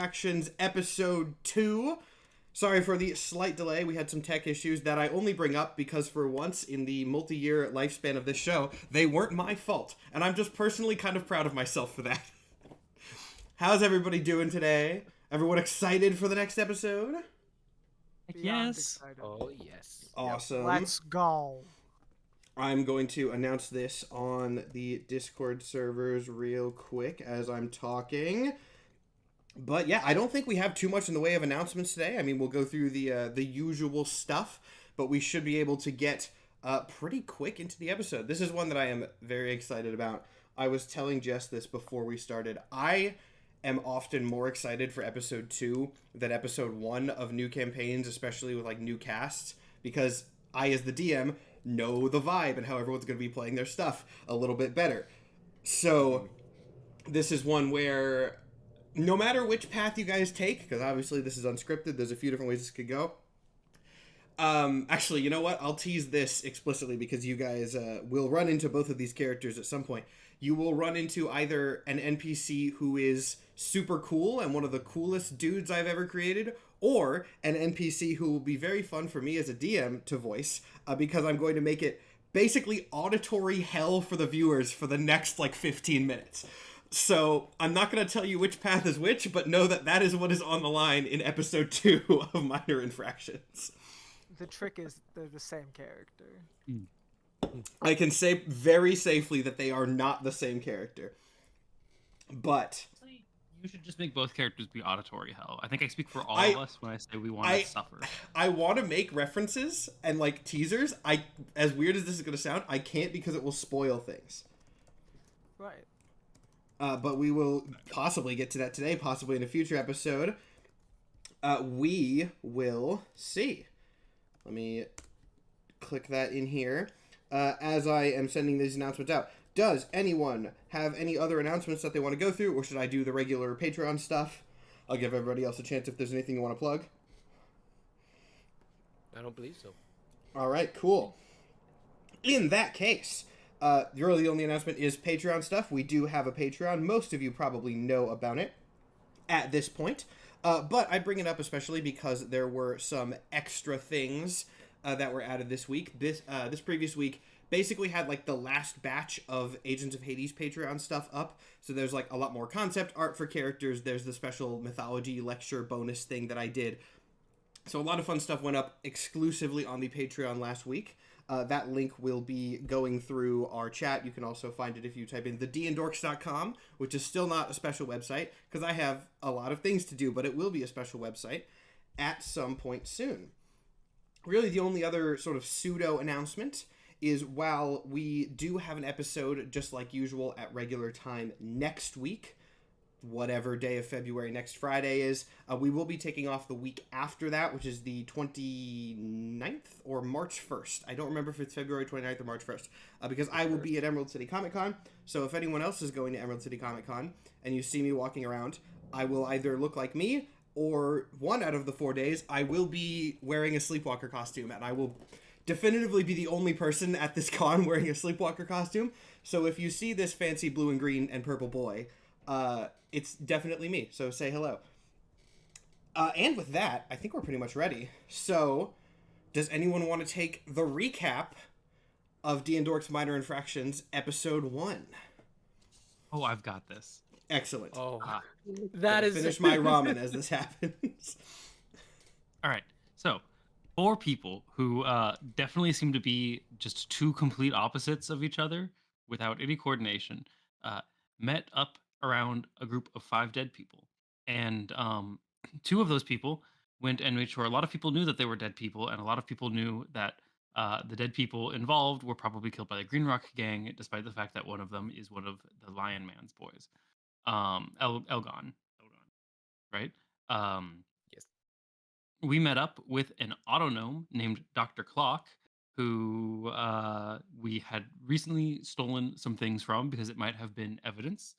Infractions episode 2. Sorry for the slight delay. We had some tech issues that I only bring up because for once in the multi-year lifespan of this show, they weren't my fault. And I'm just personally kind of proud of myself for that. How's everybody doing today? Everyone excited for the next episode? Yes. Oh, yes. Awesome. Let's go. I'm going to announce this on the Discord servers real quick as I'm talking. But yeah, I don't think we have too much in the way of announcements today. I mean, we'll go through the usual stuff, but we should be able to get pretty quick into the episode. This is one that I am very excited about. I was telling Jess this before we started. I am often more excited for episode 2 than episode 1 of new campaigns, especially with like new casts, because I, as the DM, know the vibe and how everyone's going to be playing their stuff a little bit better. So this is one where no matter which path you guys take, because obviously this is unscripted, there's a few different ways this could go. Actually, you know what? I'll tease this explicitly because you guys will run into both of these characters at some point. You will run into either an NPC who is super cool and one of the coolest dudes I've ever created, or an NPC who will be very fun for me as a DM to voice, because I'm going to make it basically auditory hell for the viewers for the next, 15 minutes. So, I'm not going to tell you which path is which, but know that that is what is on the line in episode 2 of Minor Infractions. The trick is they're the same character. I can say very safely that they are not the same character. But You should just make both characters be auditory hell. I think I speak for all of us when I say we want to suffer. I want to make references and teasers. As weird as this is going to sound, I can't because it will spoil things. Right. But we will possibly get to that today, possibly in a future episode. We will see. Let me click that in here as I am sending these announcements out. Does anyone have any other announcements that they want to go through, or should I do the regular Patreon stuff? I'll give everybody else a chance if there's anything you want to plug. I don't believe so. All right, cool. In that case, really the only announcement is Patreon stuff. We do have a Patreon. Most of you probably know about it at this point. But I bring it up especially because there were some extra things that were added this week. This previous week basically had the last batch of Agents of Hades Patreon stuff up. So there's a lot more concept art for characters. There's the special mythology lecture bonus thing that I did. So a lot of fun stuff went up exclusively on the Patreon last week. That link will be going through our chat. You can also find it if you type in the D&Dorks.com, which is still not a special website because I have a lot of things to do, but it will be a special website at some point soon. Really, the only other sort of pseudo announcement is while we do have an episode just like usual at regular time next week, whatever day of February next Friday is, we will be taking off the week after that, which is the 29th or March 1st. I don't remember if it's February 29th or March 1st, because I will be at Emerald City Comic Con. So if anyone else is going to Emerald City Comic Con and you see me walking around, I will either look like me, or one out of the 4 days, I will be wearing a Sleepwalker costume, and I will definitively be the only person at this con wearing a Sleepwalker costume. So if you see this fancy blue and green and purple boy, it's definitely me, so say hello. And with that, I think we're pretty much ready. So, does anyone want to take the recap of D&Dorks Minor Infractions Episode 1? Oh, I've got this. Excellent. Oh, That is Finish my ramen as this happens. All right. So, 4 people who definitely seem to be just 2 complete opposites of each other without any coordination met up around a group of 5 dead people. And 2 of those people went and made sure a lot of people knew that they were dead people, and a lot of people knew that the dead people involved were probably killed by the Green Rock Gang, despite the fact that one of them is one of the Lion Man's boys. Elgon, right? yes. We met up with an autognome named Dr. Clock, who we had recently stolen some things from because it might have been evidence.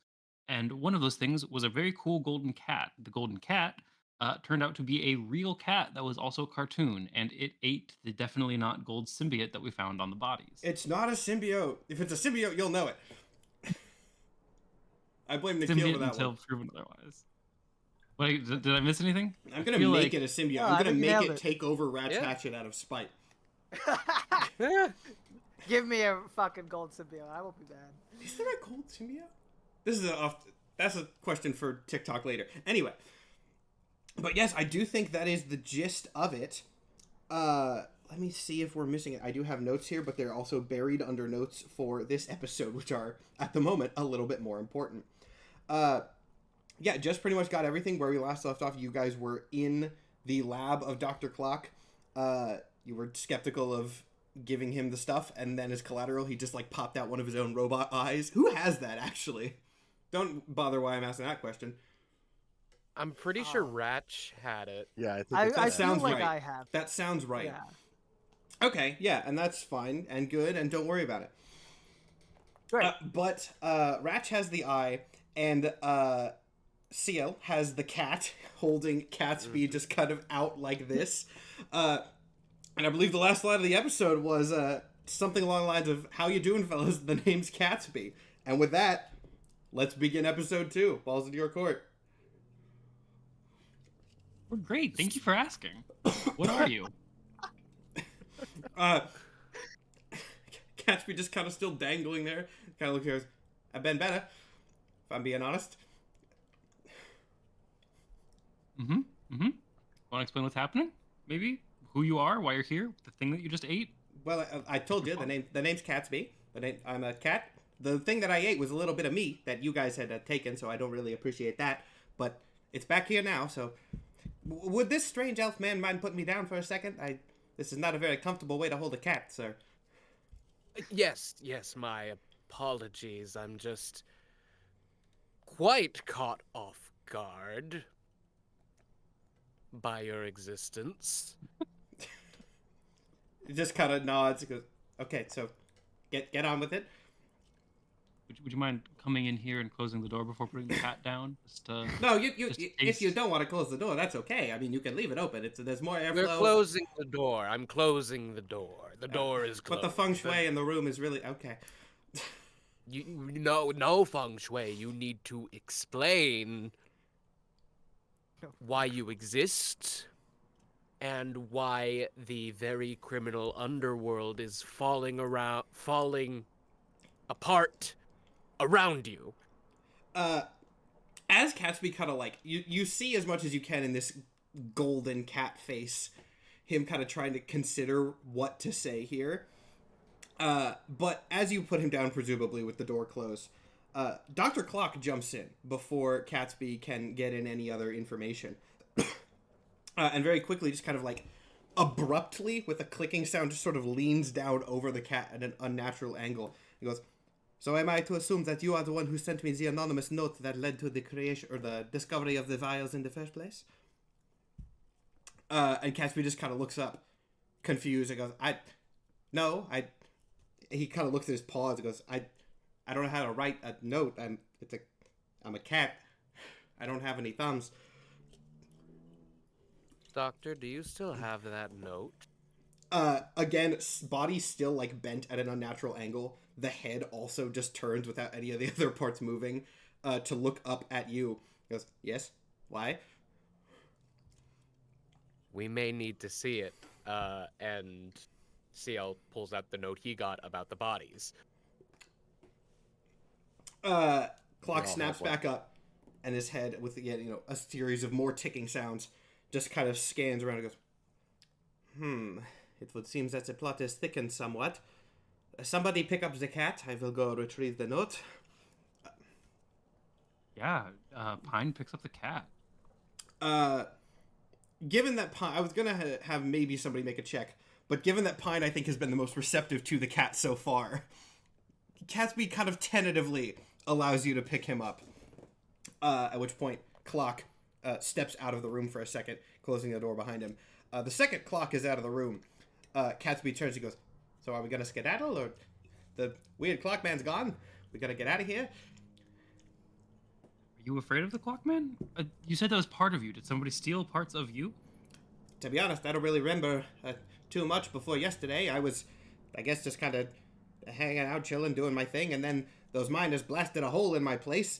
And one of those things was a very cool golden cat. The golden cat turned out to be a real cat that was also a cartoon, and it ate the definitely not gold symbiote that we found on the bodies. It's not a symbiote. If it's a symbiote, you'll know it. I blame Nikhil Symbiote for that until one. proven otherwise. Wait, did I miss anything? I'm gonna I feel make like- it a symbiote. No, I'm I gonna think you make nailed it it. take over Rat's Yeah. Hatchet out of spite. Give me a fucking gold symbiote. I won't be bad. Is there a gold symbiote? This is that's a question for TikTok later. Anyway. But yes, I do think that is the gist of it. Let me see if we're missing it. I do have notes here, but they're also buried under notes for this episode, which are, at the moment, a little bit more important. Yeah, just pretty much got everything where we last left off. You guys were in the lab of Dr. Clock. You were skeptical of giving him the stuff, and then as collateral, he just, like, popped out one of his own robot eyes. Who has that, actually? Don't bother why I'm asking that question. I'm pretty sure Oh. Ratch had it. Yeah, I think I it's that feel that. sounds like right. I have. That sounds right. Yeah. Okay, yeah, and that's fine and good, and don't worry about it. Great. But Ratch has the eye, and Seal has the cat, holding Catsby just kind of out like this. And I believe the last line of the episode was something along the lines of, "How you doing, fellas? The name's Catsby." And with that, let's begin episode 2. Balls in your court. We're great. Thank you for asking. What are you? Catsby just kind of still dangling there. Kind of looks here. I've been better, if I'm being honest. Want to explain what's happening? Maybe who you are, why you're here, the thing that you just ate. Well, I told you the name's Catsby. I'm a cat. The thing that I ate was a little bit of meat that you guys had taken, so I don't really appreciate that. But it's back here now. So, would this strange elf man mind putting me down for a second? This is not a very comfortable way to hold a cat, sir. Yes, my apologies. I'm just quite caught off guard by your existence. He just kind of nods and goes, "Okay, so get on with it." Would you mind coming in here and closing the door before putting the cat down? Just, No, just if you taste- don't want to close the door, that's okay. I mean, you can leave it open. There's more airflow. We're closing the door. I'm closing the door. The door is But closed. the feng shui in the room is really okay. No feng shui. You need to explain why you exist and why the very criminal underworld is falling apart around you. As Catsby kind of like you see as much as you can in this golden cat face, him kind of trying to consider what to say here. But as you put him down, presumably with the door closed, Dr. Clock jumps in before Catsby can get in any other information. And very quickly, just kind of like abruptly, with a clicking sound, just sort of leans down over the cat at an unnatural angle. He goes, "So am I to assume that you are the one who sent me the anonymous note that led to the creation or the discovery of the vials in the first place?" And Catsby just kind of looks up, confused, and goes, He kind of looks at his paws and goes, I don't know how to write a note. I'm a cat. I don't have any thumbs." Doctor, do you still have that note? Again, body still like bent at an unnatural angle. The head also just turns without any of the other parts moving, to look up at you. He goes, "Yes? Why?" We may need to see it. And CL pulls out the note he got about the bodies. Clock all snaps have one. back up, and his head, with a series of more ticking sounds, just kind of scans around and goes, "It would seem that the plot is thickened somewhat. Somebody pick up the cat. I will go retrieve the note." Yeah, Pine picks up the cat. Given that Pine, I was gonna have maybe somebody make a check, but given that Pine, I think, has been the most receptive to the cat so far, Catsby kind of tentatively allows you to pick him up. At which point, Clock steps out of the room for a second, closing the door behind him. The second Clock is out of the room, Catsby turns and goes, "So are we gonna skedaddle, or the weird clock man's gone? We gotta get out of here?" Are you afraid of the Clockman? You said that was part of you. Did somebody steal parts of you? To be honest, I don't really remember too much before yesterday. I was, I guess, just kind of hanging out, chilling, doing my thing, and then those miners blasted a hole in my place.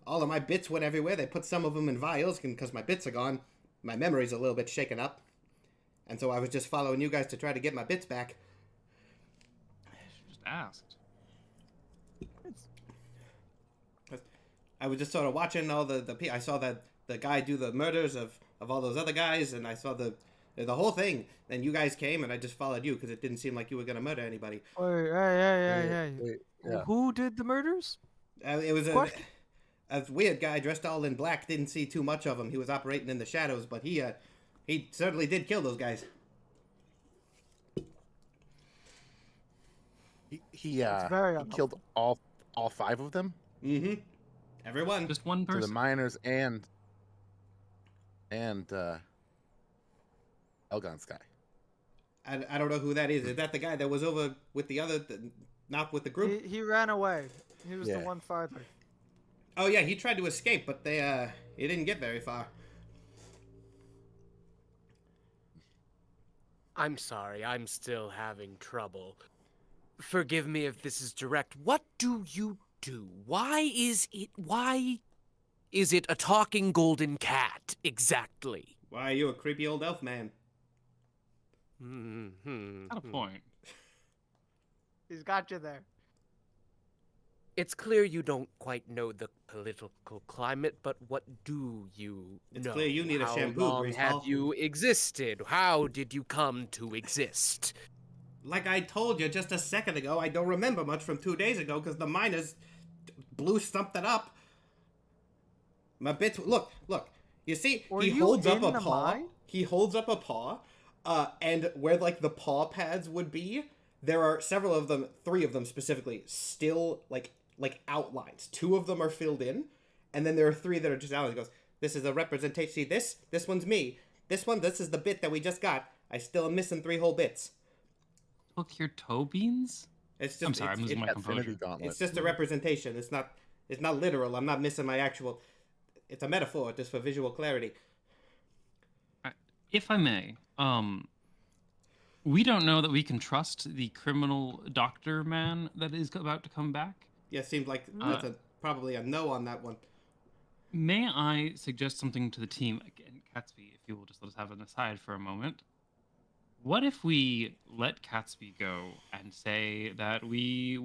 all of my bits went everywhere. They put some of them in vials, and because my bits are gone, my memory's a little bit shaken up. And so I was just following you guys to try to get my bits back. Just asked. I was just sort of watching all I saw that the guy do the murders of all those other guys, and I saw the whole thing. Then you guys came, and I just followed you because it didn't seem like you were going to murder anybody. Wait, hey. Yeah. Who did the murders? It was What? a weird guy dressed all in black. Didn't see too much of him. He was operating in the shadows, but he certainly did kill those guys. He very killed all 5 of them. Mm-hmm. Everyone. Just one To person. the miners and Elgon's guy. I don't know who that is. Is that the guy that was over with the other, not with the group? He ran away. He was the Yeah. one farther. Oh yeah, he tried to escape, but he didn't get very far. I'm sorry, I'm still having trouble. Forgive me if this is direct. What do you do? Why is it a talking golden cat, exactly? Why are you a creepy old elf man? Not a point. He's got you there. It's clear you don't quite know the political climate, but what do you It's know? clear you need a shampoo, How long Grease have Ball. you existed? How did you come to exist? Like I told you just a second ago, I don't remember much from 2 days ago because the miners blew something up. My bits. Look. You see, Were he you holds up in a the paw. mine? He holds up a paw, and where like the paw pads would be, there are several of them, 3 of them specifically, still like outlines. 2 of them are filled in, and then there are 3 that are just outlines. He goes, this is a representation. See this? This one's me. This is the bit that we just got. I still am missing 3 whole bits. Look, your toe beans? It's just. I'm sorry, I'm losing my Infinity composure. Gauntlet. It's just a representation. It's not literal. I'm not missing my actual. It's a metaphor just for visual clarity. If I may, we don't know that we can trust the criminal doctor man that is about to come back. Yeah, it seems like that's probably a no on that one. May I suggest something to the team again, Catsby, if you will just let us have an aside for a moment? What if we let Catsby go and say that the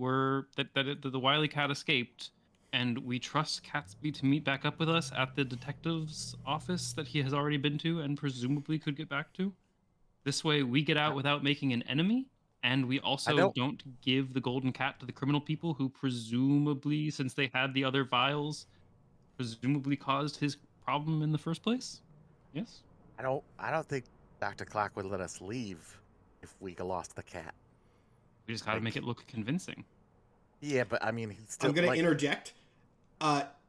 wily cat escaped, and we trust Catsby to meet back up with us at the detective's office that he has already been to and presumably could get back to? This way, we get out without making an enemy, and we also don't give the golden cat to the criminal people who presumably, since they had the other vials, presumably caused his problem in the first place. Yes. I don't think Dr. Clock would let us leave if we lost the cat. We just got to make it look convincing. Yeah, but I mean, he's still. I'm gonna interject.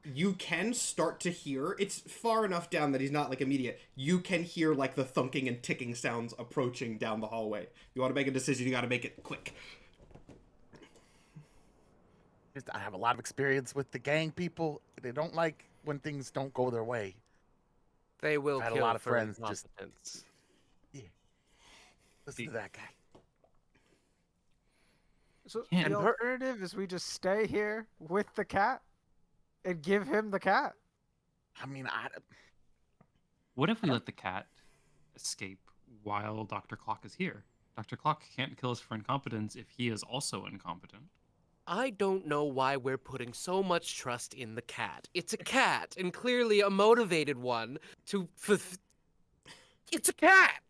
You can start to hear. It's far enough down that he's not like immediate. You can hear like the thunking and ticking sounds approaching down the hallway. You want to make a decision, you got to make it quick. I have a lot of experience with the gang people. They don't like when things don't go their way. They will I've had kill a lot of for friends just incompetence. listen to that guy. So Can't the hurt. alternative is we just stay here with the cat and give him the cat. I mean, What if we let the cat escape while Dr. Clock is here? Dr. Clock can't kill us for incompetence if he is also incompetent. I don't know why we're putting so much trust in the cat. It's a cat, and clearly a motivated one to... It's a cat!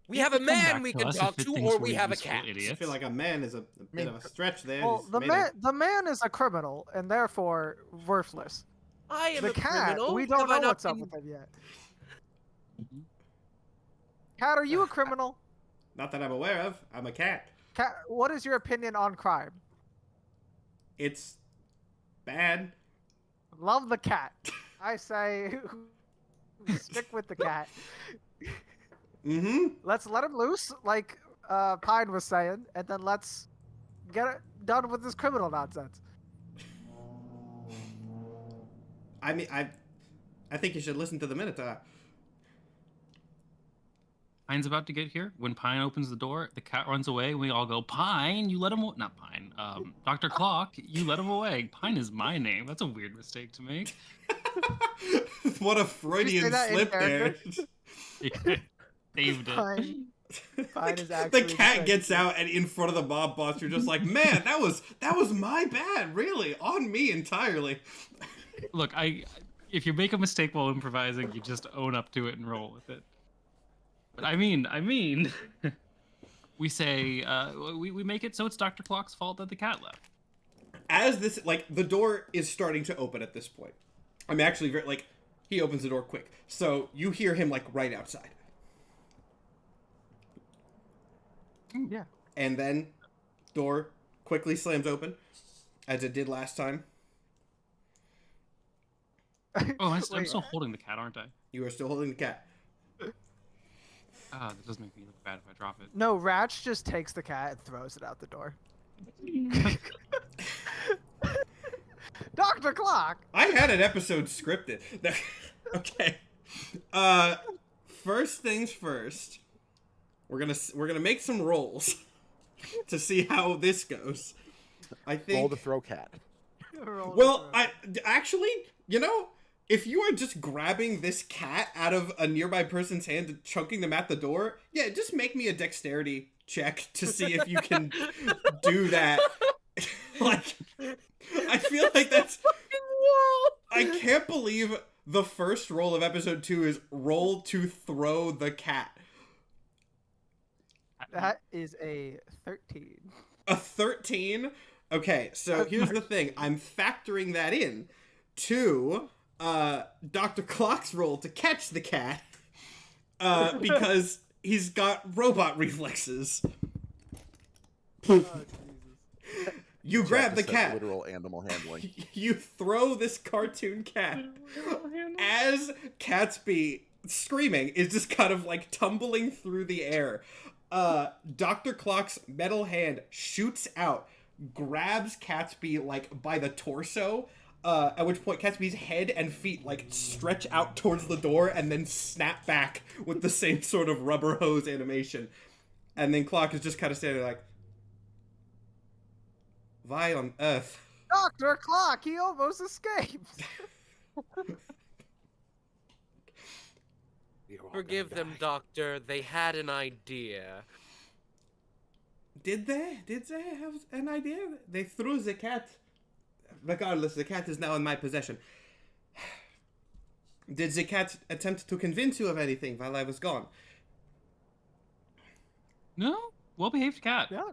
We It have a can come man back we to can us talk if it to, thinks or we're we have a useful cat. I idiots. feel like a man is a bit of a stretch there. Well, He's the made man is a criminal and therefore worthless. I am The a cat, criminal. we don't Have I know not what's up been- with him yet. Cat, are you a criminal? Not that I'm aware of. I'm a cat. Cat, what is your opinion on crime? It's bad. Love the cat. I say stick with the cat. Mm-hmm. Let's let him loose, like Pine was saying, and then let's get it done with this criminal nonsense. I mean, I think you should listen to the Minotaur. Pine's about to get here. When Pine opens the door, the cat runs away. We all go, Pine, you let him not Pine. Dr. Clock, you let him away. Pine is my name. That's a weird mistake to make. What a Did you Freudian say that in slip there. character? Saved it. Pine is The actually cat saying- gets out and in front of the mob boss, you're just like, man, that was my bad, really, on me entirely. Look, if you make a mistake while improvising, you just own up to it and roll with it. But I mean, we say we make it so it's Dr. Clock's fault that the cat left. As this, like, the door is starting to open at this point. I'm actually he opens the door quick, so you hear him like right outside. Yeah. And then door quickly slams open, as it did last time. Oh, I'm Wait, still holding the cat, aren't I? You are still holding the cat. That does make me look bad if I drop it. No, Ratch just takes the cat and throws it out the door. Dr. Clock! I had an episode scripted. Okay. First things first. We're gonna make some rolls to see how this goes. I think. Roll to throw cat. Well, actually, if you are just grabbing this cat out of a nearby person's hand and chucking them at the door, yeah, just make me a dexterity check to see if you can do that. Like, I feel like that's. I can't believe the first roll of episode 2 is roll to throw the cat. That is a 13. A 13? Okay, so here's the thing. I'm factoring that in to Dr. Clock's roll to catch the cat because he's got robot reflexes. Oh, Jesus. You grab the Jack just said cat. Literal animal handling. You throw this cartoon cat. As Catsby, screaming, is just kind of like tumbling through the air. Dr. Clock's metal hand shoots out, grabs Catsby like by the torso, at which point Catsby's head and feet like stretch out towards the door and then snap back with the same sort of rubber hose animation. And then Clock is just kind of standing there like, why on earth? Dr. Clock, he almost escaped. You're all Forgive gonna them, die. Doctor. They had an idea. Did they? Did they have an idea? They threw the cat. Regardless, the cat is now in my possession. Did the cat attempt to convince you of anything while I was gone? No, well-behaved cat. Yeah.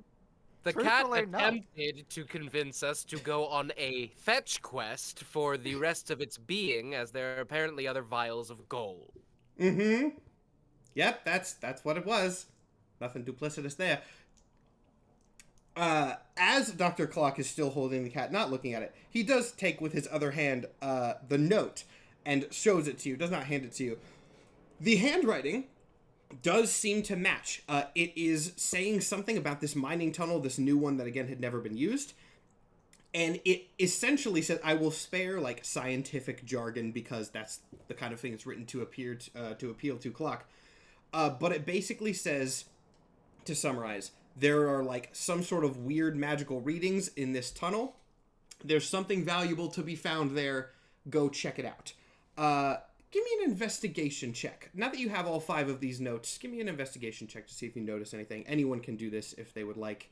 The cat Truthfully, no. attempted to convince us to go on a fetch quest for the rest of its being, as there are apparently other vials of gold. Mm-hmm. Yep, that's what it was. Nothing duplicitous there. As Dr. Clock is still holding the cat, not looking at it, he does take with his other hand the note and shows it to you, does not hand it to you. The handwriting does seem to match. It is saying something about this mining tunnel, this new one that, again, had never been used. And it essentially said, I will spare, like, scientific jargon because that's the kind of thing that's written to appeal to Clock. But it basically says, to summarize, there are, like, some sort of weird magical readings in this tunnel. There's something valuable to be found there. Go check it out. Give me an investigation check. Now that you have all 5 of these notes, give me an investigation check to see if you notice anything. Anyone can do this if they would like.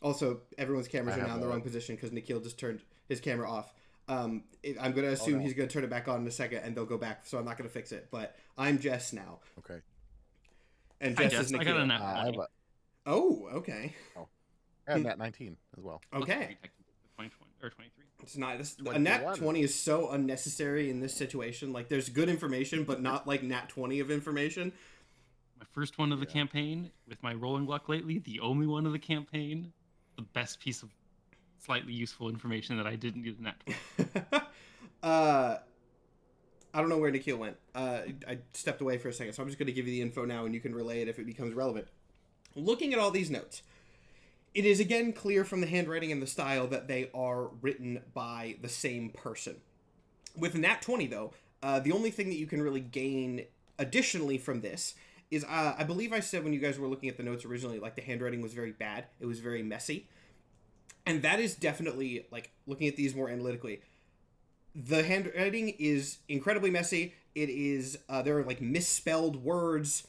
Also, everyone's cameras I are now have in the one. wrong position because Nikhil just turned his camera off. I'm going to assume no. he's going to turn it back on in a second and they'll go back, so I'm not going to fix it. But I'm Jess now. Okay. And Hi, Jess Jess. is I Nikhil. got a nat I 20. have a, Oh, okay. I have that 19 as well. Okay. 2020 or 23. It's not a nat 21. 20 is so unnecessary in this situation. Like, there's good information, but not like nat 20 of information. My first one of the Yeah. campaign with my rolling luck lately, the only one of the campaign, the best piece of slightly useful information that I didn't use in that. I don't know where Nikhil went. I stepped away for a second, so I'm just going to give you the info now, and you can relay it if it becomes relevant. Looking at all these notes, it is again clear from the handwriting and the style that they are written by the same person. With Nat 20, though, the only thing that you can really gain additionally from this is, I believe I said when you guys were looking at the notes originally, like, the handwriting was very bad. It was very messy. And that is definitely, like, looking at these more analytically, the handwriting is incredibly messy. It is, there are, like, misspelled words.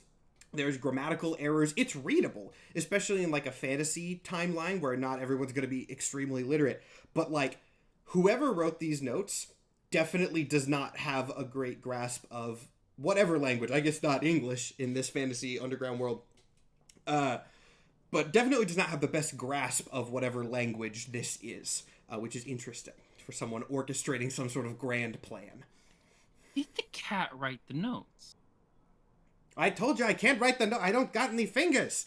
There's grammatical errors. It's readable, especially in, like, a fantasy timeline where not everyone's going to be extremely literate. But, like, whoever wrote these notes definitely does not have a great grasp of whatever language. I guess not English in this fantasy underground world. But definitely does not have the best grasp of whatever language this is, which is interesting for someone orchestrating some sort of grand plan. Did the cat write the notes? I told you I can't write the note. I don't got any fingers.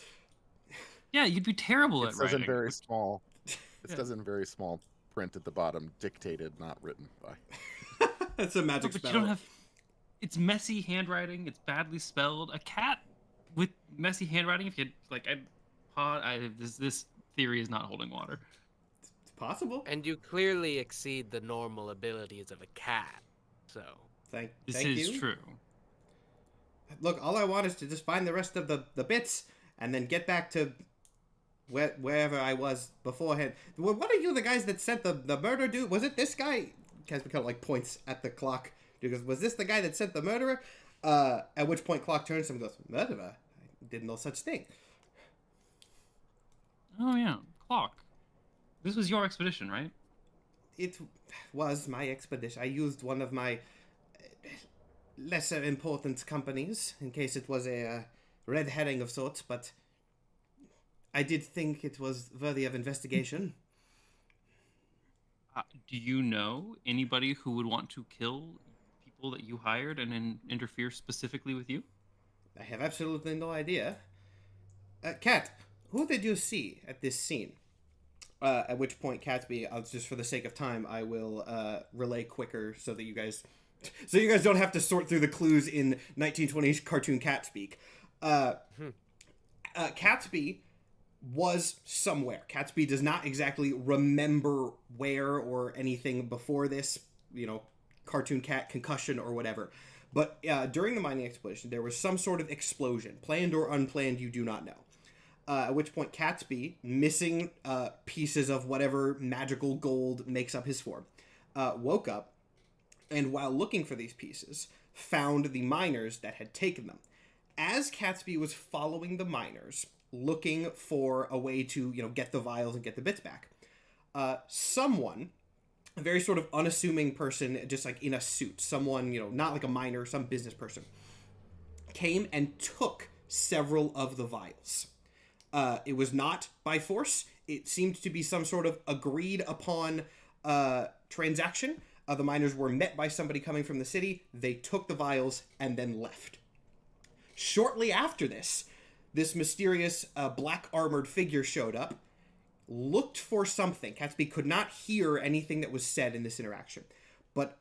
Yeah, you'd be terrible It at says in writing. very small. It Yeah. says in very small print at the bottom, dictated, not written by. That's a No, magic but spell. you don't have. It's messy handwriting. It's badly spelled. A cat with messy handwriting. If you like, this theory is not holding water. It's possible. And you clearly exceed the normal abilities of a cat. So Thank This you. is true. Look, all I want is to just find the rest of the bits and then get back to wherever I was beforehand. What are you, the guys that sent the murder dude? Was it this guy? Casper kind of like points at the clock. Because was this the guy that sent the murderer? At which point Clock turns to him and goes, "Murderer? I did no such thing." Oh yeah, Clock. This was your expedition, right? It was my expedition. I used one of my lesser important companies in case it was a red herring of sorts, but I did think it was worthy of investigation. Do you know anybody who would want to kill people that you hired and interfere specifically with you? I have absolutely no idea. Cat, who did you see at this scene? At which point, Catsby, just for the sake of time, I will relay quicker so that you guys don't have to sort through the clues in 1920s cartoon cat speak. Catsby was somewhere. Catsby does not exactly remember where or anything before this, cartoon cat concussion or whatever. But during the mining expedition, there was some sort of explosion, planned or unplanned, you do not know. At which point, Catsby, missing pieces of whatever magical gold makes up his form, woke up, and while looking for these pieces, found the miners that had taken them. As Catsby was following the miners, looking for a way to, get the vials and get the bits back, someone, a very sort of unassuming person, just like in a suit, someone, not like a miner, some business person, came and took several of the vials. It was not by force. It seemed to be some sort of agreed upon transaction. The miners were met by somebody coming from the city. They took the vials and then left. Shortly after this mysterious black armored figure showed up, looked for something. Catsby could not hear anything that was said in this interaction, but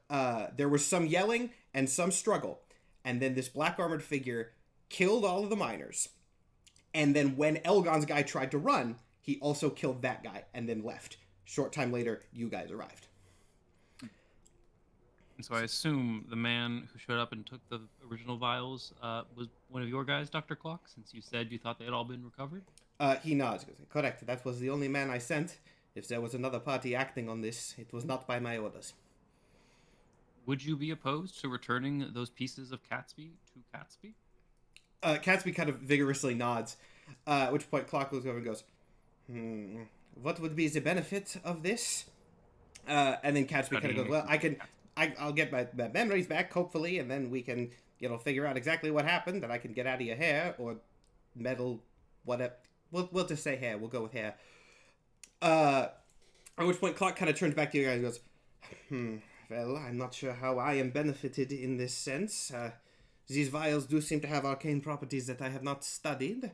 there was some yelling and some struggle, and then this black armored figure killed all of the miners. And then when Elgon's guy tried to run, he also killed that guy and then left. Short time later, you guys arrived. And so I assume the man who showed up and took the original vials was one of your guys, Dr. Clock, since you said you thought they had all been recovered? He nods. Correct. That was the only man I sent. If there was another party acting on this, it was not by my orders. Would you be opposed to returning those pieces of Catsby to Catsby? Catsby kind of vigorously nods, at which point Clock looks over and goes, what would be the benefit of this? And then Catsby kind of goes, well, I'll get my memories back, hopefully, and then we can, figure out exactly what happened, and I can get out of your hair, or metal, whatever. We'll just say hair. We'll go with hair. At which point Clock kind of turns back to you guys and goes, well, I'm not sure how I am benefited in this sense. These vials do seem to have arcane properties that I have not studied.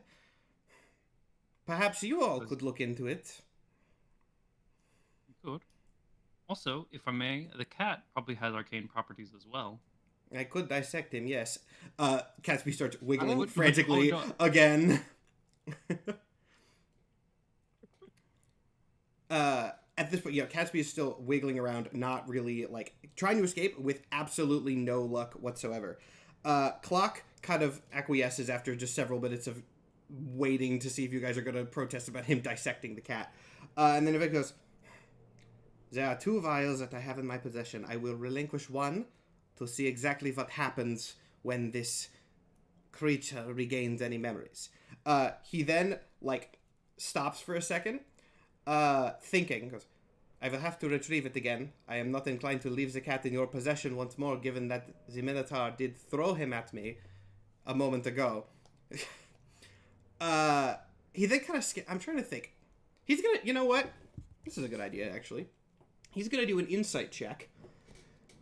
Perhaps you all could look into it. Good. Also, if I may, the cat probably has arcane properties as well. I could dissect him, yes. Catsby starts wiggling would- frantically oh, no. again. At this point, Catsby is still wiggling around, not really, trying to escape with absolutely no luck whatsoever. Clock kind of acquiesces after just several minutes of waiting to see if you guys are going to protest about him dissecting the cat. And then Vic goes, there are 2 vials that I have in my possession. I will relinquish one to see exactly what happens when this creature regains any memories. He then, like, stops for a second, thinking, goes, I will have to retrieve it again. I am not inclined to leave the cat in your possession once more, given that the Minotaur did throw him at me a moment ago. He then kind of... I'm trying to think. He's gonna... You know what? This is a good idea, actually. He's gonna do an insight check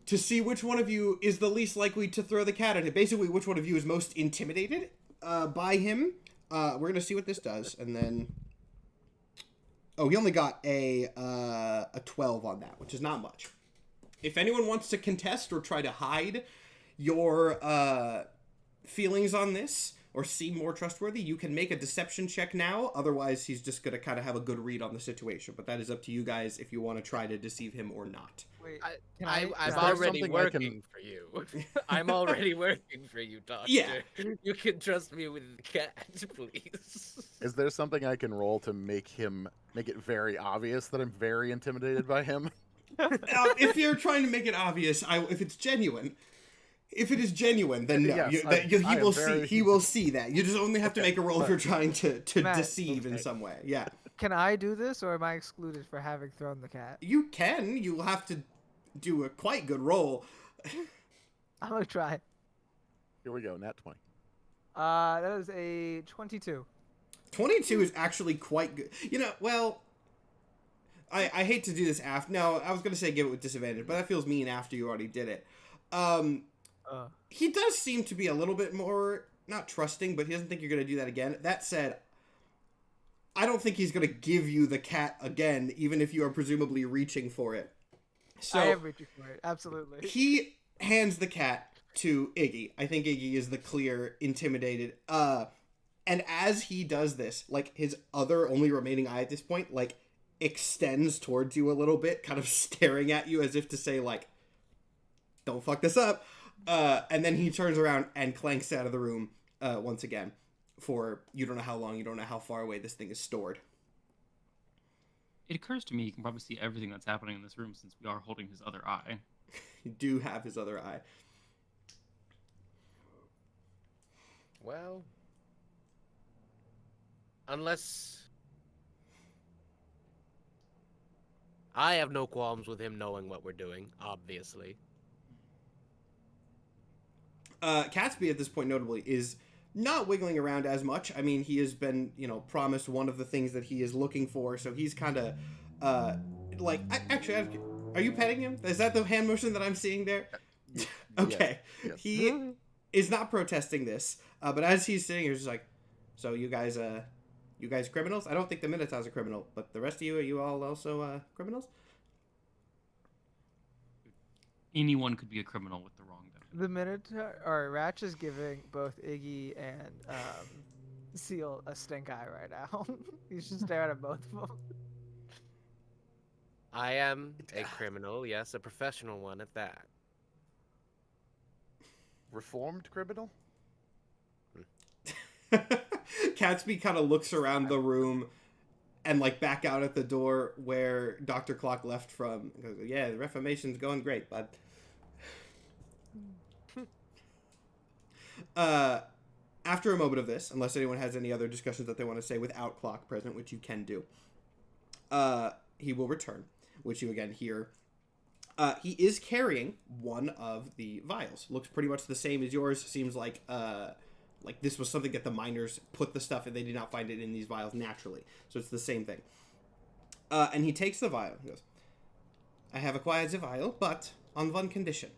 to see which one of you is the least likely to throw the cat at him. Basically, which one of you is most intimidated by him. We're gonna see what this does, and then... Oh, he only got a 12 on that, which is not much. If anyone wants to contest or try to hide your feelings on this or seem more trustworthy, you can make a deception check now. Otherwise, he's just going to kind of have a good read on the situation. But that is up to you guys if you want to try to deceive him or not. Wait, I'm there already something I working for you. I'm already working for you, Doctor. Yeah. You can trust me with the cat, please. Is there something I can roll to make it very obvious that I'm very intimidated by him? If you're trying to make it obvious, if it's genuine... If it is genuine, then no. Yes, He will see that. You just only have to make a roll if you're trying to Matt, deceive in some way. Yeah. Can I do this, or am I excluded for having thrown the cat? You can. You'll have to do a quite good roll. I'm gonna try. Here we go, nat 20. That is a 22. 22 is actually quite good. You know, well, I hate to do this after. No, I was going to say give it with disadvantage, but that feels mean after you already did it. He does seem to be a little bit more, not trusting, but he doesn't think you're going to do that again. That said, I don't think he's going to give you the cat again, even if you are presumably reaching for it. So I am reaching for it, absolutely. he hands the cat to Iggy. I think Iggy is the clear intimidated. And as he does this, like, his other only remaining eye at this point, like, extends towards you a little bit, kind of staring at you as if to say, like, don't fuck this up. And then he turns around and clanks out of the room once again for you don't know how long, you don't know how far away this thing is stored. It occurs to me you can probably see everything that's happening in this room since we are holding his other eye. You do have his other eye. Well, unless I have no qualms with him knowing what we're doing, obviously. Catsby at this point, notably, is not wiggling around as much. I mean, he has been, promised one of the things that he is looking for, so he's kind of, actually, are you petting him? Is that the hand motion that I'm seeing there? Okay. Yes. He is not protesting this, but as he's sitting here, he's just like, so you guys criminals? I don't think the Minotaur's a criminal, but the rest of you, are you all also criminals? Anyone could be a criminal with the wrong definition. The Minotaur, or Ratch is giving both Iggy and Seal a stink eye right now. He's just staring at both of them. I am a criminal, yes, a professional one at that. Reformed criminal? Catsby kind of looks around the room and, like, back out at the door where Dr. Clock left from. Goes, yeah, the Reformation's going great, bud. After a moment of this, unless anyone has any other discussions that they want to say without Clock present, which you can do, he will return, which you again hear. He is carrying one of the vials. Looks pretty much the same as yours. Seems like this was something that the miners put the stuff and they did not find it in these vials naturally. So it's the same thing. And he takes the vial. He goes, I have acquired the vial, but on one condition.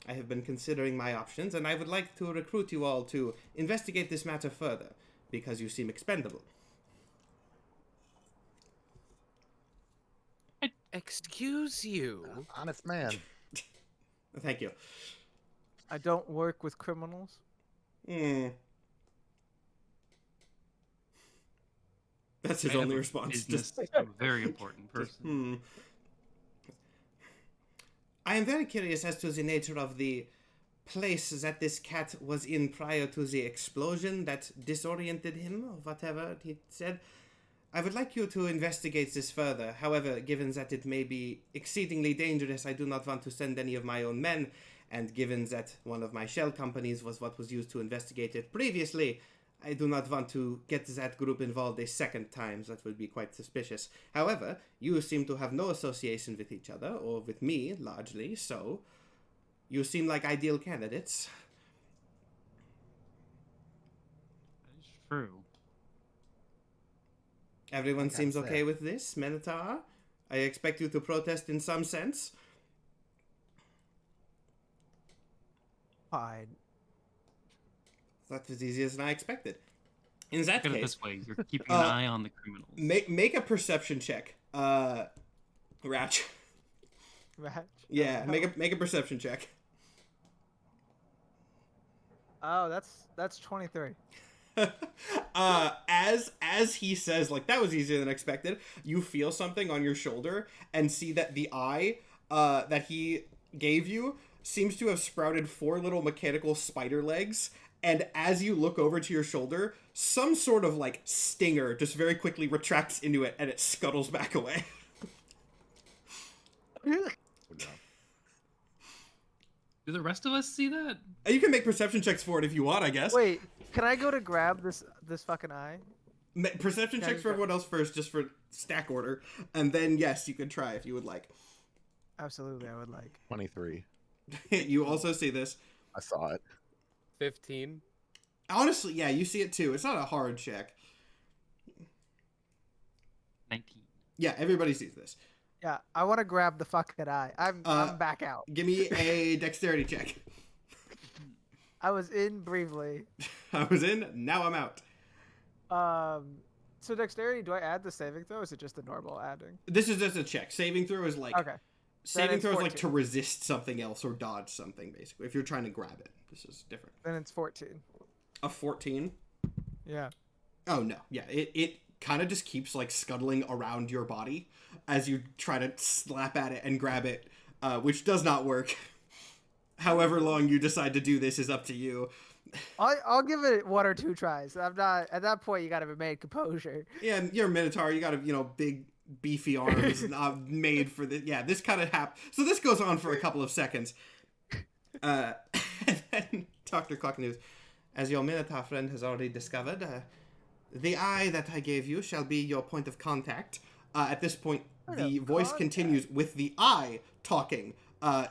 I have been considering my options, and I would like to recruit you all to investigate this matter further, because you seem expendable. Excuse you. Honest man. Thank you. I don't work with criminals. That's his I have only a response. business, Just, I'm a very important person. I am very curious as to the nature of the place that this cat was in prior to the explosion that disoriented him, or whatever he said. I would like you to investigate this further. However, given that it may be exceedingly dangerous, I do not want to send any of my own men, and given that one of my shell companies was what was used to investigate it previously, I do not want to get that group involved a second time. That would be quite suspicious. However, you seem to have no association with each other, or with me, largely, so you seem like ideal candidates. That is true. Everyone seems That's okay it. with this, Minotaur? I expect you to protest in some sense. Fine. That was easier than I expected. In that Look at it case, this way: you're keeping an eye on the criminals. make a perception check. Ratch. Ratch. Yeah, make a perception check. Oh, that's 23. As he says, like, that was easier than expected, you feel something on your shoulder and see that the eye that he gave you seems to have sprouted 4 little mechanical spider legs, and as you look over to your shoulder, some sort of, like, stinger just very quickly retracts into it, and it scuttles back away. Do the rest of us see that? You can make perception checks for it if you want, I guess. Wait, can I go to grab this fucking eye? Perception Can I checks for go- everyone else first, just for stack order, and then, yes, you could try if you would like. Absolutely, I would like. 23. You also see this. I saw it. 15. Honestly, yeah, you see it too. It's not a hard check. 19. Yeah, everybody sees this. Yeah, I want to grab the fucking eye. I'm back out. Give me a dexterity check. I was in briefly. I was in, now I'm out. So dexterity, do I add the saving throw, or is it just the normal adding? This is just a check. Saving throw is like... Okay. Saving it's throw is like 14. to resist something else or dodge something, basically. If you're trying to grab it. This is different. Then it's 14. A 14? Yeah. Oh, no. Yeah, it kind of just keeps, like, scuttling around your body as you try to slap at it and grab it, which does not work. However long you decide to do this is up to you. I'll give it 1 or 2 tries. I'm not at that point. You gotta remain composure. Yeah, you're a Minotaur. You got big, beefy arms not made for this. Yeah, this kind of So this goes on for a couple of seconds. And then Dr. Clocknews, as your Minotaur friend has already discovered, the eye that I gave you shall be your point of contact. At this point, the voice continues with the eye talking,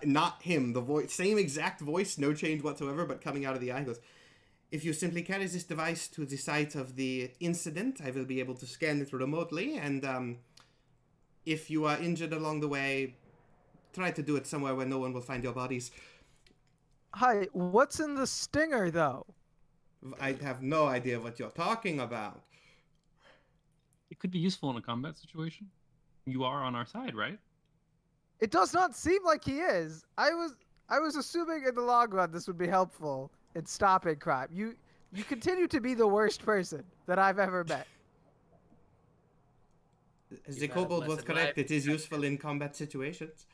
not him. The voice, same exact voice, no change whatsoever, but coming out of the eye. He goes, if you simply carry this device to the site of the incident, I will be able to scan it remotely, and if you are injured along the way, try to do it somewhere where no one will find your bodies. Hi, what's in the stinger though? I have no idea what you're talking about. It could be useful in a combat situation. You are on our side, right? It does not seem like he is. I was assuming in the long run this would be helpful in stopping crime. You continue to be the worst person that I've ever met. The got a kobold was blessed correct. life. It is useful in combat situations.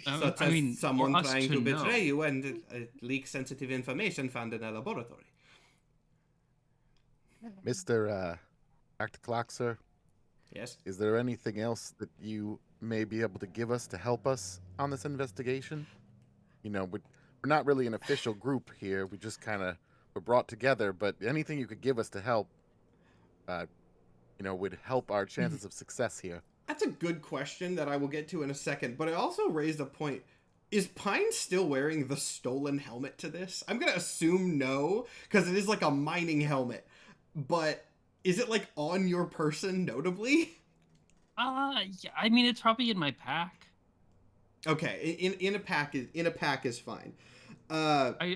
Such I as mean, someone for us trying to to betray know. you and leak sensitive information found in a laboratory. Mr. Dr. Clock, sir, Yes? is there anything else that you may be able to give us to help us on this investigation? You know, we're not really an official group here. We just kind of were brought together, but anything you could give us to help, would help our chances of success here. That's a good question that I will get to in a second, but it also raised a point. Is Pine still wearing the stolen helmet to this? I'm going to assume no, because it is like a mining helmet. But is it like on your person notably? Yeah, I mean, it's probably in my pack. Okay, in a pack is fine. I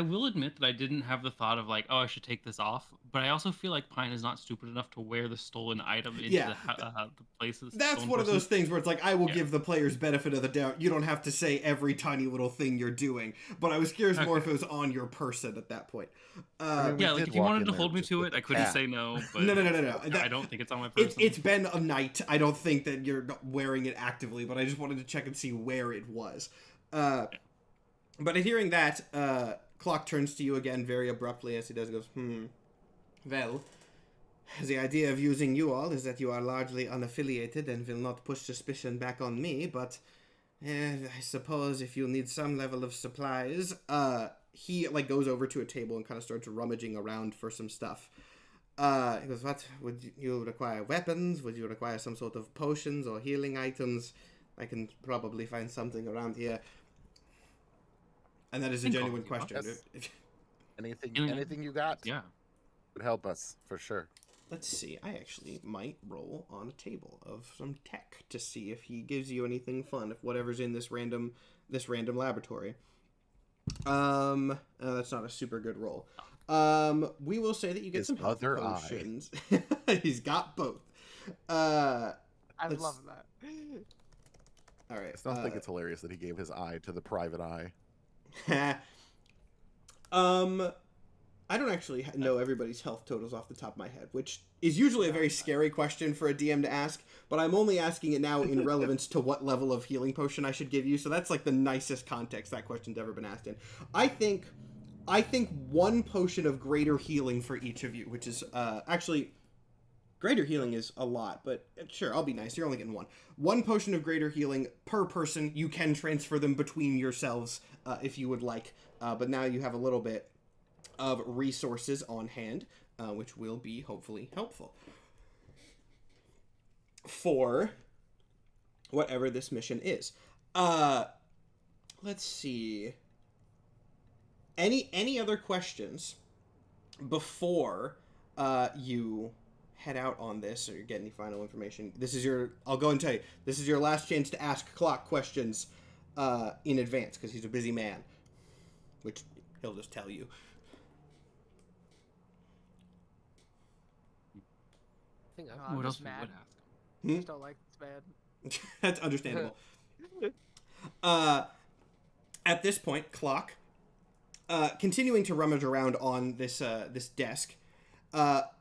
will admit that I didn't have the thought of like, oh, I should take this off. But I also feel like Pine is not stupid enough to wear the stolen item into Yeah, the places. That's one of those things where it's like, I will give the players benefit of the doubt. You don't have to say every tiny little thing you're doing. But I was curious more if it was on your person at that point. mean, we Yeah, like did if you walk wanted in to there hold me just to with it, the I couldn't cat. say no. But No. I don't think it's on my person. It's been a night. I don't think that you're not wearing it actively, but I just wanted to check and see where it was. But at hearing that, Clock turns to you again very abruptly as he does. Goes, well, the idea of using you all is that you are largely unaffiliated and will not push suspicion back on me, but I suppose if you need some level of supplies, he, like, goes over to a table and kind of starts rummaging around for some stuff. He goes, what, would you require weapons? Would you require some sort of potions or healing items? I can probably find something around here. And that is a genuine question. Yes. Anything you got? Yeah. Would help us, for sure. Let's see. I actually might roll on a table of some tech to see if he gives you anything fun, if whatever's in this random laboratory. That's not a super good roll. We will say that you get His some health other potions. He's got both. I love that. All right. I don't think it's hilarious that he gave his eye to the private eye. I don't actually know everybody's health totals off the top of my head, which is usually a very scary question for a DM to ask, but I'm only asking it now in relevance to what level of healing potion I should give you, so that's like the nicest context that question's ever been asked in. I think 1 potion of greater healing for each of you, which is, actually, greater healing is a lot, but sure, I'll be nice. You're only getting 1. 1 potion of greater healing per person. You can transfer them between yourselves if you would like, but now you have a little bit of resources on hand, which will be hopefully helpful for whatever this mission is. Let's see. Any other questions before you head out on this, or you get any final information? I'll go and tell you, this is your last chance to ask Clock questions in advance, because he's a busy man, which he'll just tell you. What else mad. we would ask? I just don't like this man. That's understandable. At this point, Clock, continuing to rummage around on this desk,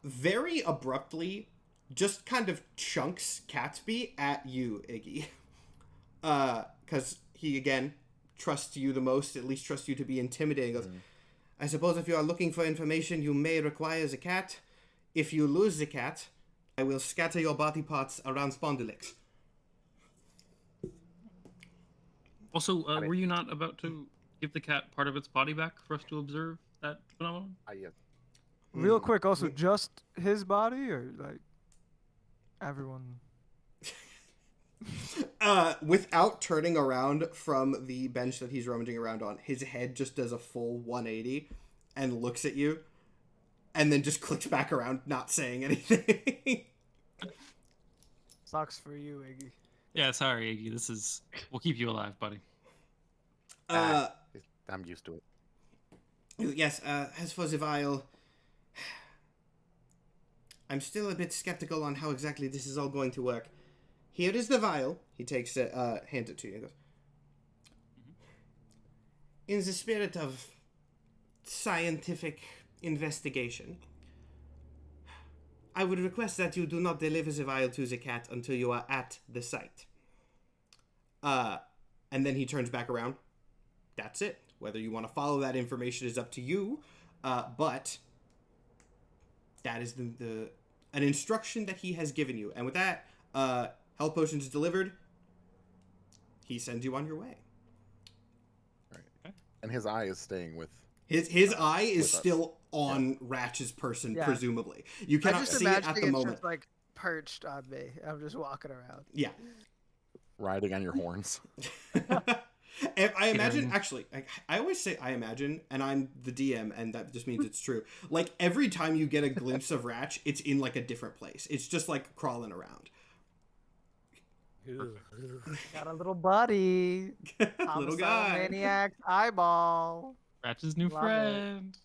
very abruptly, just kind of chunks Catsby at you, Iggy. Because he, again, trusts you the most, at least trusts you to be intimidating. Goes, I suppose if you are looking for information you may require the cat. If you lose the cat, I will scatter your body parts around Spondylix. Also, were you not about to give the cat part of its body back for us to observe that phenomenon? Yes. Real quick, also, just his body, or like everyone? Without turning around from the bench that he's rummaging around on, his head just does a full 180 and looks at you, and then just clicks back around, not saying anything. Sucks for you, Iggy. Yeah, sorry, Iggy. We'll keep you alive, buddy. I'm used to it. Yes, as for the vial, I'm still a bit skeptical on how exactly this is all going to work. Here is the vial. He takes it, hands it to you and goes, in the spirit of scientific investigation, I would request that you do not deliver the vial to the cat until you are at the site. And then he turns back around. That's it. Whether you want to follow that information is up to you, but that is an instruction that he has given you. And with that, health potions delivered. He sends you on your way. All right. And his eye is staying with... His eye is us. still on Ratch's person, Yeah. presumably. You cannot see it at the it's moment. just like perched on me. I'm just walking around. Yeah. riding on your horns. And I imagine, actually, I always say I imagine, and I'm the DM, and that just means it's true. Like, every time you get a glimpse of Ratch, it's in, like, a different place. It's just, like, crawling around. Got a little buddy. Little guy. Maniac's eyeball. Ratch's new Love friend.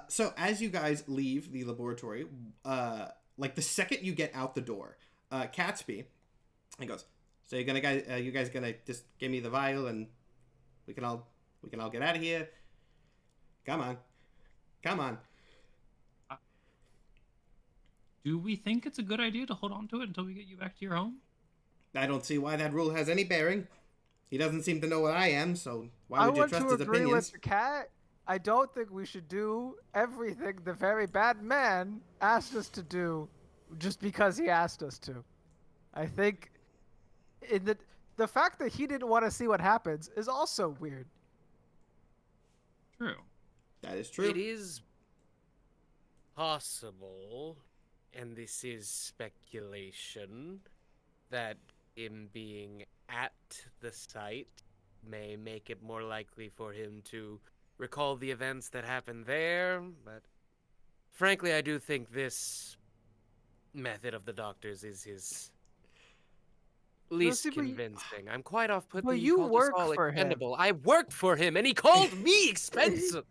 So, as you guys leave the laboratory, like, the second you get out the door, Catsby, he goes, so you guys gonna just give me the vial and we can all get out of here? Come on. Do we think it's a good idea to hold on to it until we get you back to your home? I don't see why that rule has any bearing. He doesn't seem to know what I am, so why I would you want trust to his agree opinions? with the cat. I don't think we should do everything the very bad man asked us to do just because he asked us to. I think in the fact that he didn't want to see what happens is also weird. True. That is true. It is possible, and this is speculation, that him being at the site may make it more likely for him to recall the events that happened there, but frankly, I do think this method of the doctor's is his least see, but you- convincing. I'm quite off-put but that he you called us work all for him. expendable. I worked for him, and he called me expensive.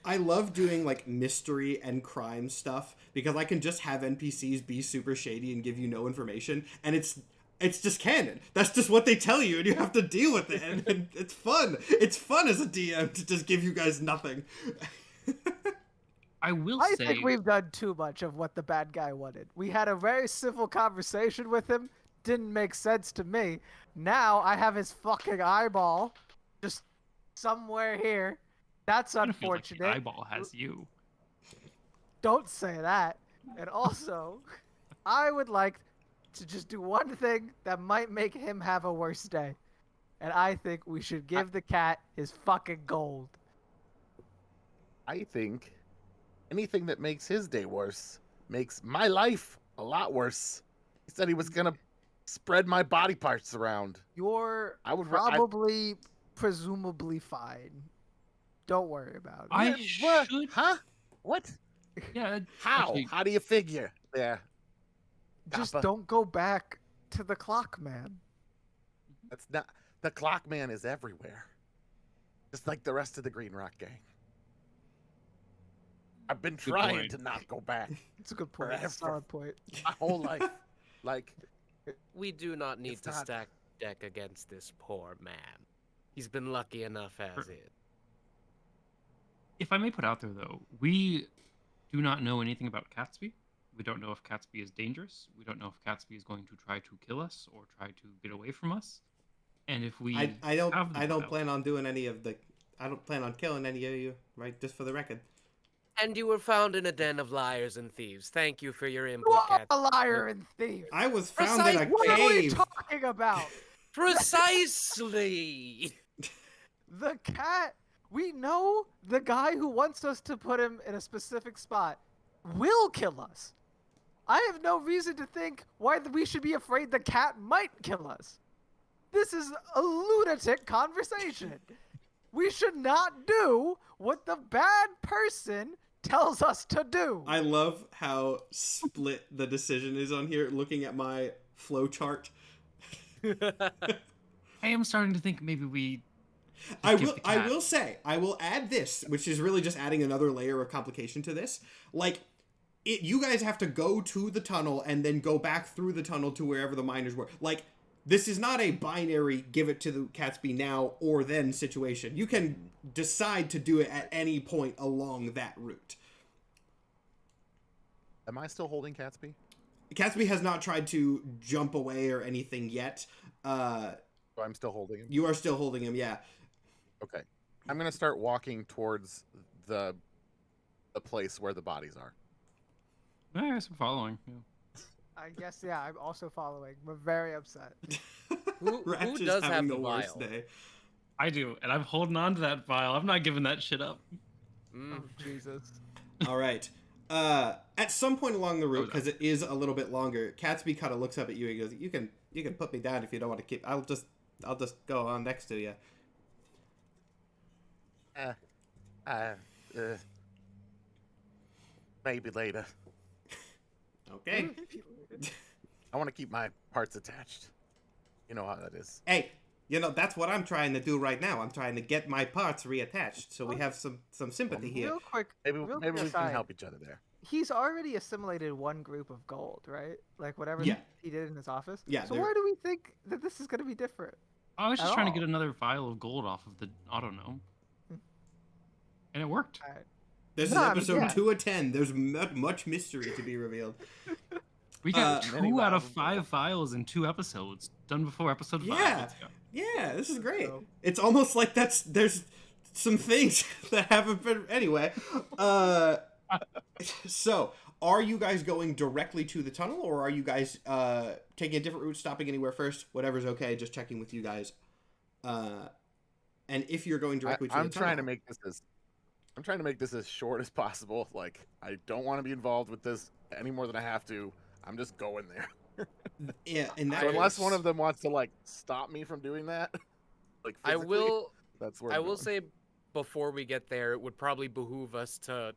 I love doing like mystery and crime stuff because I can just have NPCs be super shady and give you no information, and it's just canon. That's just what they tell you, and you have to deal with it. And it's fun. It's fun as a DM to just give you guys nothing. I will I say, think we've done too much of what the bad guy wanted. We had a very civil conversation with him. Didn't make sense to me. Now I have his fucking eyeball just somewhere here. That's kind of feels like the unfortunate. eyeball has you. Don't say that. And also, I would like to just do one thing that might make him have a worse day. And I think we should give the cat his fucking gold. I think anything that makes his day worse makes my life a lot worse. He said he was gonna spread my body parts around. You're I would probably, presumably fine. Don't worry about it. I What? should. Huh? What? Yeah. How? actually, How do you figure? There. Just Kappa. don't go back to the clock, man. That's not. The clock man is everywhere. Just like the rest of the Green Rock gang. I've been trying point. to not go back It's a good point. It's a Forever. solid point. my whole life. Like, We do not need It's to not- stack deck against this poor man. He's been lucky enough as Sure. is. If I may put out there, though, we do not know anything about Catsby. We don't know if Catsby is dangerous. We don't know if Catsby is going to try to kill us or try to get away from us. And if we I don't have the I don't file- plan on doing any of the. I don't plan on killing any of you, right? Just for the record. And you were found in a den of liars and thieves. Thank you for your You input, are Cat. a liar and thief. I was found in a What are we cave. talking about? Precisely! The cat. We know the guy who wants us to put him in a specific spot will kill us. I have no reason to think why we should be afraid the cat might kill us. This is a lunatic conversation. We should not do what the bad person tells us to do. I love how split the decision is on here. Looking at my flow chart, I am starting to think maybe we. I give will. the I cat- will say. I will add this, which is really just adding another layer of complication to this. Like, you guys have to go to the tunnel and then go back through the tunnel to wherever the miners were. Like, this is not a binary give it to the Catsby now or then situation. You can decide to do it at any point along that route. am I still holding Catsby? Catsby has not tried to jump away or anything yet. So I'm still holding him. You are still holding him, yeah. Okay. I'm gonna start walking towards the place where the bodies are. I guess we're following. Yeah. I guess, yeah, I'm also following. We're very upset. Who Ratch is does having have the worst vial? day. I do, and I'm holding on to that file. I'm not giving that shit up. Mm. Oh, Jesus. All right. At some point along the route, Oh, no. because it is a little bit longer, Catsby kind of looks up at you and goes, "You can put me down if you don't want to keep. I'll just go on next to you." Maybe later. Okay. I want to keep my parts attached. You know how that is. Hey, that's what I'm trying to do right now. I'm trying to get my parts reattached, so we have some sympathy here. Real quick, Maybe real maybe quick we can aside, help each other there. he's already assimilated one group of gold, right? Like whatever Yeah. he did in his office. Yeah, So they're- why do we think that this is going to be different? I was just At trying to all. get another vial of gold off of the autognome. And it worked. This No, is I mean, episode yeah. 2 of 10. There's much mystery to be revealed. We got many 2 out of rounds. 5 files in 2 episodes, done before episode 5. Yeah. Let's go. Yeah, this is great. So- It's almost like there's some things that haven't been anyway. So, are you guys going directly to the tunnel, or are you guys taking a different route, stopping anywhere first? Whatever's okay. Just checking with you guys. And if you're going directly to the tunnel, I'm trying to make this as short as possible. Like, I don't want to be involved with this any more than I have to. I'm just going there. Yeah, in that So unless case- one of them wants to like stop me from doing that, like I physically, will. That's where I I'm will going. say before we get there, it would probably behoove us to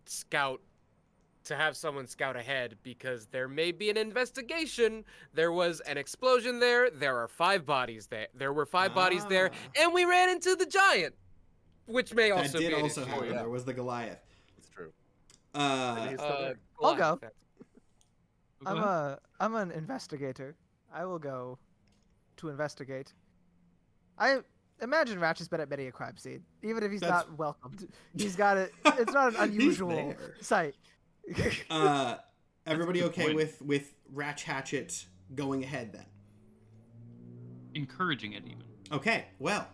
have someone scout ahead because there may be an investigation. There was an explosion there. There are 5 bodies there. There were 5 bodies there, and we ran into the giant, which may that also did be an also issue. happen. yeah. There was the Goliath. It's true. Uh, He's still there. I'll go. Goliath. Go ahead. I'm an investigator. I will go to investigate. I imagine Ratch has been at many a crime scene, even if he's That's- not welcomed. He's got it. It's not an He's unusual there. sight. everybody That's a okay good with Ratch Hatchet going ahead then? Encouraging it even. Okay, well,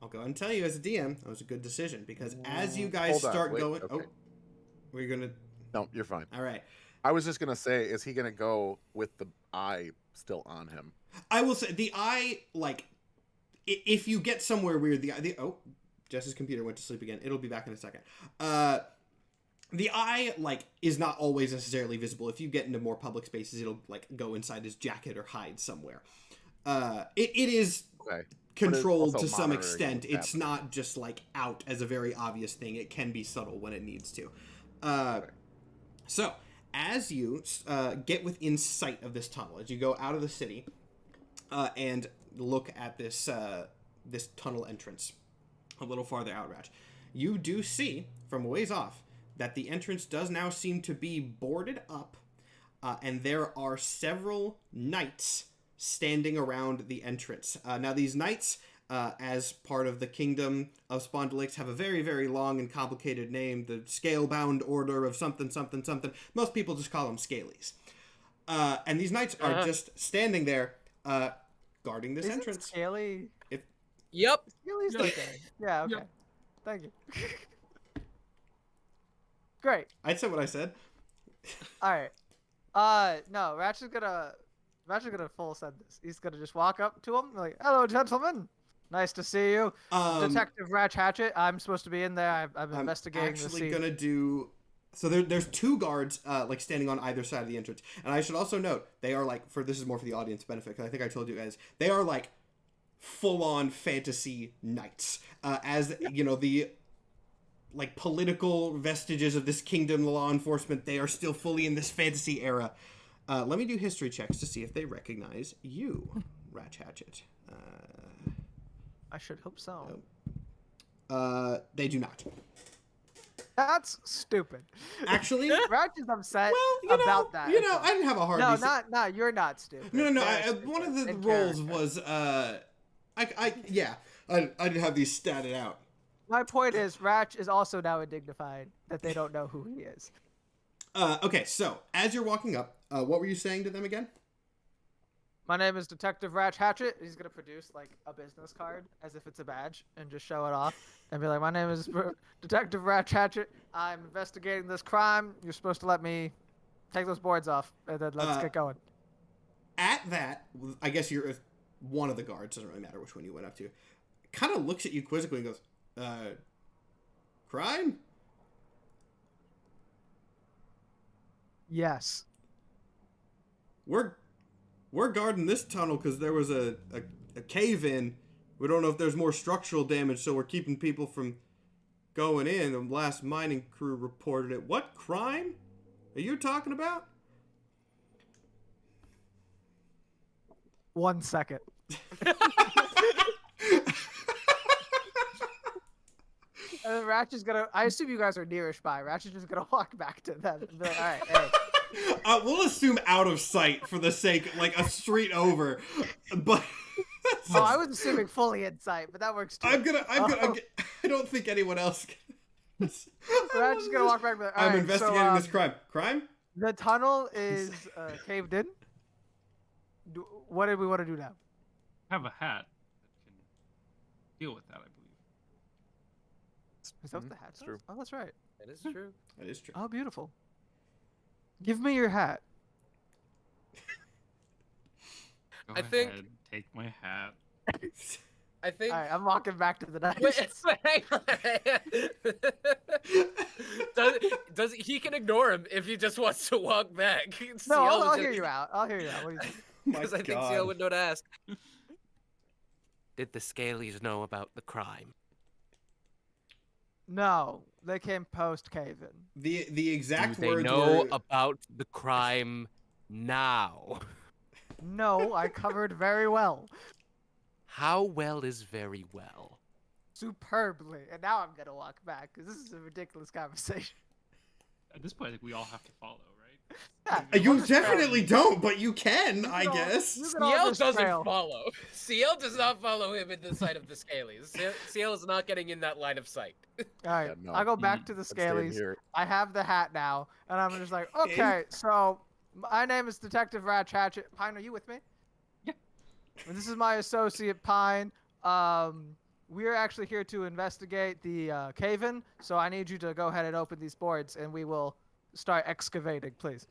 I'll go ahead and tell you as a DM, that was a good decision because as you guys Hold on, start wait, going, okay. oh, we're gonna, No, you're fine. all right. I was just gonna say, is he gonna go with the eye still on him? I will say the eye, like, if you get somewhere weird, oh, Jess's computer went to sleep again. It'll be back in a second. The eye, like, is not always necessarily visible. If you get into more public spaces, it'll, like, go inside his jacket or hide somewhere. It is Okay. controlled also to some monitoring extent. what's It's not just, like, out as a very obvious thing. It can be subtle when it needs to. So, as you get within sight of this tunnel, as you go out of the city and look at this this tunnel entrance a little farther out, Ratch, you do see from a ways off that the entrance does now seem to be boarded up, and there are several knights standing around the entrance. Now, these knights, as part of the kingdom of Spondylix, have a very, very long and complicated name, the Scalebound Order of something, something, something. Most people just call them Scalies. And these knights are just standing there, guarding this Isn't entrance. Scaly? Yep. Scaly's Yep. okay. Yeah. Okay. Yep. Thank you. Great. I said what I said. All right. No, Ratch is gonna full send this. He's gonna just walk up to him like, "Hello, gentlemen. Nice to see you, Detective Ratch Hatchet. I'm supposed to be in there. I'm I'm investigating the actually scene." gonna do. So there's 2 guards like standing on either side of the entrance, and I should also note they are like this is more for the audience benefit because I think I told you guys they are like full-on fantasy knights. As you know, the like political vestiges of this kingdom, the law enforcement, they are still fully in this fantasy era. Let me do history checks to see if they recognize you, Ratch Hatchet. I should hope so. They do not. That's stupid. Actually, Ratch is upset well, about that. You know, I didn't have a hard. No, not you're not stupid. No. They're One of stupid the in roles character. was I didn't have these statted out. My point is, Ratch is also now indignified that they don't know who he is. Okay, so as you're walking up, what were you saying to them again? My name is Detective Ratch Hatchet. He's gonna produce like a business card as if it's a badge and just show it off and be like, "My name is Detective Ratch Hatchet. I'm investigating this crime. You're supposed to let me take those boards off and then let's get going." At that, I guess you're one of the guards. Doesn't really matter which one you went up to. Kind of looks at you quizzically and goes, "Crime?" Yes. We're guarding this tunnel because there was a cave in. We don't know if there's more structural damage, so we're keeping people from going in. The last mining crew reported it. What crime are you talking about? 1 second. And then Ratch is gonna. I assume you guys are nearish by. Ratch is just gonna walk back to them and be like, "All right, hey." We'll assume out of sight for the sake, like a street over. But Oh, I was assuming fully in sight, but that works too. I don't think anyone else can. Ratch is gonna walk back. And be like, "All I'm right, investigating so, this crime. Crime? The tunnel is caved in. What do we want to do now? Have a hat that can deal with that, I believe. Is that what the hat It's says? true. Oh, that's right. That is true. That is true. Oh, beautiful. Give me your hat. Go I think- ahead, take my hat. I think. All right, I'm walking back to the dice. Wait, hang on. does he can ignore him if he just wants to walk back? No, I'll hear you out. I'll hear you out. What do you think? My Because I think God. CL would know to ask. Did the Scalies know about the crime? No, they came post cave-in. The exact Do they words know were about the crime now? No, I covered very well. How well is very well? Superbly. And now I'm going to walk back because this is a ridiculous conversation. At this point, I think we all have to follow, right? Yeah, You we'll just trail. definitely don't, but you can, You I can all- guess. you can all CL just doesn't trail. follow. CL does not follow him in the sight of the Scalies. CL is not getting in that line of sight. All right, Yeah, no. I'll go back to the I'm staying Scalies. here. I have the hat now, and I'm just like, okay, so my name is Detective Ratch Hatchet. Pine, are you with me? Yeah. And this is my associate Pine. We're actually here to investigate the cave-in, so I need you to go ahead and open these boards, and we will start excavating, please.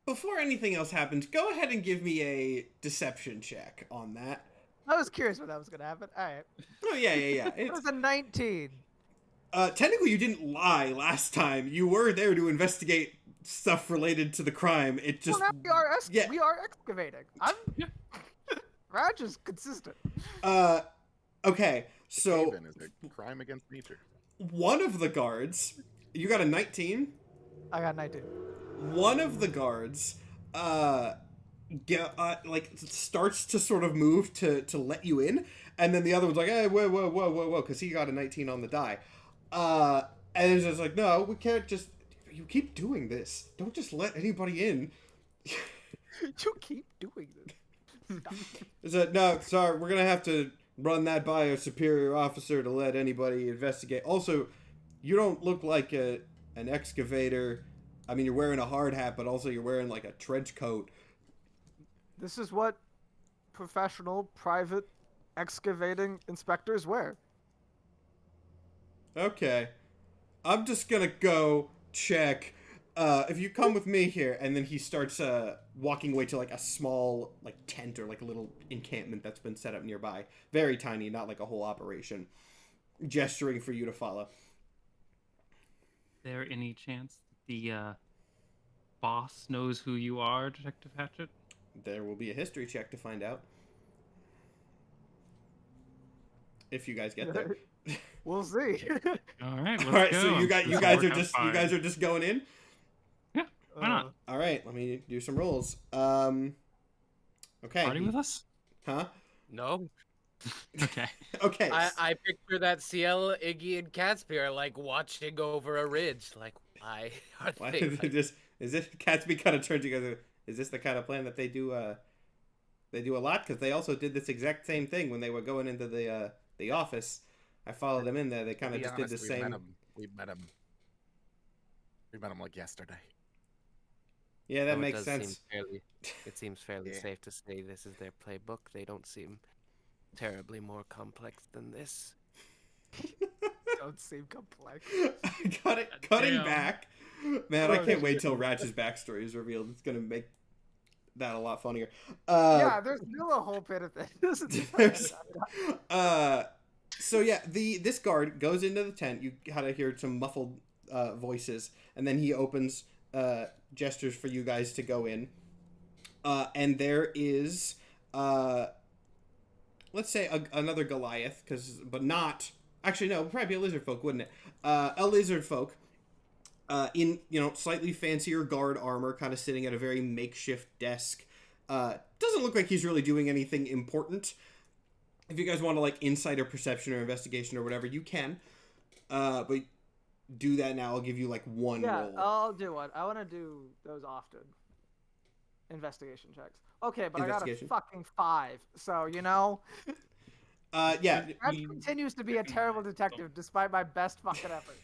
Before anything else happens, go ahead and give me a deception check on that. I was curious when that was going to happen. All right. Oh, yeah. It It's, was a 19. technically, you didn't lie last time. You were there to investigate stuff related to the crime. It just... Well, now we are, yeah. we are excavating. I'm... Yeah. Ratch is consistent. Okay, so Haven is a crime against nature. one of the guards... You got a 19? I got 19. One of the guards starts to sort of move to let you in, and then the other one's like, hey, whoa, because he got a 19 on the die, and it's just like, no, we can't just, you keep doing this, don't just let anybody in. You keep doing this. Is that, no, sorry, we're gonna have to run that by a superior officer to let anybody investigate. Also, you don't look like an excavator. I mean, you're wearing a hard hat, but also you're wearing like a trench coat. This is what professional, private, excavating inspectors wear. Okay. I'm just gonna go check. If you come with me here, and then he starts walking away to like a small like tent or like a little encampment that's been set up nearby. Very tiny, not like a whole operation. Gesturing for you to follow. Is there any chance the boss knows who you are, Detective Hatchet? There will be a history check to find out. If you guys get there. We'll see. All right, let's All right, go. so you This guys will are work out just you fine. guys are just going in. Why not? All right, let me do some rolls. Okay. Party with us? Huh? No. Okay. Okay. I picture that CL, Iggy, and Catsby are like watching over a ridge. Like, why are Why they? did they Like, just is this Catsby kind of turned to you guys? Is this the kind of plan that they do? They do a lot because they also did this exact same thing when they were going into the office. I followed them in there. They kind To of be just honest, did the we met same. him. We met him like yesterday. Yeah, that so makes it does sense. it seems fairly Yeah. safe to say this is their playbook. They don't seem terribly more complex than this. Don't seem complex. Cutting Damn. back. Man, I Oh, can't wait shit. till Ratch's backstory is revealed. It's gonna make that a lot funnier. Yeah, there's still a whole bit of this. There's- so yeah, this guard goes into the tent. You kind of hear some muffled voices, and then he opens, gestures for you guys to go in. And there is, let's say another Goliath, but not actually no, probably a lizard folk, wouldn't it? A lizard folk, in slightly fancier guard armor, kind of sitting at a very makeshift desk. Doesn't look like he's really doing anything important. If you guys want to like insider perception or investigation or whatever, you can. But do that now. I'll give you like one Yeah, roll. I'll do one. I want to do those often. Investigation checks. Okay, but I got a Investigation. fucking 5. So, Yeah. Ratch continues to be a terrible detective despite my best fucking effort.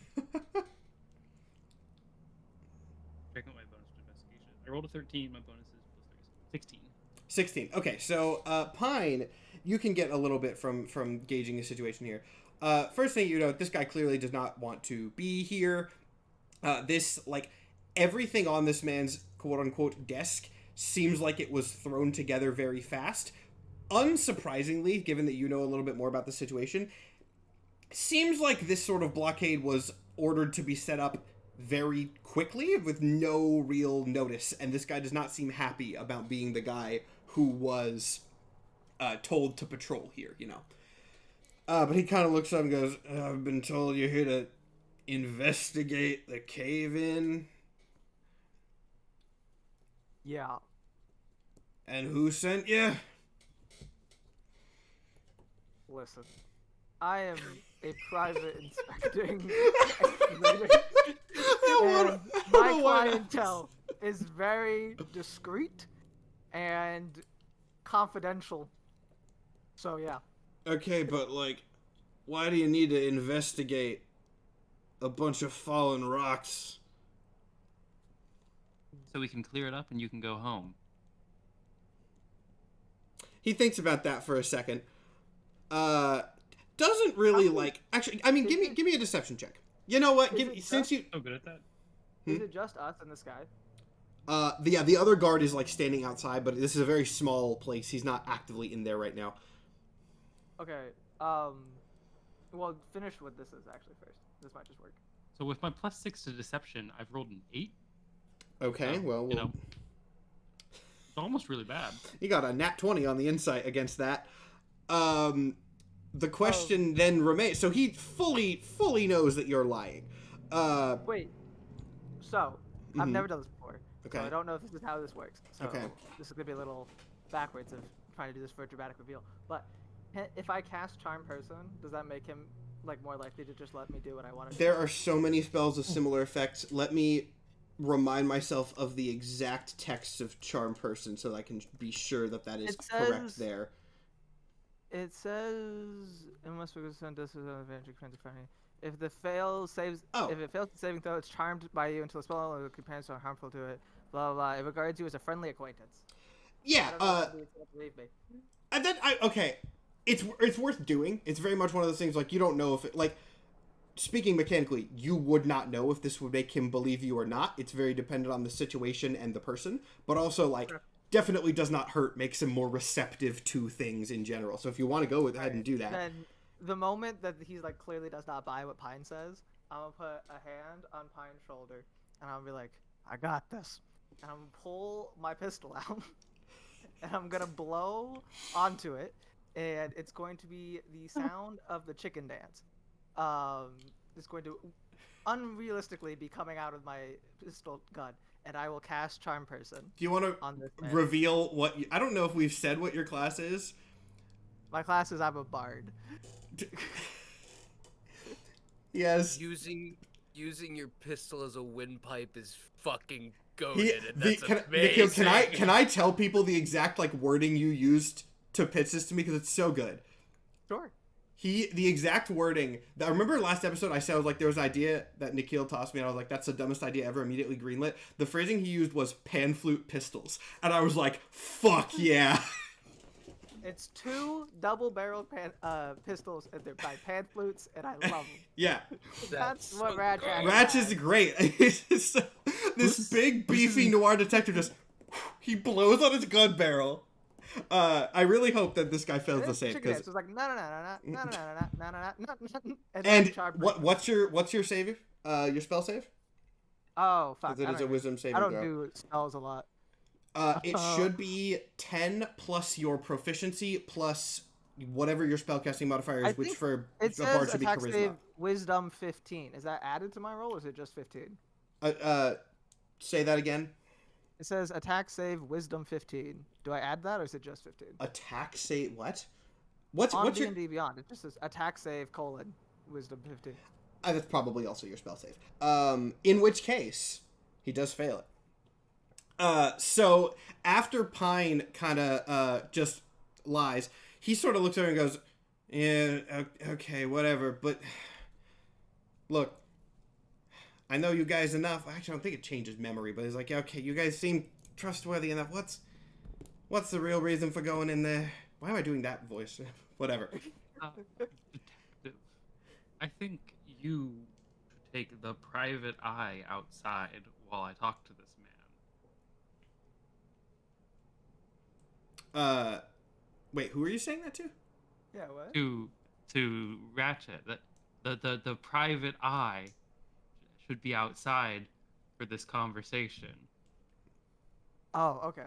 Check out my bonus to investigation. I rolled a 13. My bonus is plus 3, 16. 16. Okay, so Pine, you can get a little bit from gauging the situation here. First thing you know, this guy clearly does not want to be here. Everything on this man's quote-unquote desk seems like it was thrown together very fast. Unsurprisingly, given that you know a little bit more about the situation, seems like this sort of blockade was ordered to be set up very quickly with no real notice, and this guy does not seem happy about being the guy who was told to patrol here, you know. But he kind of looks up and goes, I've been told you're here to investigate the cave-in. Yeah. And who sent you? Listen, I am a private inspecting excavator, and my clientele is very discreet and confidential. So yeah. Okay, but why do you need to investigate a bunch of fallen rocks? So we can clear it up and you can go home. He thinks about that for a second. Doesn't really actually. I mean, give me a deception check. You know what? Since you So good at that. Is it just us and this guy? the other guard is standing outside, but this is a very small place. He's not actively in there right now. Okay. Well, finish what this is actually first. This might just work. So with my +6 to deception, I've rolled an 8. Okay, So, well, you know, it's almost really bad. you got a nat 20 on the insight against that. The question then remains. So he fully knows that you're lying. Wait. So, I've Mhm. never done this before. Okay. So I don't know if this is how this works. So Okay. this is gonna be a little backwards of trying to do this for a dramatic reveal. But if I cast Charm Person, does that make him more likely to just let me do what I want to do? There are so many spells with similar effects. Let me remind myself of the exact text of Charm Person so that I can be sure that that is correct there. It says, unless we send this as an advantage friendly. If the fail saves, if it fails to saving throw, it's charmed by you until the spell or the companions are harmful to it. Blah blah. It regards you as a friendly acquaintance. Yeah. I don't know if it's gonna believe me. And then okay, it's worth doing. It's very much one of those things you don't know if it speaking mechanically, you would not know if this would make him believe you or not. It's very dependent on the situation and the person, but also definitely does not hurt, makes him more receptive to things in general. So if you want to go ahead and do that. Then the moment that he's clearly does not buy what Pine says, I'm gonna put a hand on Pine's shoulder and I'm gonna be like, I got this. And I'm gonna pull my pistol out and I'm gonna blow onto it, and it's going to be the sound of the chicken dance. It's going to unrealistically be coming out of my pistol gun, and I will cast Charm Person. Do you want to reveal what I don't know if we've said what your class is? My class is I'm a bard. Yes. Using your pistol as a windpipe is fucking goated. That's Nikhil, amazing. can I tell people the exact wording you used to pitch this to me, because it's so good? Sure. The exact wording. I remember last episode I said there was an idea that Nikhil tossed me, and I was like, that's the dumbest idea ever. Immediately greenlit. The phrasing he used was pan flute pistols, and I was like, fuck yeah. It's 2 double-barreled pistols, and they're by pan flutes, and I love them. Yeah. That's what Ratch has. Ratch is great. This big beefy noir detective just he blows on his gun barrel. I really hope that this guy fails the save. Because it's no. And what's your save? Your spell save? Oh fuck! It is a wisdom saving I don't throw. do spells a lot. It should be 10 plus your proficiency plus whatever your spellcasting modifier is, which for it the bard says should be attack charisma. save wisdom 15. Is that added to my roll, or is it just 15? Say that again. It says attack save wisdom 15. Do I add that, or is it just 15? Attack save what? What's your D&D Beyond? It just says attack save : wisdom 15. That's probably also your spell save. In which case, he does fail it. So after Pine kind of just lies, he sort of looks over and goes, "Yeah, okay, whatever. But look, I know you guys enough. Actually, I don't think it changes memory, but it's okay, you guys seem trustworthy enough. What's the real reason for going in there? Why am I doing that voice? Whatever. Detective, I think you should take the private eye outside while I talk to this man. Wait, who are you saying that to? Yeah, what? To Ratchet, that the private eye should be outside for this conversation. Oh, okay.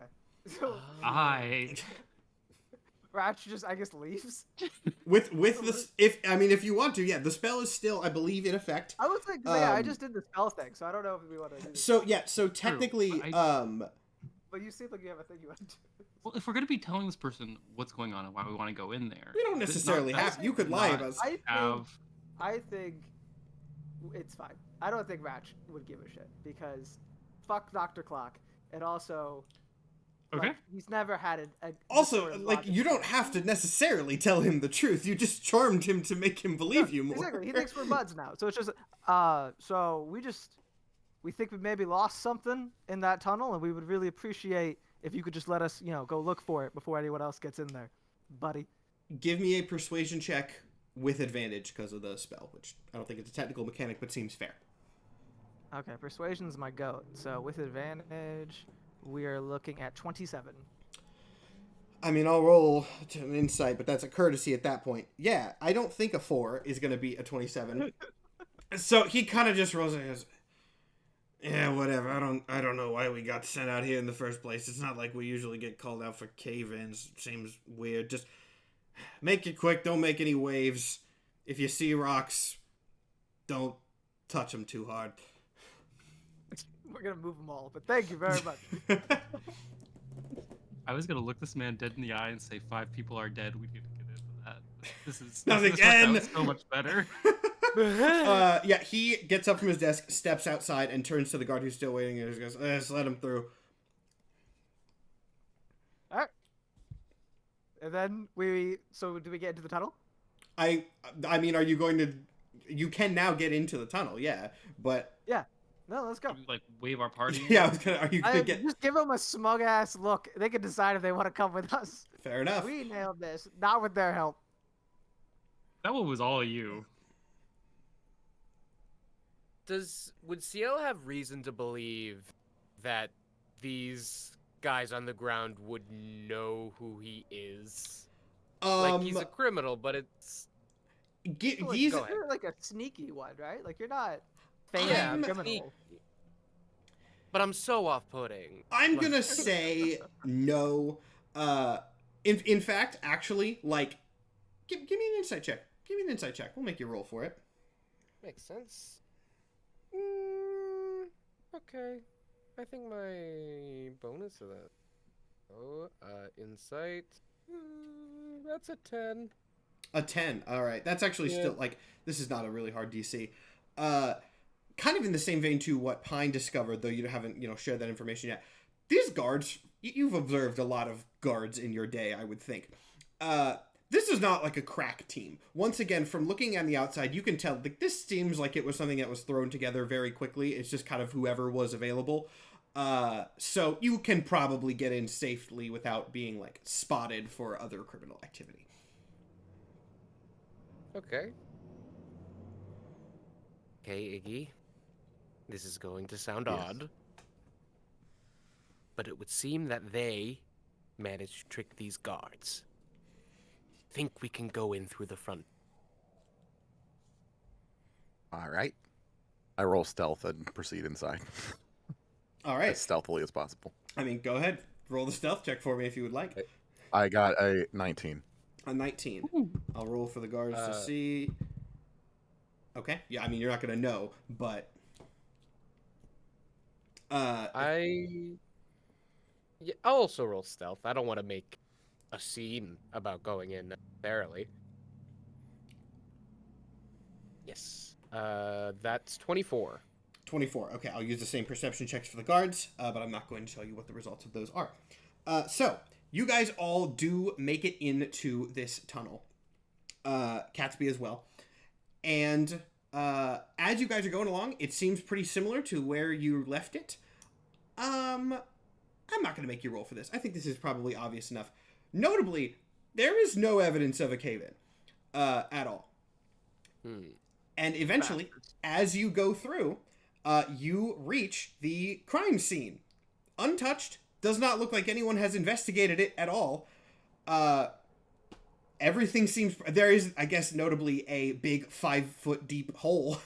So I Ratch just, I guess, leaves. With this, if you want to, yeah, the spell is still, I believe, in effect. I was like, yeah, I just did the spell thing, so I don't know if we want to do this. So technically, But you seem like you have a thing you want to do. well, if we're gonna be telling this person what's going on and why we want to go in there, we don't necessarily have. You could lie about. I think it's fine. I don't think Ratch would give a shit because fuck Dr. Clock, and also. Okay. Like, he's never had a Also, like, you don't have to necessarily tell him the truth. You just charmed him to make him believe you more. Exactly. He thinks we're buds now. So it's just, so we think we maybe lost something in that tunnel, and we would really appreciate if you could just let us, go look for it before anyone else gets in there, buddy. Give me a persuasion check with advantage because of the spell, which I don't think it's a technical mechanic, but seems fair. Okay, persuasion's my goat. So with advantage, we are looking at 27. I mean, I'll roll to an insight, but that's a courtesy at that point. Yeah, I don't think a 4 is going to beat a 27. So he kind of just rolls and goes, yeah, whatever. I don't know why we got sent out here in the first place. It's not like we usually get called out for cave-ins. Seems weird. Just make it quick. Don't make any waves. If you see rocks, don't touch them too hard. We're going to move them all, but thank you very much. I was gonna look this man dead in the eye and say 5 people are dead. We need to get into that. This is Nothing this worked out so much better. Yeah, he gets up from his desk, steps outside, and turns to the guard who's still waiting, and just goes, just let him through. All right. And then so do we get into the tunnel? I mean, are you going to... You can now get into the tunnel, yeah, but... Yeah. No, let's go. Like wave our party. Yeah, are you gonna get... Just give them a smug ass look. They can decide if they want to come with us. Fair enough. We nailed this, not with their help. That one was all you. Would Ciel have reason to believe that these guys on the ground would know who he is? Like, he's a criminal, but it's... You're like a sneaky one, right? Like, you're not famous criminal. But I'm so off-putting. I'm gonna say no. In fact, actually, like, give me an insight check. Give me an insight check. We'll make you roll for it. Makes sense. Okay. I think my bonus of that. Oh, insight. That's a 10. A 10. All right. That's actually still, like, this is not a really hard DC. Kind of in the same vein to what Pine discovered, though you haven't, shared that information yet. These guards, you've observed a lot of guards in your day, I would think. This is not like a crack team. Once again, from looking on the outside, you can tell, like, this seems like it was something that was thrown together very quickly. It's just kind of whoever was available. So you can probably get in safely without being, like, spotted for other criminal activity. Okay. Okay, Iggy. This is going to sound odd. But it would seem that they managed to trick these guards. Think we can go in through the front. All right. I roll stealth and proceed inside. All right. As stealthily as possible. I mean, go ahead. Roll the stealth check for me if you would like. I got a 19. A 19. I'll roll for the guards to see. Okay. Yeah, I mean, you're not going to know, but... I'll also roll stealth. I don't want to make a scene about going in necessarily. Yes. That's 24. 24. Okay, I'll use the same perception checks for the guards, but I'm not going to tell you what the results of those are. So, you guys all do make it into this tunnel. Catsby as well. And as you guys are going along, it seems pretty similar to where you left it. I'm not going to make you roll for this. I think this is probably obvious enough. Notably, there is no evidence of a cave-in at all. And eventually, as you go through, you reach the crime scene. Untouched. Does not look like anyone has investigated it at all. Everything seems... There is, I guess, notably a big 5-foot deep hole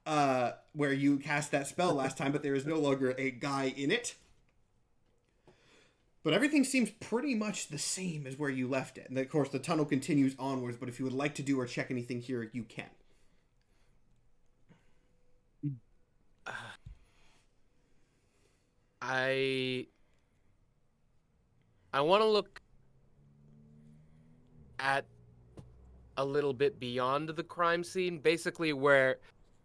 where you cast that spell last time, but there is no longer a guy in it. But everything seems pretty much the same as where you left it. And of course, the tunnel continues onwards, but if you would like to do or check anything here, you can. I want to look at a little bit beyond the crime scene, basically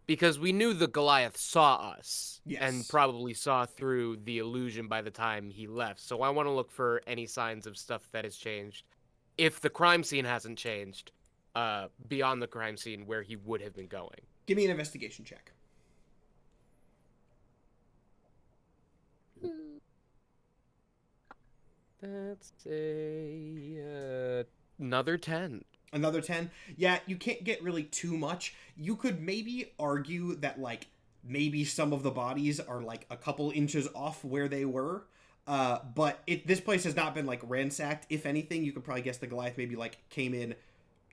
because we knew the Goliath saw us and probably saw through the illusion by the time he left. So I want to look for any signs of stuff that has changed. If the crime scene hasn't changed, beyond the crime scene where he would have been going. Give me an investigation check. That's another 10. Another 10? Yeah, you can't get really too much. You could maybe argue that, like, maybe some of the bodies are, like, a couple inches off where they were. But this place has not been, like, ransacked. If anything, you could probably guess the Goliath maybe, like, came in,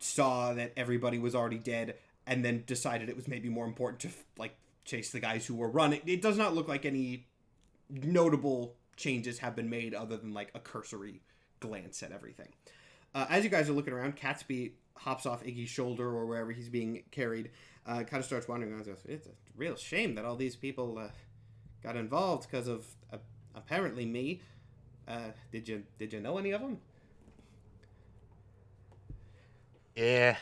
saw that everybody was already dead, and then decided it was maybe more important to, like, chase the guys who were running. It does not look like any notable changes have been made other than, like, a cursory glance at everything. As you guys are looking around, Catsby hops off Iggy's shoulder or wherever he's being carried, kind of starts wondering, it's a real shame that all these people got involved because of apparently me. Did you know any of them? Yeah.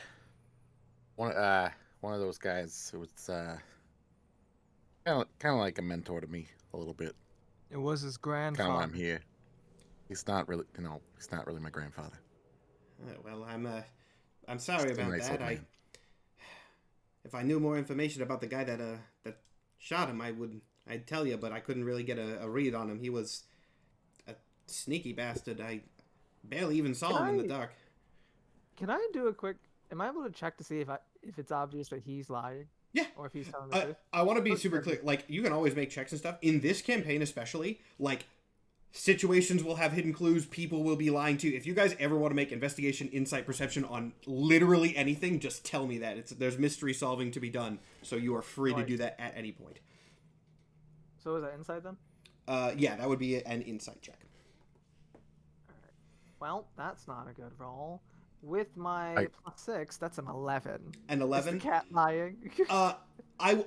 One of those guys who was kind of like a mentor to me a little bit. It was his grandfather. Kind of why I'm here. He's not really my grandfather. Well, I'm sorry about nice that. If I knew more information about the guy that shot him, I'd tell you, but I couldn't really get a read on him. He was a sneaky bastard. I barely even saw him in the dark. Can I do a quick? Am I able to check to see if it's obvious that he's lying? Yeah. Or if he's telling the truth? I want to be super clear. Like, you can always make checks and stuff. In this campaign especially, like, situations will have hidden clues, people will be lying to you. If you guys ever want to make investigation, insight, perception on literally anything, just tell me that. There's mystery solving to be done, so you are free to do that at any point. So is that insight then? Yeah, that would be an insight check. Alright. Well, that's not a good roll. With my +6, that's an 11. An 11? Is the cat lying?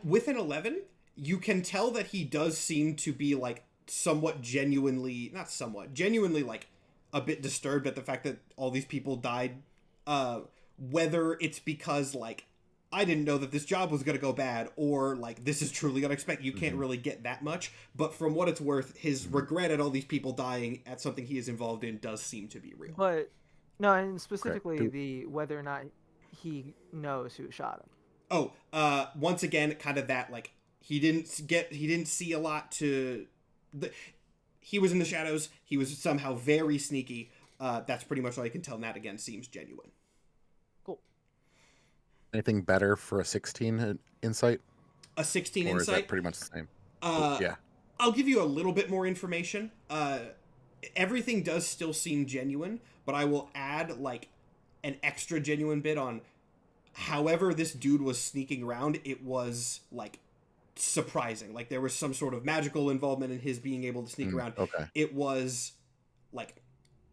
With an 11, you can tell that he does seem to be, like, genuinely, like, a bit disturbed at the fact that all these people died. Whether it's because, like, I didn't know that this job was going to go bad, or, like, this is truly unexpected. You can't really get that much. But from what it's worth, his regret at all these people dying at something he is involved in does seem to be real. But, no, and specifically whether or not he knows who shot him. Oh, once again, kind of that, like, he didn't see a lot to... he was in the shadows. He was somehow very sneaky. That's pretty much all you can tell, and that, again, seems genuine. Cool. Anything better for a 16 insight? A 16 or insight? Or is that pretty much the same? Yeah. I'll give you a little bit more information. Everything does still seem genuine, but I will add, like, an extra genuine bit on however this dude was sneaking around. It was, like, surprising. Like, there was some sort of magical involvement in his being able to sneak around. Okay. It was, like,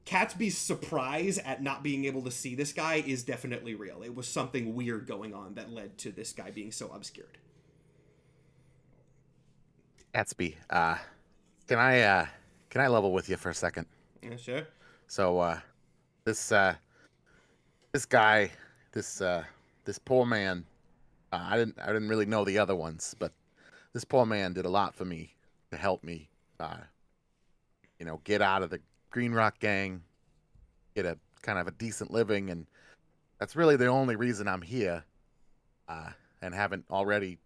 Catsby's surprise at not being able to see this guy is definitely real. It was something weird going on that led to this guy being so obscured. Catsby, can I level with you for a second? Yeah, sure. So, this guy, this poor man, I didn't really know the other ones, but this poor man did a lot for me to help me, get out of the Green Rock gang, get a kind of a decent living, and that's really the only reason I'm here, and haven't already,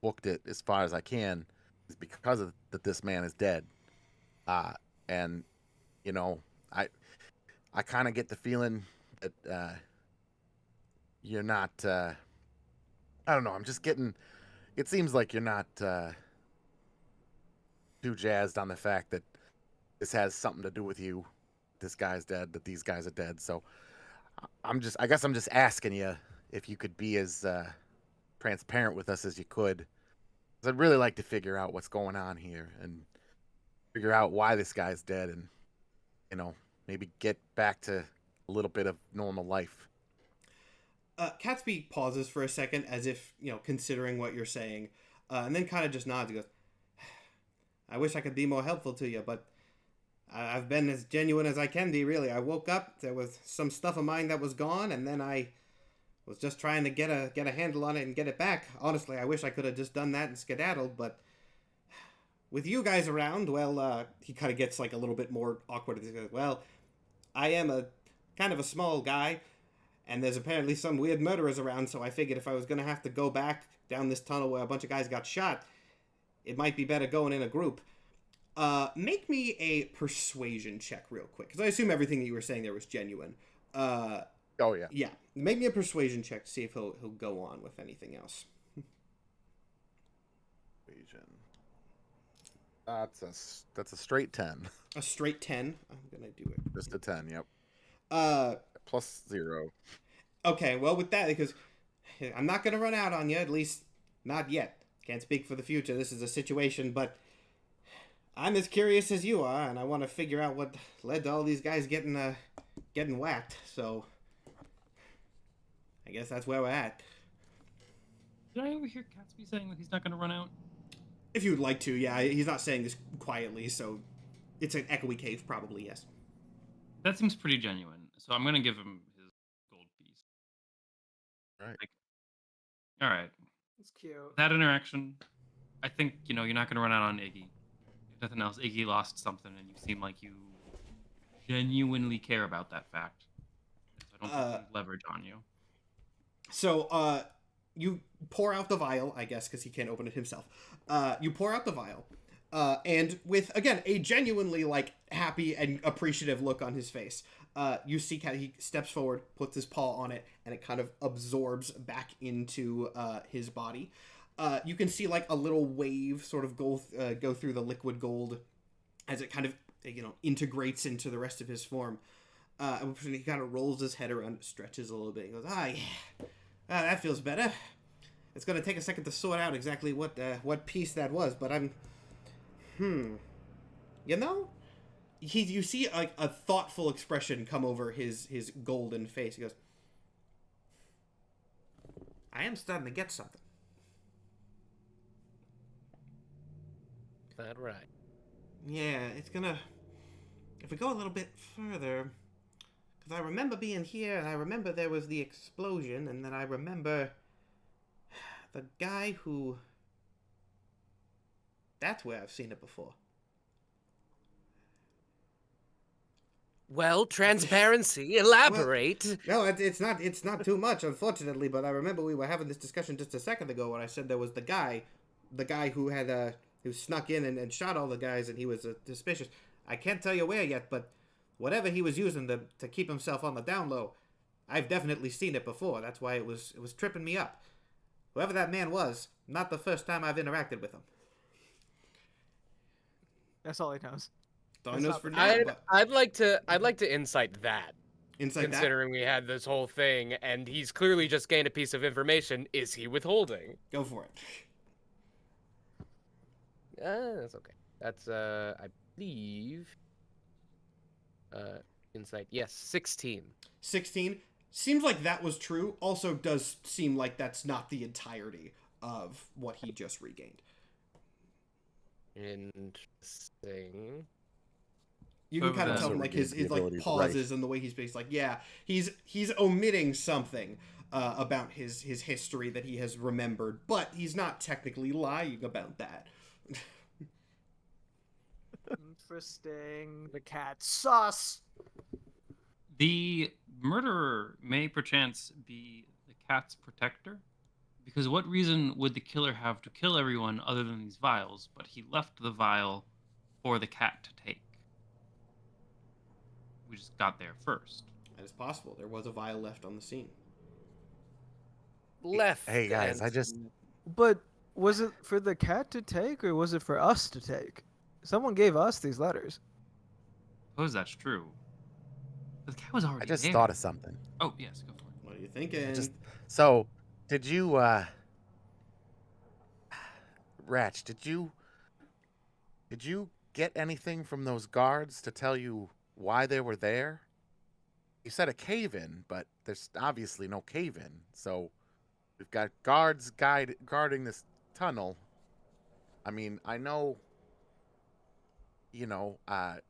booked it as far as I can, is because of that this man is dead. And you know, I kind of get the feeling that you're not. I don't know. I'm just getting. It seems like you're not too jazzed on the fact that this has something to do with you. This guy's dead. That these guys are dead. So I'm just. I guess I'm just asking you if you could be as transparent with us as you could. 'Cause I'd really like to figure out what's going on here and figure out why this guy's dead, and maybe get back to a little bit of normal life. Catsby pauses for a second as if, considering what you're saying, and then kind of just nods and goes, I wish I could be more helpful to you, but I've been as genuine as I can be, really. I woke up, there was some stuff of mine that was gone, and then I was just trying to get a handle on it and get it back. Honestly, I wish I could have just done that and skedaddled, but with you guys around, well, he kind of gets like a little bit more awkward. He goes, well, I am a kind of a small guy, and there's apparently some weird murderers around, so I figured if I was going to have to go back down this tunnel where a bunch of guys got shot, it might be better going in a group. Make me a persuasion check real quick, because I assume everything that you were saying there was genuine. Oh, yeah. Yeah, make me a persuasion check to see if he'll go on with anything else. Persuasion. That's a straight 10. A straight 10. I'm going to do it. Just a 10, yep. Plus 0. Okay, well, with that, because I'm not going to run out on you, at least not yet. Can't speak for the future. This is a situation, but I'm as curious as you are, and I want to figure out what led to all these guys getting whacked, so I guess that's where we're at. Did I overhear Catsby saying that he's not going to run out? If you would like to, yeah. He's not saying this quietly, so it's an echoey cave, probably, yes. That seems pretty genuine, so I'm going to give him his gold piece. Right. All right. It's cute. That interaction, I think, you're not going to run out on Iggy. If nothing else, Iggy lost something, and you seem like you genuinely care about that fact. So I don't think he'll leverage on you. So, you pour out the vial, I guess, because he can't open it himself. You pour out the vial, and with, again, a genuinely, happy and appreciative look on his face, you see he steps forward, puts his paw on it, and it kind of absorbs back into his body. You can see, a little wave sort of go through the liquid gold as it kind of, integrates into the rest of his form. And he kind of rolls his head around, stretches a little bit, and goes, yeah. That feels better. It's going to take a second to sort out exactly what piece that was, but you see a thoughtful expression come over his golden face. He goes, I am starting to get something. That right. Yeah, it's gonna... If we go a little bit further... Because I remember being here, and I remember there was the explosion, and then I remember the guy who... That's where I've seen it before. Well, transparency. Elaborate. No, it's not too much, unfortunately, but I remember we were having this discussion just a second ago when I said there was the guy who had, who snuck in and shot all the guys, and he was suspicious. I can't tell you where yet, but whatever he was using to keep himself on the down low, I've definitely seen it before. That's why it was tripping me up. Whoever that man was, not the first time I've interacted with him. That's all he knows. That's all he knows for now. I'd like to insight that. Insight considering we had this whole thing, and he's clearly just gained a piece of information. Is he withholding? Go for it. That's okay. That's I believe. Insight. Yes, 16. 16 seems like that was true. Also, does seem like that's not the entirety of what he just regained. Interesting. You can kind of tell him his pauses and the way he speaks. He's omitting something about his history that he has remembered, but he's not technically lying about that. Interesting. The cat sus. The murderer may perchance be the cat's protector, because what reason would the killer have to kill everyone other than these vials? But he left the vial for the cat to take. We just got there first. That is possible. There was a vial left on the scene. Left. Hey guys, and I just But was it for the cat to take, or was it for us to take? Someone gave us these letters. Suppose that's true. But the cat was already I just there. thought of something. Oh, yes, go for it. What are you thinking? So, did you Ratch, did you get anything from those guards to tell you why they were there? You said a cave-in, but there's obviously no cave-in. So, we've got guards guarding this tunnel. I mean, I know, they're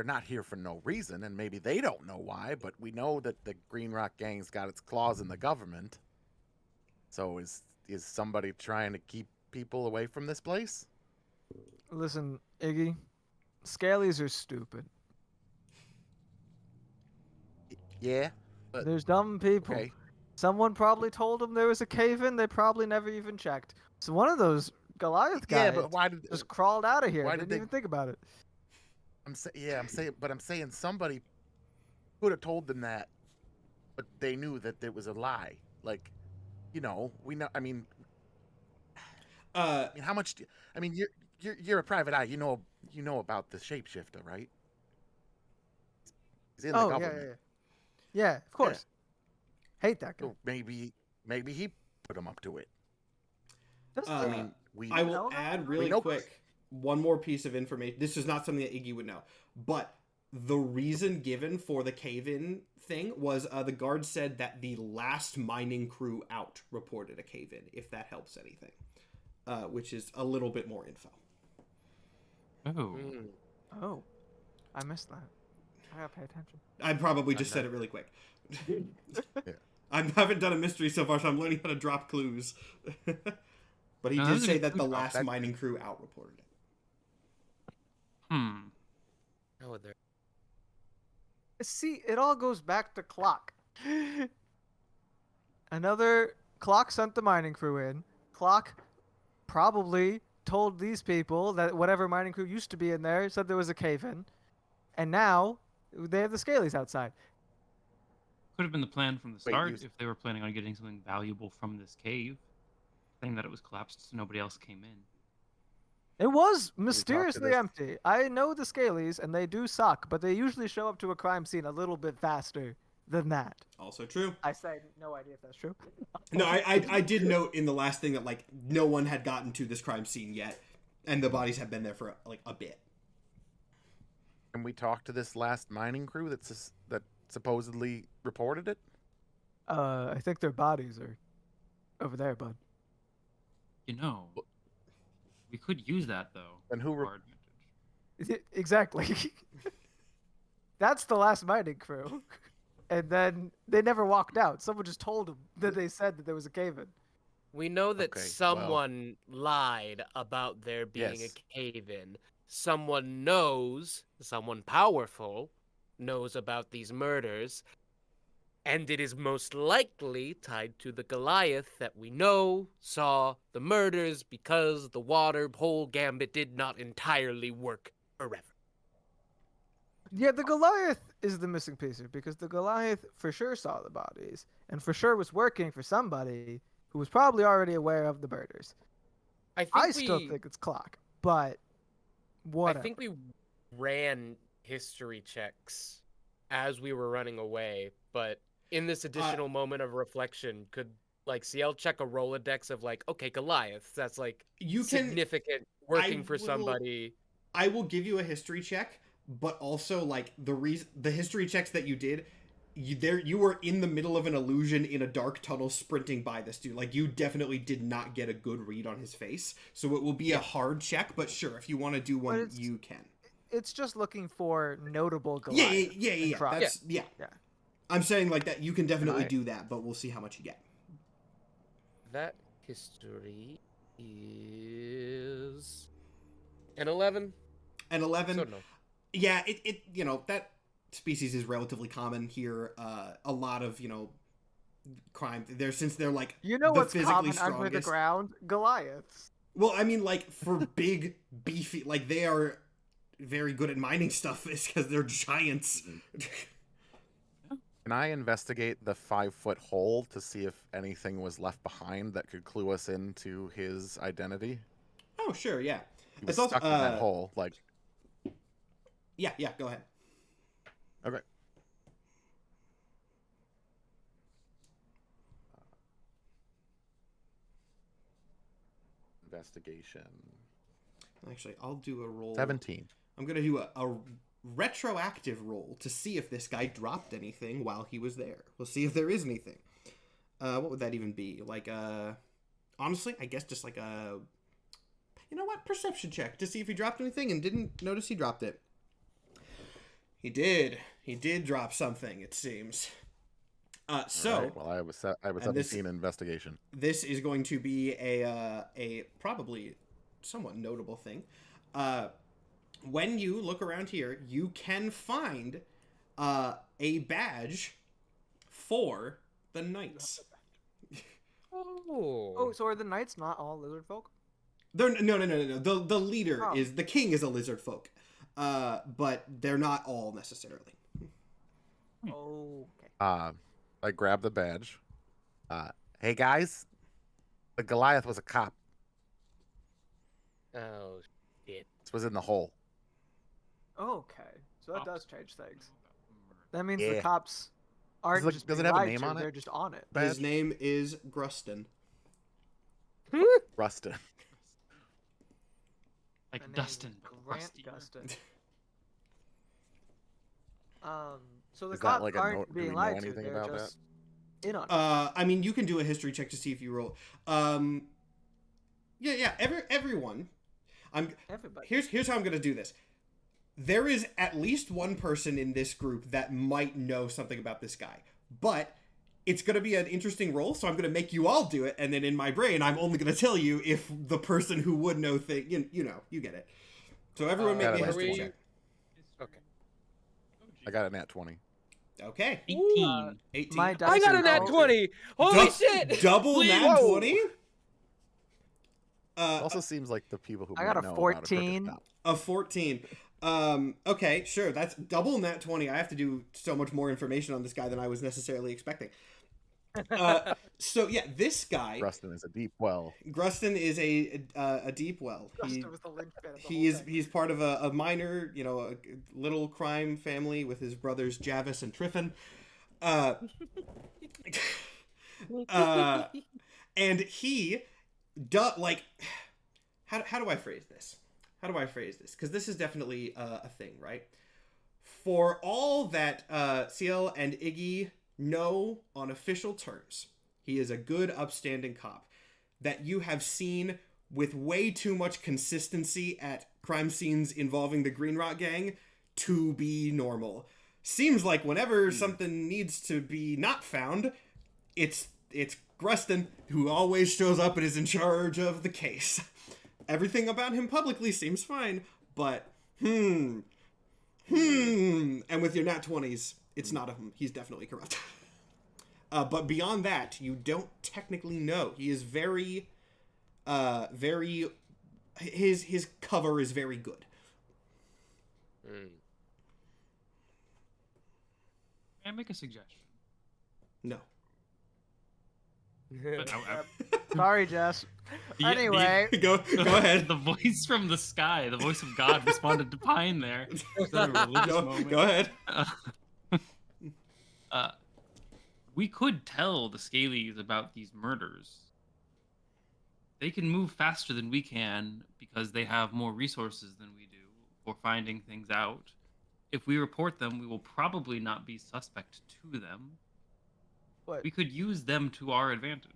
not here for no reason, and maybe they don't know why, but we know that the Green Rock Gang's got its claws in the government. So is somebody trying to keep people away from this place? Listen, Iggy, Scalies are stupid. Yeah. But, There's dumb people. okay. Someone probably told them there was a cave-in. They probably never even checked. So one of those Goliath guys Yeah, but why did just crawled out of here. why Didn't did they- even think about it. I'm saying somebody could have told them that, but they knew that it was a lie. Like, we know. I mean, how much? You're a private eye. You know about the shapeshifter, right? He's in the government. Yeah, of course. Hate that guy. So maybe he put him up to it. Doesn't Uh, I mean, we. I know will that? add We really know- quick one more piece of information. This is not something that Iggy would know, but the reason given for the cave-in thing was the guard said that the last mining crew out reported a cave-in, if that helps anything, which is a little bit more info. Oh. Mm. Oh, I missed that. I gotta pay attention. I probably just said it really quick. Yeah. I haven't done a mystery so far, so I'm learning how to drop clues. But he No, that did was a say good that the clue. last That- mining crew out reported it. Oh, there. See, it all goes back to Clock. Another Clock sent the mining crew in. Clock probably told these people that whatever mining crew used to be in there said there was a cave-in, and now they have the Scalies outside. Could have been the plan from the Wait, start you- if they were planning on getting something valuable from this cave, saying that it was collapsed so nobody else came in. It was talk to mysteriously this- empty. I know the Scalies, and they do suck, but they usually show up to a crime scene a little bit faster than that. Also true. I say no idea if that's true. No, I did note in the last thing that like no one had gotten to this crime scene yet, and the bodies have been there for like a bit. Can we talk to this last mining crew that supposedly reported it? I think their bodies are over there, bud. You know, we could use that though. And who to our advantage. Exactly. That's the last mining crew. And then they never walked out. Someone just told them that they said that there was a cave-in. We know that Okay, well- someone lied about there being Yes. a cave-in. Someone powerful, knows about these murders, and it is most likely tied to the Goliath that we know saw the murders because the water hole gambit did not entirely work forever. Yeah, the Goliath is the missing piece here because the Goliath for sure saw the bodies and for sure was working for somebody who was probably already aware of the murders. I still think it's Clock, but whatever. I think we ran history checks as we were running away, but in this additional moment of reflection, could like CL check a Rolodex of like, okay, Goliath, that's like You can. significant working for will- somebody. I will give you a history check, but also like the history checks that you did, you were in the middle of an illusion in a dark tunnel sprinting by this dude. Like you definitely did not get a good read on his face, so it will be a hard check. But sure, if you want to do one, it's- you can. it's just looking for notable Yeah, Goliath. yeah. Croc. That's yeah. Yeah. I'm saying like that. You can definitely Right. do that, but we'll see how much you get. That history is an 11. And 11. So no. Yeah, it that species is relatively common here. A lot of crime there since they're like You know the what's physically common under the strongest. ground? Goliaths. Well, I mean, like, for big, beefy, like, they are very good at mining stuff is because they're giants. Can I investigate the 5-foot hole to see if anything was left behind that could clue us into his identity? Oh, sure, yeah. He was It's also, stuck in that hole. Like, yeah, go ahead. okay. Investigation. Actually, I'll do a roll. 17. I'm going to do a retroactive roll to see if this guy dropped anything while he was there. We'll see if there is anything. What would that even be? Like, honestly, I guess just like a, you know what, perception check to see if he dropped anything and didn't notice he dropped it. He did. He did drop something, it seems. So, All right, well, I was 17 in investigation. this is going to be a probably somewhat notable thing. When you look around here, you can find a badge for the knights. Oh, so are the knights not all lizard folk? They're no. The leader Oh. is the king is a lizard folk, but they're not all necessarily. Okay. I grabbed the badge. Hey guys, the Goliath was a cop. Oh, shit. This was in the hole. Okay. So that does Cops change things. Murder. That means Yeah. the cops aren't Does it- just does being it have a lied name to, on it? they're just on it. Badge? His name is Gruston. Rustin. Like My name is Dustin, but Grant rusty. Gustin. So the Is that cops like a aren't note? Do being we know lied to, anything they're about just in on it. I mean, you can do a history check to see if you roll. Yeah. Everyone. Everybody. Here's how I'm gonna do this. There is at least one person in this group that might know something about this guy, but it's gonna be an interesting roll, so I'm gonna make you all do it, and then in my brain, I'm only gonna tell you if the person who would know you know, you get it. So everyone make got me a it. history Are we- check. Okay. I got a nat 20. Okay. 18. 18. My dice I got are a nat all- 20! Holy Du- shit! Double Please. nat Whoa. 20? It also seems like the people who I might got a know 14. about a crooked cop. A 14. Okay, sure. That's double nat 20. I have to do so much more information on this guy than I was necessarily expecting. So yeah, this guy, Rustin is a deep well. Gruston, is a deep well. Justin was the linchpin of the He whole is thing. he's part of a minor, you know, a little crime family with his brothers Javis and Triffin. And he like how do I phrase this? Because this is definitely a thing, right? For all that Ciel and Iggy know on official terms, he is a good, upstanding cop that you have seen with way too much consistency at crime scenes involving the Green Rock Gang to be normal. Seems like whenever something needs to be not found, it's Gruston who always shows up and is in charge of the case. Everything about him publicly seems fine, but and with your nat 20s, it's not a he's definitely corrupt. But beyond that, you don't technically know. He is very his cover is very good. Can I make a suggestion? No. But Sorry, Jess. Anyway. Go ahead. The voice from the sky, the voice of God, responded to Pine there. Is that a religious moment? Go ahead. We could tell the Scalies about these murders. They can move faster than we can because they have more resources than we do for finding things out. If we report them, we will probably not be suspect to them. What? We could use them to our advantage.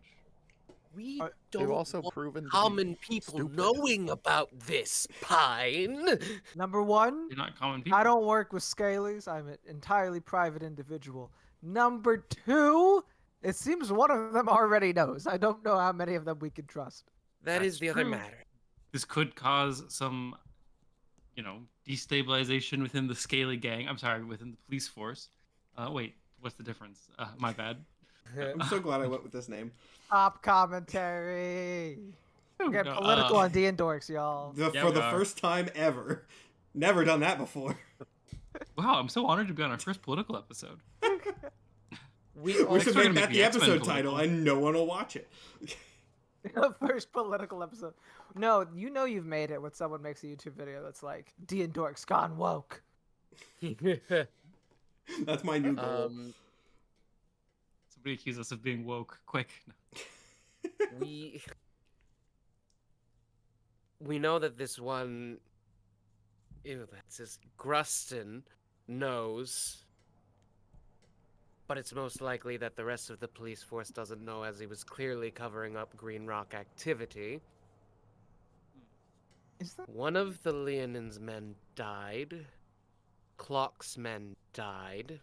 We They've don't also want proven to be common people stupid. knowing about this, Pine. Number one, They're not common people. I don't work with Scalies. I'm an entirely private individual. Number two, it seems one of them already knows. I don't know how many of them we can trust. That That's is the other true. matter. This could cause some, destabilization within the Scaly gang. I'm sorry, within the police force. Wait, what's the difference? My bad. I'm so glad I went with this name. Top commentary. Get No, political on D&Dorks, y'all. Yeah, For we the are. first time ever. Never done that before. Wow, I'm so honored to be on our first political episode. We We Next should we're make gonna that make the the X-Men episode title, political. and no one will watch it. The first political episode. No, you know you've made it when someone makes a YouTube video that's like D&Dorks gone woke. That's my new goal. Somebody accuse us of being woke. Quick. we know that this one, ew, that says Gruston knows, but it's most likely that the rest of the police force doesn't know, as he was clearly covering up Green Rock activity. Is that One of the Leonin's men died. Clock's men died.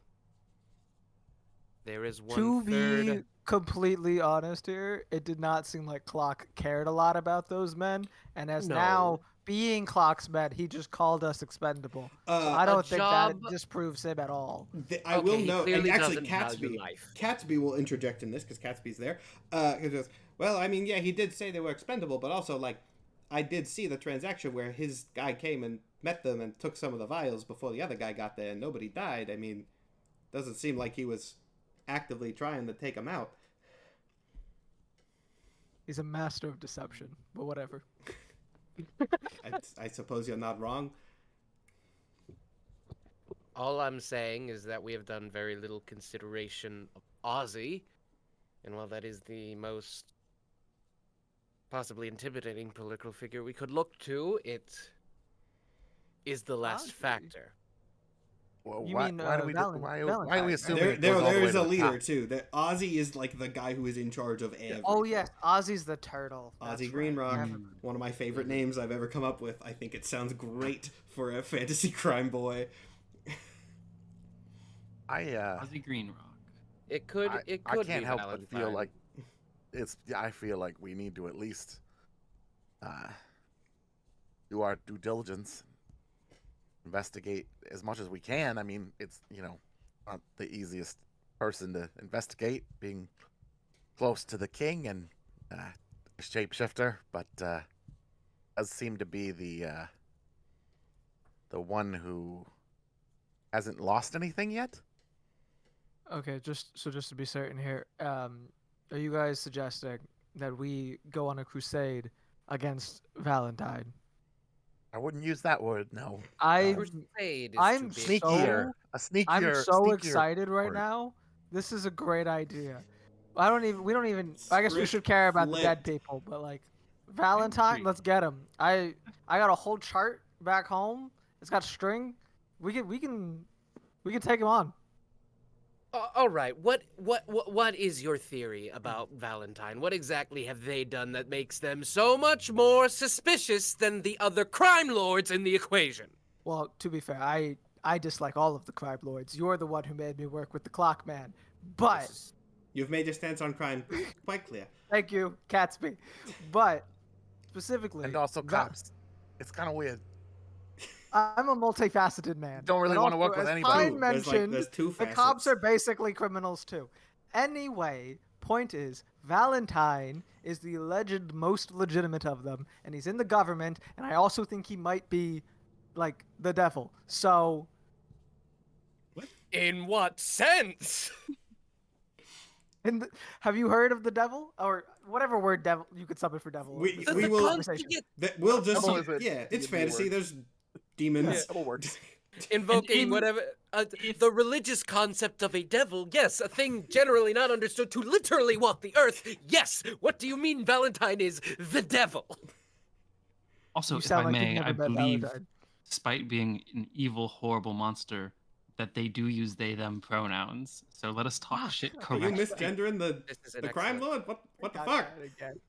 There is one to third. be completely honest here, it did not seem like Clock cared a lot about those men, and as now No. being Clock's men, he just called us expendable. So I Uh, don't think that job- disproves him at all. I will he note, and clearly actually, doesn't value life. Catsby will interject in this because Catsby's there. He goes, well, I mean, yeah, he did say they were expendable, but also, like, I did see the transaction where his guy came and met them and took some of the vials before the other guy got there, and nobody died. I mean, doesn't seem like he was actively trying to take them out. He's a master of deception, but whatever. I suppose you're not wrong. All I'm saying is that we have done very little consideration of Ozzy, and while that is the most possibly intimidating political figure we could look to, it is the last Ozzy? factor. Well, You why, mean, why do we Valentine, why are we right? assuming There, it goes all the way there's to a the leader top? too. That Ozzy is like the guy who is in charge of everything. Oh yes, Ozzy's the turtle. That's Ozzy Green right. Rock, Never- one of my favorite names I've ever come up with. I think it sounds great for a fantasy crime boy. Ozzy Green Rock. It could. I It could can't be help but feel Valentine. like I feel like we need to at least do our due diligence, investigate as much as we can. I mean, it's not the easiest person to investigate, being close to the king and a shapeshifter, but does seem to be the one who hasn't lost anything yet. Okay, just to be certain here, are you guys suggesting that we go on a crusade against Valentine? I wouldn't use that word. No, I Crusade is I'm too big. sneakier, a sneakier. I'm so sneakier excited right word. now. This is a great idea. We don't even I guess we Script should care about the dead flipped. people, but like Valentine, agree. let's get him. I got a whole chart back home. It's got string. We can take him on. All right. What is your theory about Valentine? What exactly have they done that makes them so much more suspicious than the other crime lords in the equation? Well, to be fair, I dislike all of the crime lords. You're the one who made me work with the clock man. But You've made your stance on crime quite clear. thank you, Catsby. But specifically, And also cops. It's kind of weird. I'm a multifaceted man. Don't really And wanna also, work with as anybody. Pine There's mentioned, two the facets. cops are basically criminals too. Anyway, point is, Valentine is the alleged most legitimate of them, and he's in the government, and I also think he might be, like, the devil. So, In what sense? have you heard of the devil? Or whatever word devil you could summon for devil. We- This The is a will- conversation. We'll just Devil is a yeah, it's D&D fantasy. word. There's demons. Double words. Invoking in- whatever the religious concept of a devil. Yes, a thing generally not understood to literally walk the earth. Yes. What do you mean Valentine is the devil? Also, You if sound I like you've may, never I met believe, Valentine. despite being an evil, horrible monster, that they do use they them pronouns. So let us talk shit Are you correctly. misgendering This is an the crime excellent- lord? What the Got fuck? that again.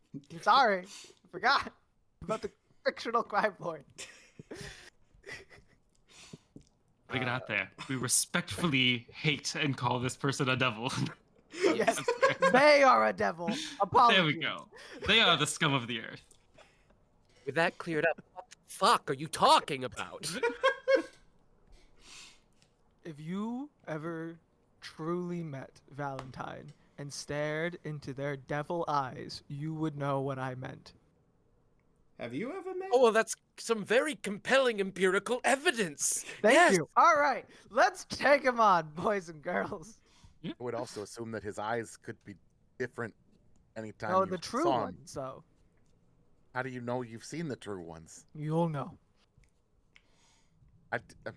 Sorry, I forgot about the fictional crime lord. Putting it out there. We respectfully hate and call this person a devil. Yes, they are a devil. Apologies. There we go. They are the scum of the earth. With that cleared up, what the fuck are you talking about? If you ever truly met Valentine and stared into their devil eyes, you would know what I meant. Have you ever met? Oh, well, that's some very compelling empirical evidence. Thank Yes. you. All right, let's take him on, boys and girls. I would also assume that his eyes could be different anytime No, you the true saw one. him. So How do you know you've seen the true ones? you'll know. Okay.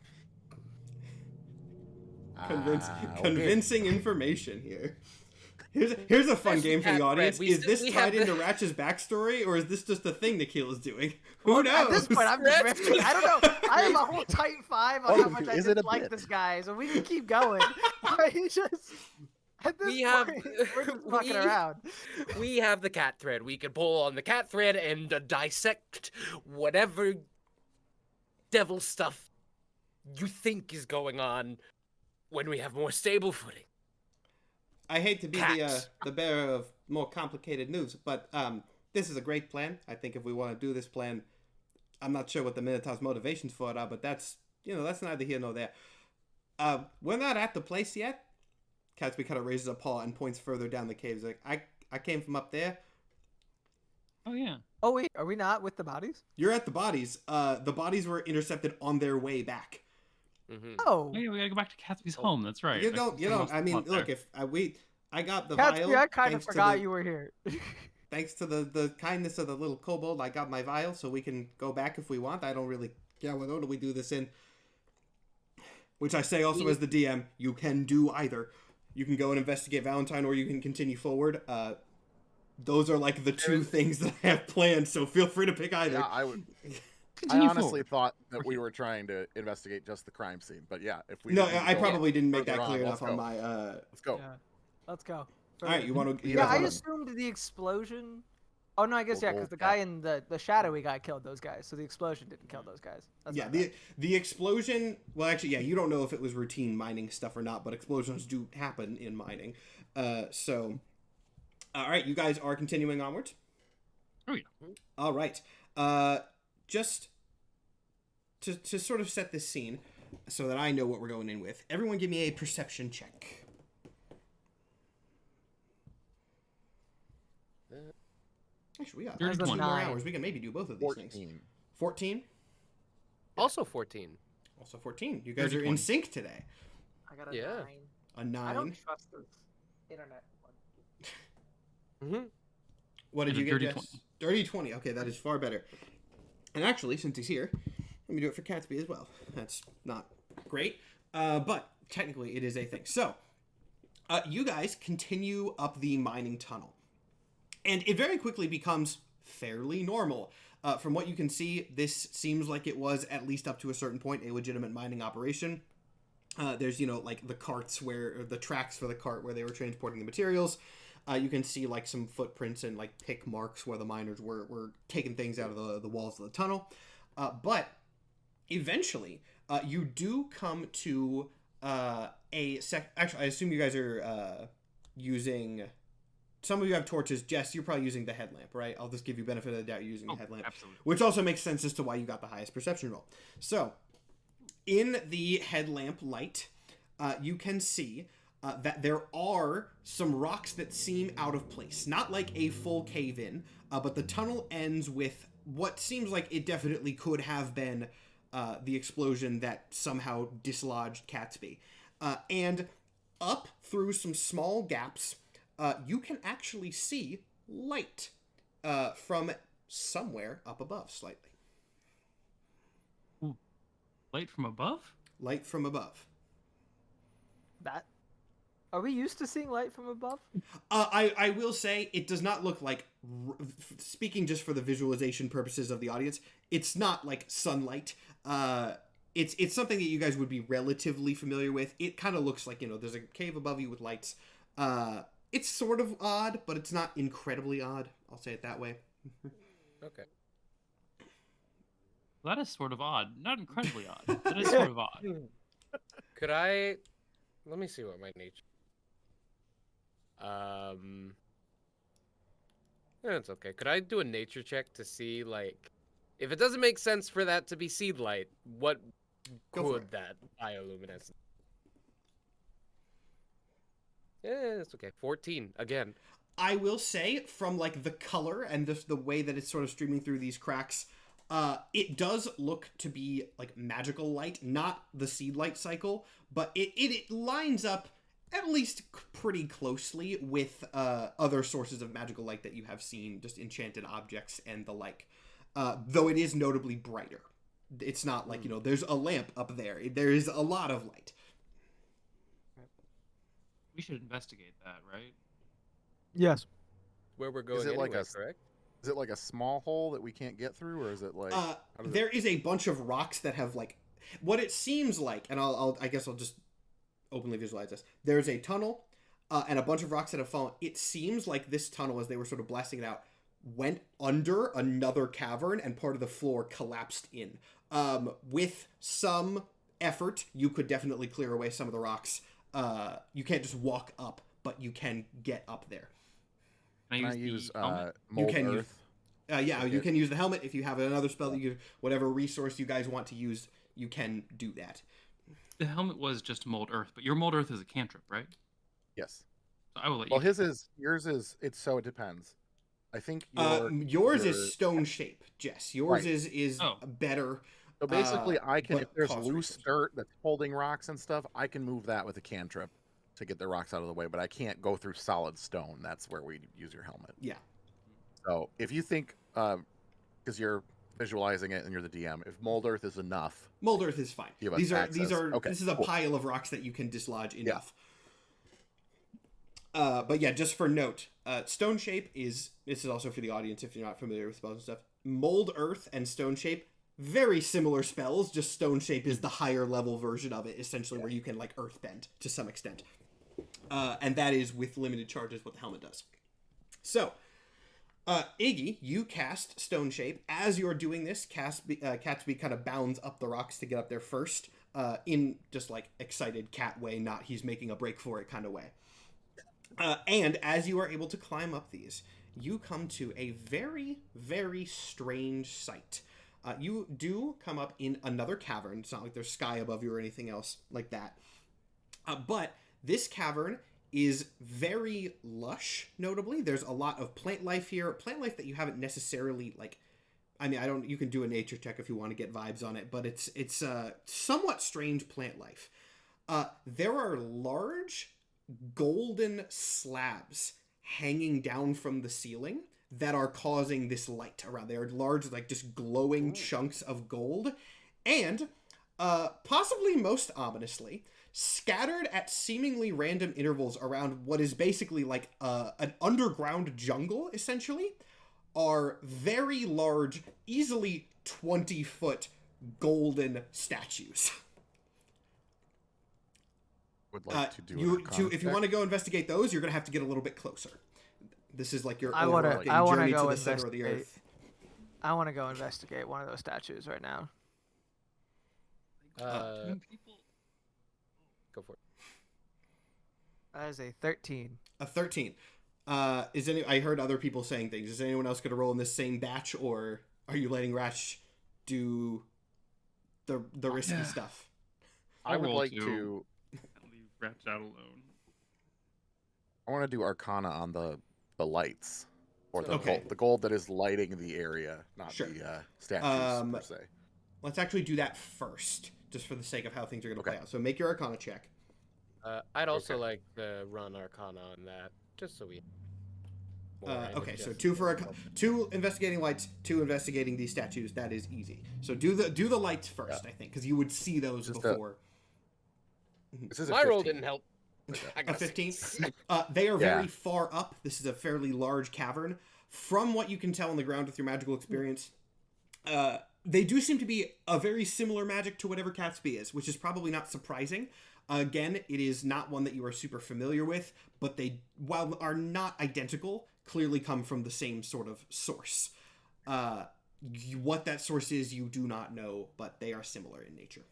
Convincing information here. Here's a fun Especially game for the cat audience. bread. Is this We tied have into Ratch's backstory, or is this just a thing Nikhil is doing? Who Well, knows? At this point, I'm just That's- riffing. I don't know. I have a whole tight 5 on how Welcome much to I Is It a dislike Bit? this guy, so we can keep going. I just at this We have- point, we're just fucking we- around. We have the cat thread. We can pull on the cat thread and dissect whatever devil stuff you think is going on when we have more stable footing. I hate to be Cats. the bearer of more complicated news, but this is a great plan. I think if we want to do this plan, I'm not sure what the Minotaur's motivations for it are, but that's neither here nor there. We're not at the place yet. Catsby kind of raises a paw and points further down the cave. He's like, I came from up there. Oh yeah. Oh wait, are we not with the bodies? You're at the bodies. The bodies were intercepted on their way back. Mm-hmm. Oh, Oh yeah, we gotta go back to Catsby's home. That's right. You Like, don't. there's I mean, up look, there. if I got the Catsby, vial. I kind of thanks to forgot the- you were here. Thanks to the kindness of the little kobold, I got my vial, so we can go back if we want. I don't really care what order we do this in. Which I say also as the DM, you can do either. You can go and investigate Valentine, or you can continue forward. Those are like the two things that I have planned, so feel free to pick either. Yeah, I Continue honestly forward. thought that we were trying to investigate just the crime scene, but yeah, if we No, need to I go probably didn't make that further clear let's enough on go. my. Let's go. Yeah. Let's go. All right, you want to? Yeah, I assumed the explosion. Oh no, I guess We'll yeah, go because the back. guy in the shadowy guy killed those guys, so the explosion didn't kill those guys. That's Yeah, my bad. the explosion. Well, actually, yeah, you don't know if it was routine mining stuff or not, but explosions do happen in mining. So, all right, you guys are continuing onwards. Oh yeah. All right. Just to sort of set this scene, so that I know what we're going in with. Everyone, give me a perception check. Actually, we got Dirty 2 more 9. hours. We can maybe do both of these things. 14. 14. Also 14. Also 14. You guys Dirty are in 20. sync today. I got a Yeah. 9. A I 9. don't trust this internet one. Mm-hmm. What did And you a get, dirty Jess? Dirty 20. Okay, that is far better. And actually, since he's here, let me do it for Catsby as well. That's not great, but technically it is a thing. So, you guys continue up the mining tunnel. And it very quickly becomes fairly normal. From what you can see, this seems like it was, at least up to a certain point, a legitimate mining operation. There's, like the carts or the tracks for the cart where they were transporting the materials. You can see like some footprints and like pick marks where the miners were taking things out of the walls of the tunnel. But eventually, you do come to Actually, I assume you guys are using. Some of you have torches. Jess, you're probably using the headlamp, right? I'll just give you benefit of the doubt you're using the headlamp. Absolutely. Which also makes sense as to why you got the highest perception roll. So, in the headlamp light, you can see that there are some rocks that seem out of place. Not like a full cave-in, but the tunnel ends with what seems like it definitely could have been the explosion that somehow dislodged Catsby. And up through some small gaps, you can actually see light from somewhere up above slightly. Light from above? Light from above. That. Are we used to seeing light from above? I will say it does not look like, speaking just for the visualization purposes of the audience, it's not like sunlight. It's something that you guys would be relatively familiar with. It kind of looks like, there's a cave above you with lights. It's sort of odd, but it's not incredibly odd. I'll say it that way. Okay. That is sort of odd. Not incredibly odd. That is sort of odd. Could I? Let me see what my nature. It's okay. Could I do a nature check to see, like, if it doesn't make sense for that to be seed light, what Go for could it. that bioluminescence? Yeah, it's okay. 14 again. I will say, from like the color and the way that it's sort of streaming through these cracks, it does look to be like magical light, not the seed light cycle, but it lines up at least pretty closely with other sources of magical light that you have seen, just enchanted objects and the like. Though it is notably brighter. It's not like, there's a lamp up there. There is a lot of light. We should investigate that, right? Yes. Where we're going Is it anyway, like correct? Is it like a small hole that we can't get through, or is it like? There is a bunch of rocks that have like what it seems like, and I guess I'll just openly visualize this. There's a tunnel and a bunch of rocks that have fallen. It seems like this tunnel, as they were sort of blasting it out, went under another cavern and part of the floor collapsed in. With some effort, you could definitely clear away some of the rocks. You can't just walk up, but you can get up there. Can Can I the use helmet? mold You can use- earth? You can use the helmet. If you have another spell that whatever resource you guys want to use, you can do that. The helmet was just mold earth, but your mold earth is a cantrip, right? Yes. So I will let Well, you. yours is. It depends. I think Yours is stone shape, Jess. Yours Right. is Oh. better. So basically, I can, but if there's cost loose resources. dirt that's holding rocks and stuff, I can move that with a cantrip to get the rocks out of the way. But I can't go through solid stone. That's where we use your helmet. Yeah. So if you think, because you're visualizing it and you're the DM, if mold earth is enough, Mold earth is fine. Give us These access. are Okay, this is a cool. pile of rocks that you can dislodge enough. But yeah, just for note, stone shape this is also for the audience if you're not familiar with spells and stuff. Mold earth and stone shape, very similar spells, just stone shape is the higher level version of it, essentially, where you can like earth bend to some extent. And that is with limited charges what the helmet does. So, Iggy, you cast Stone Shape. As you're doing this, Catsby kind of bounds up the rocks to get up there first, in just like excited cat way, not he's making a break for it kind of way. And as you are able to climb up these, you come to a very, very strange sight. You do come up in another cavern. It's not like there's sky above you or anything else like that. But this cavern is very lush, notably. There's a lot of plant life here. Plant life that you haven't necessarily, like... I mean, you can do a nature check if you want to get vibes on it, but it's somewhat strange plant life. There are large golden slabs hanging down from the ceiling that are causing this light around. They are large, like, just glowing chunks of gold. And, possibly most ominously, scattered at seemingly random intervals around what is basically like an underground jungle, essentially, are very large, easily 20-foot golden statues. would like to do If you want to go investigate those, you're going to have to get a little bit closer. This is like your I wanna journey go to the center of the investigate. earth. I want to go investigate one of those statues right now. Two people. Go for it. That is a 13. A 13. I heard other people saying things. Is anyone else going to roll in this same batch, or are you letting Ratch do the risky stuff? I would roll like two. to. Leave Ratch out alone. I want to do Arcana on the lights, or the Okay. gold that is lighting the area, not Sure. the statues per se. Let's actually do that first, just for the sake of how things are going to Okay. play out. So make your Arcana check. I'd also Okay. like to run Arcana on that, just so we. Okay, so two investigating lights, two investigating these statues. That is easy. So do the lights first, I think, because you would see those Just before. This is My roll 15. didn't help. I A got 15. 6. They are very Yeah. far up. This is a fairly large cavern. From what you can tell on the ground with your magical experience, they do seem to be a very similar magic to whatever Catsby is, which is probably not surprising. Again, it is not one that you are super familiar with, but they, while are not identical, clearly come from the same sort of source. What that source is, you do not know, but they are similar in nature.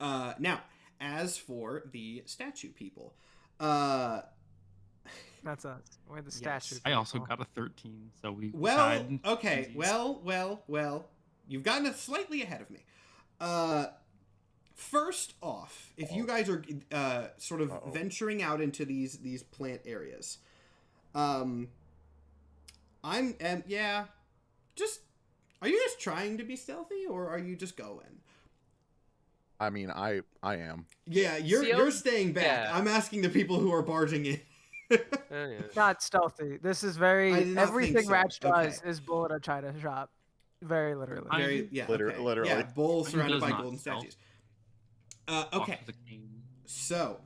Now, as for the statue people, That's us. We're the Yes. statue. I also people. got a 13, so we well, tied. okay, Twinsies. well, you've gotten it slightly ahead of me. First off, if you guys are sort of venturing out into these plant areas, Yeah. Just, are you guys trying to be stealthy, or are you just going? I mean, I am. Yeah, you're staying back. yeah. I'm asking the people who are barging in. Yeah. Not stealthy. This is I very did not think everything so. Ratch does Okay. is bullet a China shop. Very literally. Very, yeah, okay. Literally. Yeah, bull Mine surrounded does by not golden stealth. statues. Walks Okay, with a cane. so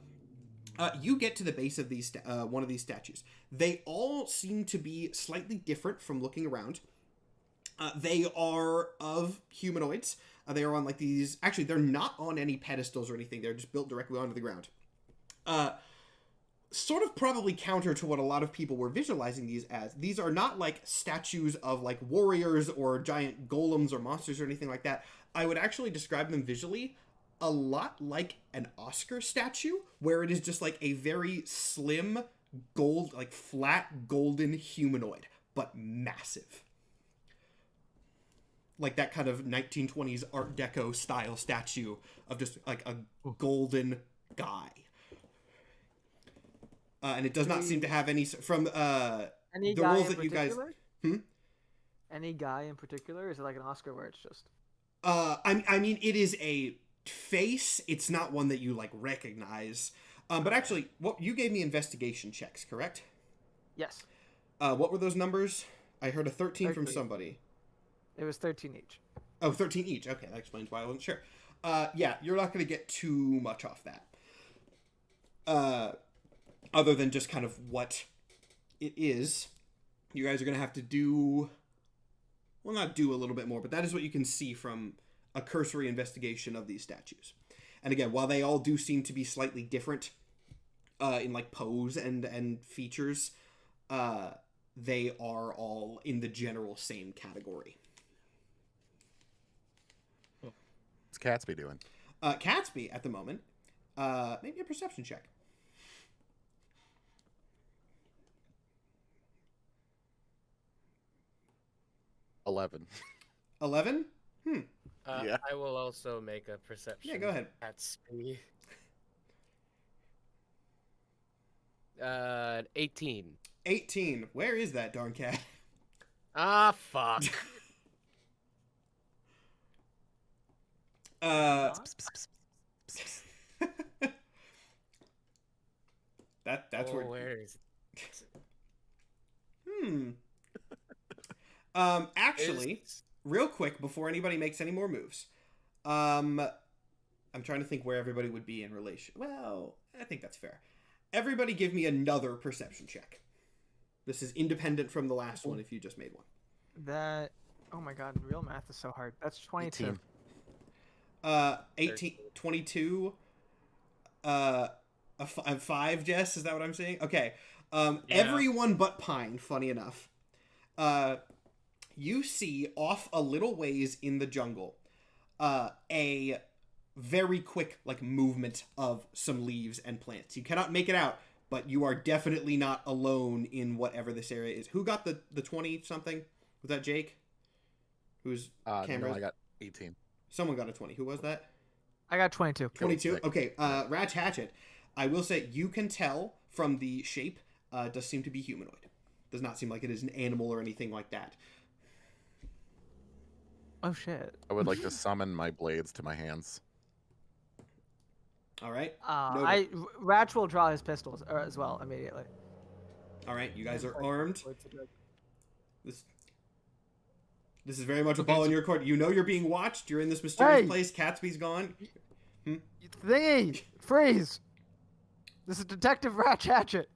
you get to the base of these one of these statues. They all seem to be slightly different from looking around. They are of humanoids. They are on like these. Actually, they're not on any pedestals or anything. They're just built directly onto the ground. Sort of probably counter to what a lot of people were visualizing these as. These are not like statues of like warriors or giant golems or monsters or anything like that. I would actually describe them visually a lot like an Oscar statue, where it is just like a very slim, like flat golden humanoid, but massive. Like that kind of 1920s Art Deco style statue of just like a golden guy. And it does not seem to have any from Any the guy roles in that you guys. particular? Any guy in particular? Is it like an Oscar where it's just? I mean, it is a face. It's not one that you like recognize. But actually, what you gave me investigation checks, correct? Yes. What were those numbers? I heard a 13 from 13. somebody. It was 13 each. Oh, 13 each. Okay, that explains why I wasn't sure. Yeah, you're not going to get too much off that. Other than just kind of what it is, you guys are going to have to do... Well, not do a little bit more, but that is what you can see from a cursory investigation of these statues. And again, while they all do seem to be slightly different in like pose and features, they are all in the general same category. What's Catsby doing? Catsby, at the moment, maybe a perception check. 11. 11? Yeah. I will also make a perception. Yeah, go ahead. At speed. 18. 18. Where is that darn cat? Ah, fuck. That's Oh, where. where is it? Actually, real quick before anybody makes any more moves, I'm trying to think where everybody would be in relation. Well, I think that's fair. Everybody, give me another perception check. This is independent from the last one. If you just made one. That. Oh my god, real math is so hard. That's 22. 18, 22. A 5, Jess? Is that what I'm saying? Okay. Everyone but Pine, funny enough. You see off a little ways in the jungle a very quick like movement of some leaves and plants. You cannot make it out, but you are definitely not alone in whatever this area is. Who got the 20 something? Was that Jake? Who's camera? No, I got 18. Someone got a 20. Who was that? I got 22. 22? Okay, Ratch Hatchet. I will say you can tell from the shape, does seem to be humanoid. Does not seem like it is an animal or anything like that. Oh shit. I would like to summon my blades to my hands. All right. Ratch will draw his pistols as well immediately. All right, you guys are armed. This is very much a ball in your court. You know you're being watched. You're in this mysterious place. Catsby's gone. Thingy! Freeze! This is Detective Ratch Hatchet.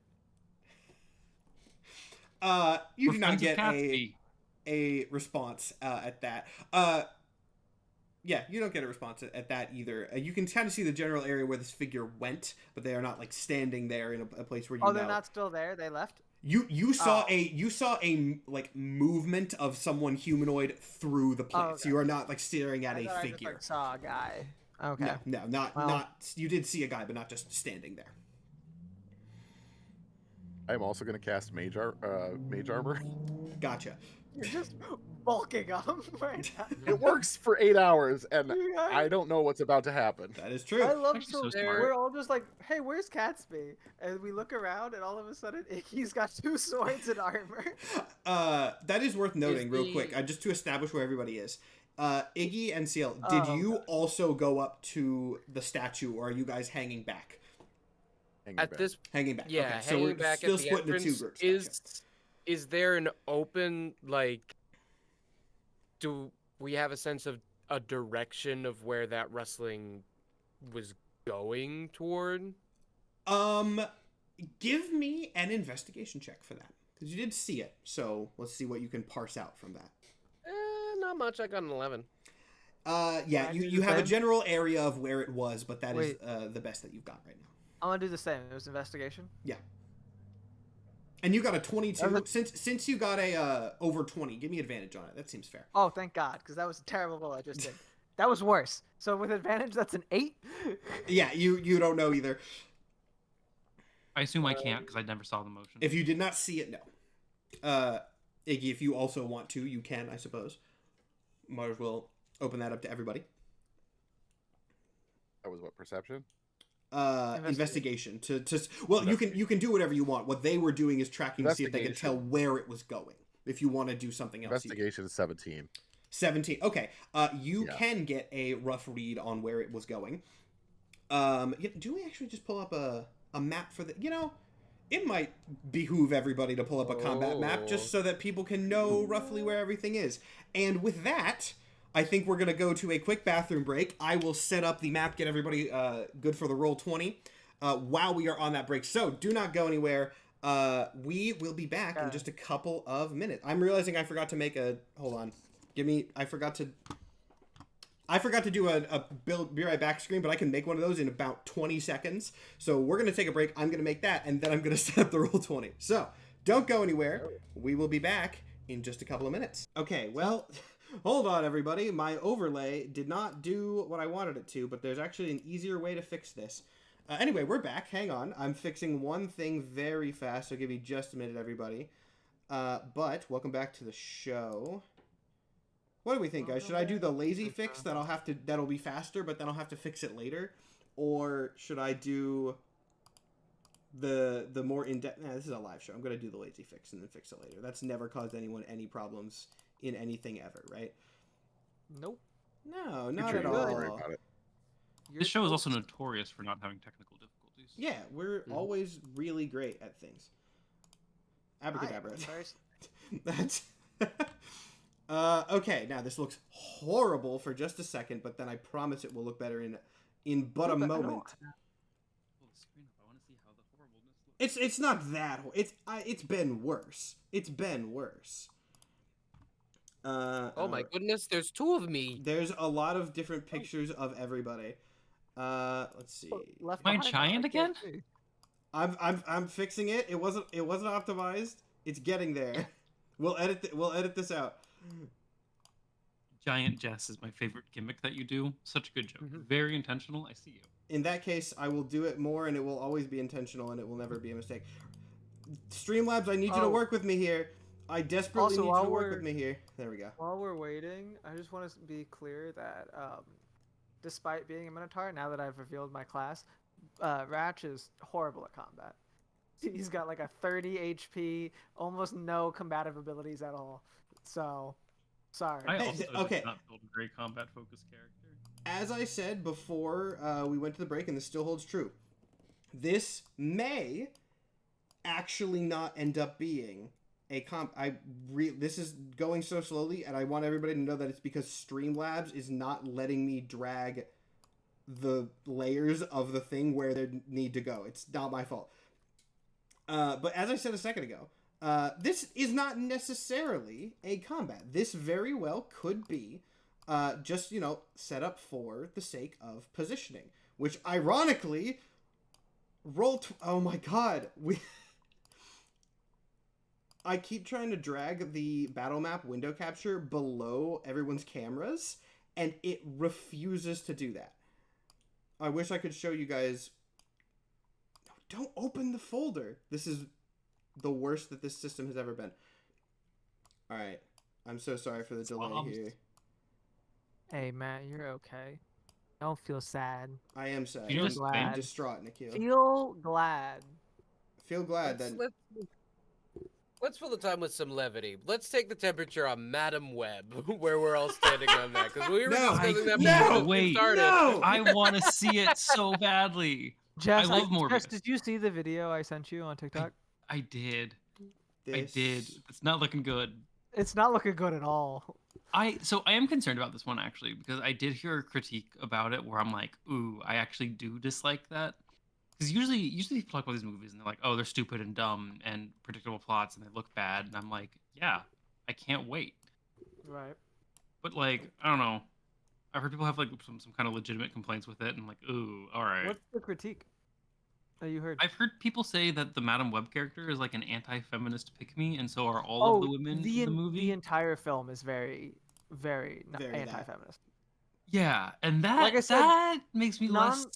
You We're do not friends with get Catsby. a response at that. Yeah, you don't get a response at that either. You can kind of see the general area where this figure went, but they are not like standing there in a place where you know. Oh, they're not still there? They left? You saw a like movement of someone humanoid through the place. okay. You are not like staring at I a thought I just, figure. like, saw a guy. Okay. No, not Well. not. You did see a guy, but not just standing there. I'm also going to cast Mage Arbor. Gotcha. You're just bulking up right now. It works for 8 hours, and You guys- I don't know what's about to happen. That is true. I love Actually so so smart. we're all just like, hey, where's Catsby? And we look around, and all of a sudden, Iggy's got 2 swords and armor. That is worth noting real the- quick, just to establish where everybody is. Iggy and CL, did Oh, you okay. also go up to the statue, or are you guys hanging back? Hang At back. this, Hanging back. yeah, okay, so hanging we're back still at the split into 2 entrance. groups. Is there an open, like, do we have a sense of a direction of where that rustling was going toward? Give me an investigation check for that, because you did see it. So let's see what you can parse out from that. Not much. I got an 11. Yeah, I you, do you the have a same? general area of where it was, but that is Wait. the best that you've got right now. I'm gonna do the same. It was investigation. And you got a 22. That's Since you got a over 20, give me advantage on it. That seems fair. Oh, thank God, because that was a terrible roll I just did. That was worse. So with advantage, that's an 8. Yeah, you don't know either. I assume I can't because I never saw the motion. If you did not see it, no. Iggy, if you also want to, you can, I suppose. Might as well open that up to everybody. That was what, perception? Investigation. Well, you can do whatever you want. What they were doing is tracking to see if they could tell where it was going. If you want to do something else, Investigation is 17. 17. Okay. You Yeah. can get a rough read on where it was going. Do we actually just pull up a map for the? It might behoove everybody to pull up a combat map just so that people can know roughly where everything is. And with that, I think we're gonna go to a quick bathroom break. I will set up the map, get everybody good for the roll 20 while we are on that break. So do not go anywhere. We will be back in just a couple of minutes. I'm realizing I forgot to make a. Hold on. I forgot to do a be right back screen, but I can make one of those in about 20 seconds. So we're going to take a break. I'm going to make that, and then I'm going to set up the roll 20. So don't go anywhere. We will be back in just a couple of minutes. Okay, well, hold on, everybody. My overlay did not do what I wanted it to, but there's actually an easier way to fix this. Anyway, we're back. Hang on. I'm fixing one thing very fast. I'll give you just a minute, everybody. But welcome back to the show. What do we think, guys? Should I do the lazy fix that'll be faster, but then I'll have to fix it later, or should I do the more in-depth? Nah, this is a live show. I'm gonna do the lazy fix and then fix it later. That's never caused anyone any problems in anything ever, right? Nope. No, You're not sure at you don't worry all. about it. This show is also notorious for not having technical difficulties. Yeah, we're always really great at things. Abracadabra. That's. Okay, now this looks horrible for just a second, but then I promise it will look better in but a moment. Pull the screen up. I want to see how the horribleness looks. It's not that it's been worse. It's been worse. Oh my goodness, there's 2 of me. There's a lot of different pictures of everybody. Let's see. Left Am I behind? giant I can't again? see. I'm fixing it. It wasn't optimized. It's getting there. We'll edit this out. Giant Jess is my favorite gimmick that you do. Such a good joke. Very intentional. I see you. In that case, I will do it more, and it will always be intentional, and it will never be a mistake. Streamlabs, I need you to work with me here. I desperately Also, need you while to work we're- with me here. There we go. While we're waiting, I just want to be clear that despite being a Minotaur, now that I've revealed my class, Ratch is horrible at combat. He's got like a 30 HP, almost no combative abilities at all. So, sorry. I Hey, also okay. did not build a great combat-focused character. As I said before we went to the break, and this still holds true, this may actually not end up being a comp. This is going so slowly, and I want everybody to know that it's because Streamlabs is not letting me drag the layers of the thing where they need to go. It's not my fault. But as I said a second ago, this is not necessarily a combat. This very well could be just, set up for the sake of positioning. Which, ironically, oh my god, I keep trying to drag the battle map window capture below everyone's cameras, and it refuses to do that. I wish I could show you guys. Don't open the folder. This is the worst that this system has ever been. Alright. I'm so sorry for the delay Slobs. here. Hey, Matt, you're okay. Don't feel sad. I am sad. You Feel just I'm glad. distraught, Nikhil. Feel glad. Feel glad that Let's fill the time with some levity. Let's take the temperature on Madam Web, where we're all standing on that, because we were No, discussing that no, before the wait, thing started. no! I want to see it so badly. Jess, I love Morbius. Jess, did you see the video I sent you on TikTok? I did. I This- did. It's not looking good. It's not looking good at all. So I am concerned about this one actually because I did hear a critique about it where I'm like, ooh, I actually do dislike that. Because usually people talk about these movies and they're like, oh, they're stupid and dumb and predictable plots and they look bad, and I'm like, yeah, I can't wait. Right. But like, I don't know. I've heard people have like some kind of legitimate complaints with it, and I'm like, ooh, all right. What's the critique that you heard? I've heard people say that the Madam Web character is like an anti-feminist pick-me, and so are all of the women in the movie. The entire film is very, very, Very that. anti-feminist. Yeah, and that Like I said, that makes me less.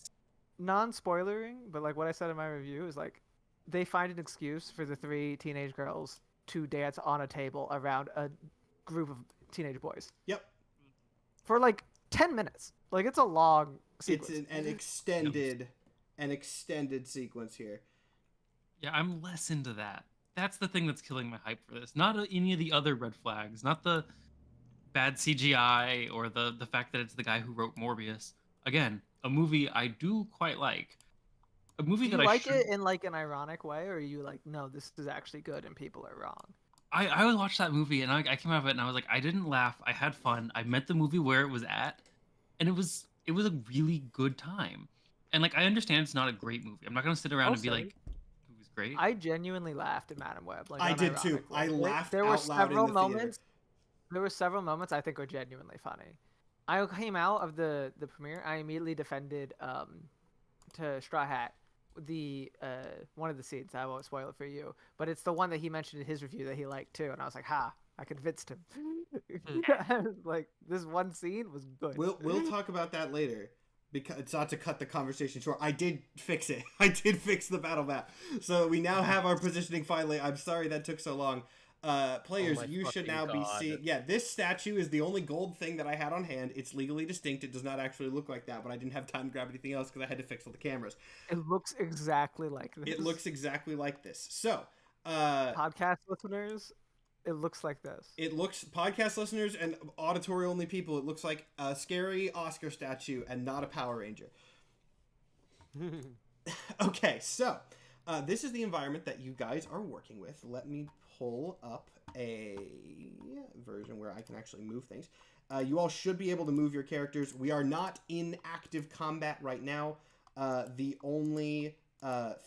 Non-spoilering, but like what I said in my review is like, they find an excuse for the 3 teenage girls to dance on a table around a group of teenage boys Yep. for like 10 minutes. Like it's a long sequence. It's an extended sequence here. Yeah, I'm less into that. That's the thing that's killing my hype for this. Not any of the other red flags. Not the bad CGI or the fact that it's the guy who wrote Morbius. Again, a movie I do quite like. A movie Do that you I like should... it in like an ironic way, or are you like, no, this is actually good and people are wrong? I would watch that movie and I came out of it and I was like, I didn't laugh. I had fun. I met the movie where it was at, and it was a really good time. And like, I understand it's not a great movie. I'm not gonna sit around and be Also, like, it was great. I genuinely laughed at Madam Web. Like, I did too. unironically. I laughed There were out loud in several the theater. moments. There were several moments I think were genuinely funny. I came out of the premiere. I immediately defended to Straw Hat the one of the scenes. I won't spoil it for you, but it's the one that he mentioned in his review that he liked too. And I was like, ha! I convinced him. Like, this one scene was good. We'll talk about that later. Because it's not to cut the conversation short. I did fix it. I did fix the battle map. So we now have our positioning finally. I'm sorry that took so long. Players, my you should fucking now be God. seeing... Yeah, this statue is the only gold thing that I had on hand. It's legally distinct. It does not actually look like that, but I didn't have time to grab anything else because I had to fix all the cameras. It looks exactly like this. It looks exactly like this. So, podcast listeners, it looks like this. it looks... Podcast listeners and auditory-only people, it looks like a scary Oscar statue and not a Power Ranger. Okay, so... this is the environment that you guys are working with. Let me pull up a version where I can actually move things. You all should be able to move your characters. We are not in active combat right now. The only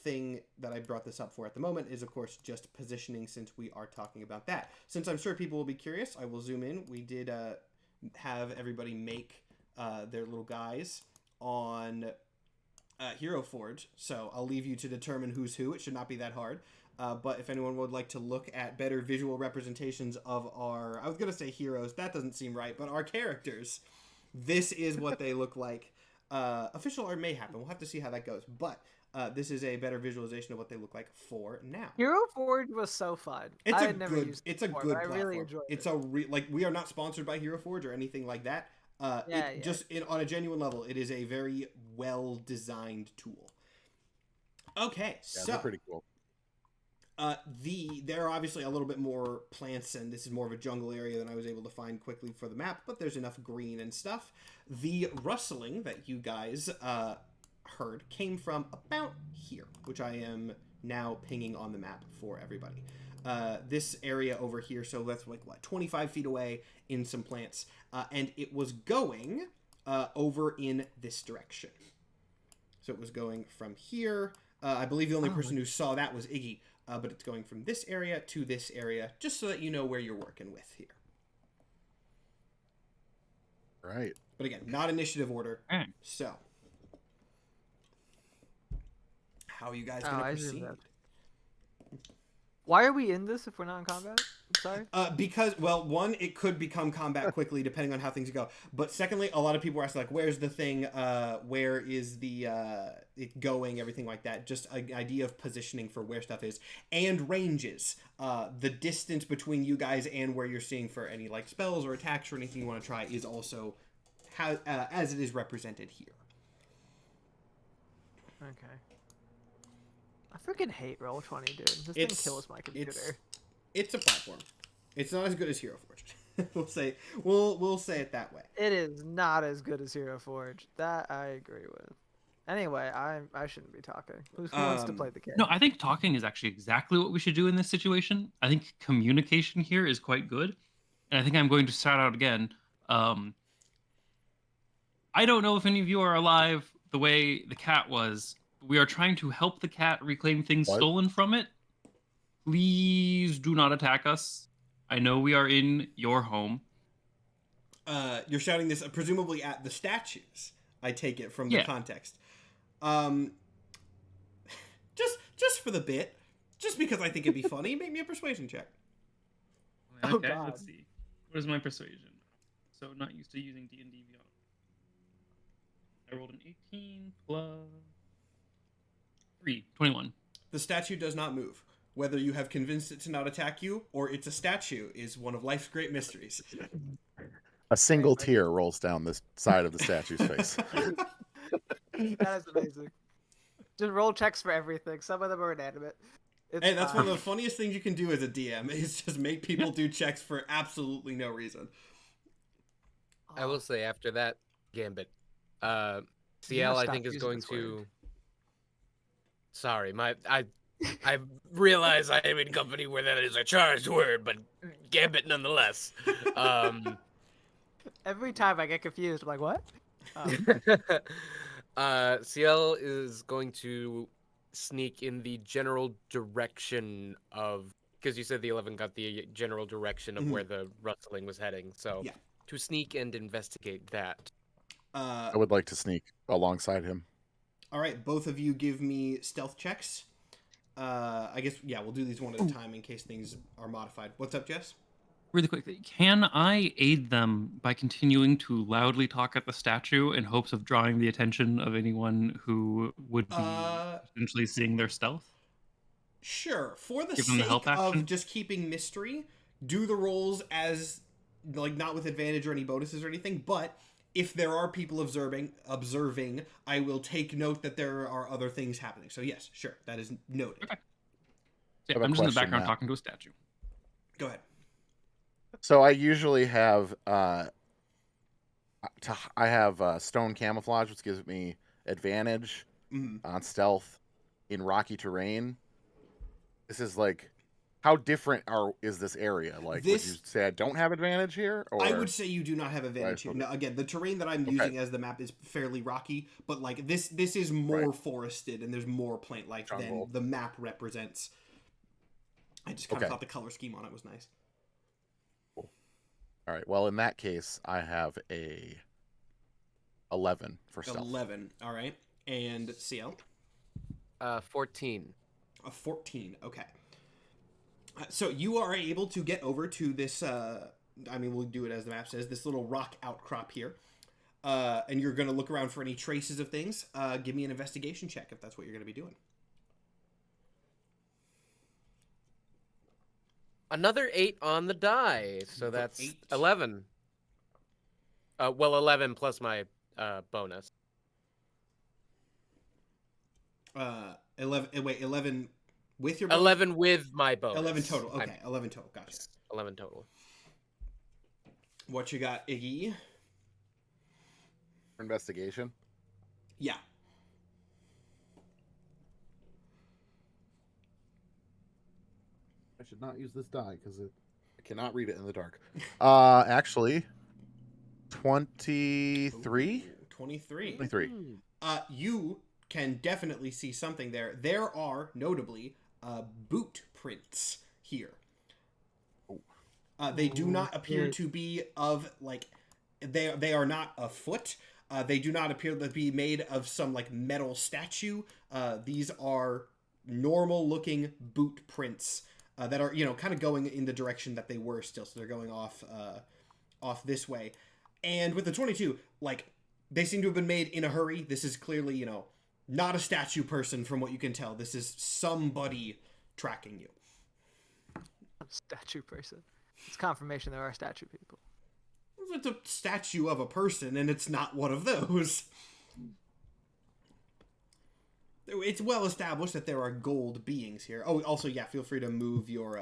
thing that I brought this up for at the moment is, of course, just positioning, since we are talking about that. Since I'm sure people will be curious, I will zoom in. We did have everybody make their little guys on... Hero Forge, so I'll leave you to determine who's who. It should not be that hard. But if anyone would like to look at better visual representations of our... I was going to say heroes. That doesn't seem right, but our characters. This is what they look like. Official art may happen. We'll have to see how that goes. But this is a better visualization of what they look like for now. Hero Forge was so fun. It's I a had never good. used it It's a before, good but platform. I really enjoyed It's it. like, we are not sponsored by Hero Forge or anything like that. Yeah. Just on a genuine level, it is a very well designed tool. Okay, Yeah, so they're pretty cool. there are obviously a little bit more plants, and this is more of a jungle area than I was able to find quickly for the map, but there's enough green and stuff. The rustling that you guys heard came from about here, which I am now pinging on the map for everybody. This area over here, so that's like, what, 25 feet away in some plants, and it was going over in this direction. So it was going from here. I believe the only person who saw that was Iggy, but it's going from this area to this area, just so that you know where you're working with here. Right. But again, not initiative order. Alright. So, how are you guys Oh, going to I see proceed? that. Why are we in this if we're not in combat? Sorry. Because, well, one, it could become combat quickly depending on how things go. But secondly, a lot of people are asking, like, where's the thing? Where is the it going? Everything like that. Just an idea of positioning for where stuff is and ranges. The distance between you guys and where you're seeing for any like spells or attacks or anything you want to try is also how as it is represented here. Okay. I freaking hate Roll20, dude. This thing kills my computer. It's a platform. It's not as good as Hero Forge. we'll say it that way. It is not as good as Hero Forge. That I agree with. Anyway, I shouldn't be talking. Who wants to play the game? No, I think talking is actually exactly what we should do in this situation. I think communication here is quite good. And I think I'm going to start out again. I don't know if any of you are alive the way the cat was. We are trying to help the cat reclaim things stolen from it. Please do not attack us. I know we are in your home. You're shouting this presumably at the statues. I take it from the context. Just for the bit, just because I think it'd be funny, make me a persuasion check. Okay, Oh, God. let's see. What is my persuasion? So not used to using D&D Beyond. I rolled an 18 plus 3, 21. The statue does not move. Whether you have convinced it to not attack you or it's a statue is one of life's great mysteries. A single tear rolls down the side of the statue's face. That is amazing. Just roll checks for everything. Some of them are inanimate. Hey, that's one of the funniest things you can do as a DM is just make people do checks for absolutely no reason. I will say after that Gambit, CL I think is going to. Sorry, I realize I am in company where that is a charged word, but Gambit nonetheless. Every time I get confused, I'm like, what? CL is going to sneak in the general direction of, because you said the 11 got the general direction of where the rustling was heading, so to sneak and investigate that. I would like to sneak alongside him. All right, both of you give me stealth checks. I guess, we'll do these one at a time in case things are modified. What's up, Jess? Really quickly, can I aid them by continuing to loudly talk at the statue in hopes of drawing the attention of anyone who would be essentially seeing their stealth? Sure. For the Give them the sake help of action? just keeping mystery, do the rolls as, like, not with advantage or any bonuses or anything, but if there are people observing, I will take note that there are other things happening. So yes, sure, that is noted. Okay. So, I'm just in the background talking to a statue. Go ahead. So I usually have I have stone camouflage, which gives me advantage on stealth in rocky terrain. This is like, how different is this area? Like, would you say I don't have advantage here? Or I would say you do not have advantage here. Now, again, the terrain that I'm using as the map is fairly rocky, but like this is more forested and there's more plant life than the map represents. I just kind of thought the color scheme on it was nice. All right. Well, in that case, I have a 11 for stealth. 11. All right. And CL? 14. A 14. Okay. So you are able to get over to this, we'll do it as the map says, this little rock outcrop here. And you're going to look around for any traces of things. Give me an investigation check if that's what you're going to be doing. Another 8 on the die, so that's 8. 11. 11 plus my bonus. 11 with your bonus? 11 with my bonus. 11 total. Okay, 11 total. Gotcha. 11 total. What you got, Iggy? Investigation? Yeah. I should not use this die because I cannot read it in the dark. Actually, 23? 23. 23. You can definitely see something there. There are, notably, boot prints here. They do not appear to be of, like, they are not a foot. They do not appear to be made of some, like, metal statue. These are normal-looking boot prints that are kind of going in the direction that they were still. So they're going off this way. And with the 22, like, they seem to have been made in a hurry. This is clearly, not a statue person from what you can tell. This is somebody tracking you. Statue person. It's confirmation there are statue people. It's a statue of a person, and it's not one of those. It's well established that there are gold beings here. Oh, also, yeah, feel free to move your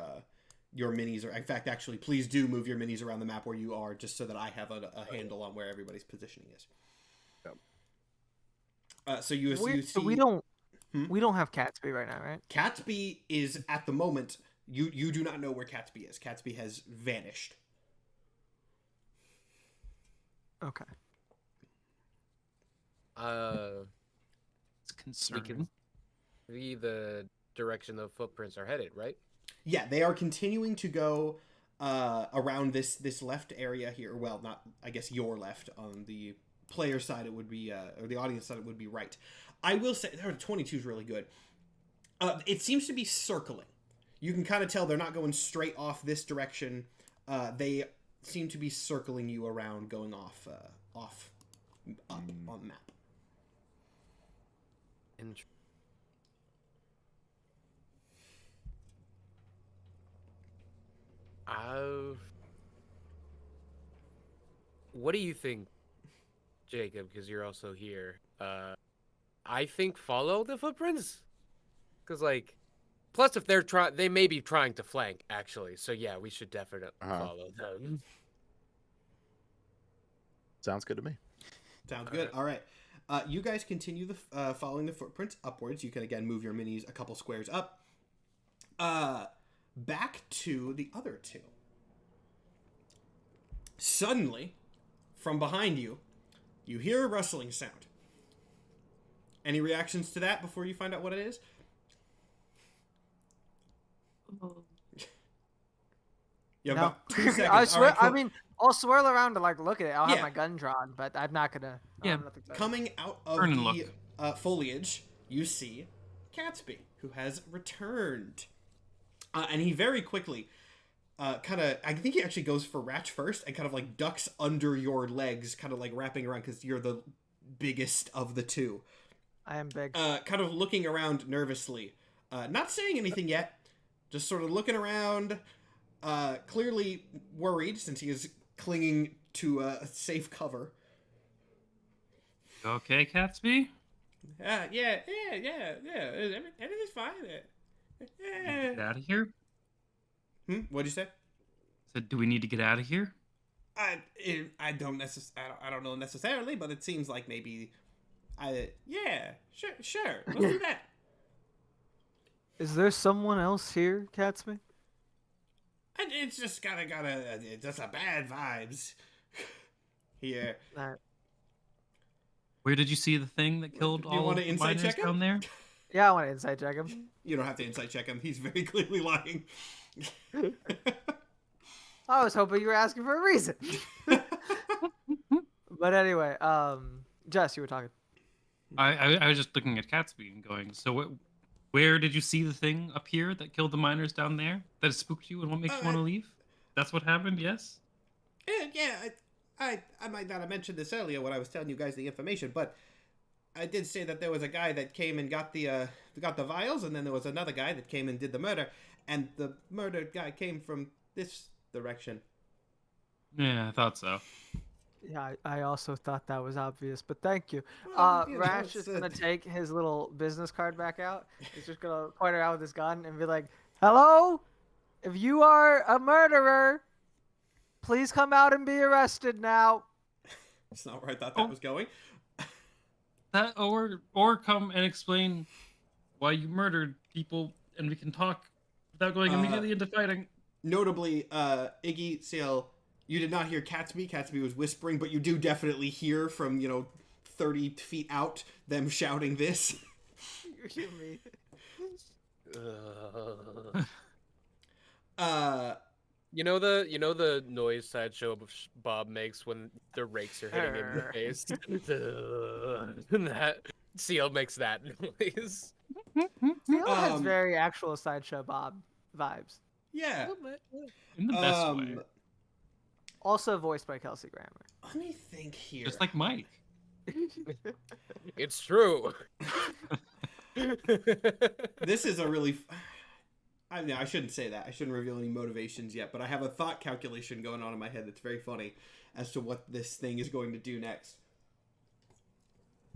minis. Or in fact, actually, please do move your minis around the map where you are, just so that I have a handle on where everybody's positioning is. So you see. So we don't have Catsby right now, right? Catsby is at the moment. You do not know where Catsby is. Catsby has vanished. Okay. It's concerning. See the direction the footprints are headed, right? Yeah, they are continuing to go around this left area here. Well, not, I guess, your left. On the player side, it would be, or the audience side, it would be right. I will say, 22 is really good. It seems to be circling. You can kind of tell they're not going straight off this direction. They seem to be circling you around, going off up on the map. What do you think, Jacob? Because you're also here. I think follow the footprints. Because, like, plus if they may be trying to flank, actually. So yeah, we should definitely follow them. Sounds good to me. Sounds good. All right. You guys continue following the footprints upwards. You can again move your minis a couple squares up. Back to the other two. Suddenly, from behind you, you hear a rustling sound. Any reactions to that before you find out what it is? You have about 2 seconds. I swear. All right, cool. I mean, I'll swirl around to like look at it. I'll have Yeah. my gun drawn, but I'm not gonna. Yeah. Coming out of Turn and the foliage, you see Catsby, who has returned. And he very quickly, I think he actually goes for Ratch first and kind of like ducks under your legs, kind of like wrapping around because you're the biggest of the two. I am big. Kind of looking around nervously. Not saying anything yet, just sort of looking around, clearly worried since he is clinging to a safe cover. Okay, Catsby? Yeah. Everything's fine. Get out of here? What'd you say? Said, do we need to get out of here? I don't know necessarily, but it seems like maybe. Sure. Let's do that. Is there someone else here, Catsby? It's just just a bad vibes here. Where did you see the thing that killed Do you all want of to the insight miners check him? down there? Yeah, I want to insight check him. You don't have to insight check him. He's very clearly lying. I was hoping you were asking for a reason. But anyway, Jess, you were talking. I was just looking at Catsby and going, so where did you see the thing appear that killed the miners down there? That spooked you and what makes you want to leave? That's what happened, yes? Yeah, I might not have mentioned this earlier when I was telling you guys the information, but I did say that there was a guy that came and got the vials, and then there was another guy that came and did the murder, and the murdered guy came from this direction. Yeah, I thought so. Yeah, I also thought that was obvious, but thank you. Well, Rash is gonna take his little business card back out. He's just gonna point it out with his gun and be like, "Hello, if you are a murderer, please come out and be arrested now." That's not where I thought that was going. That or come and explain why you murdered people, and we can talk without going immediately into fighting. Notably, Iggy, Seal, you did not hear Catsby. Catsby was whispering, but you do definitely hear from 30 feet out them shouting this. You hear me? You know the noise Sideshow Bob makes when the rakes are hitting him in the face. That Seal makes that noise. Seal has very actual Sideshow Bob vibes. Yeah. In the best way. Also voiced by Kelsey Grammer. Let me think here. Just like Mike. It's true. This is a really. I shouldn't say that. I shouldn't reveal any motivations yet, but I have a thought calculation going on in my head that's very funny as to what this thing is going to do next.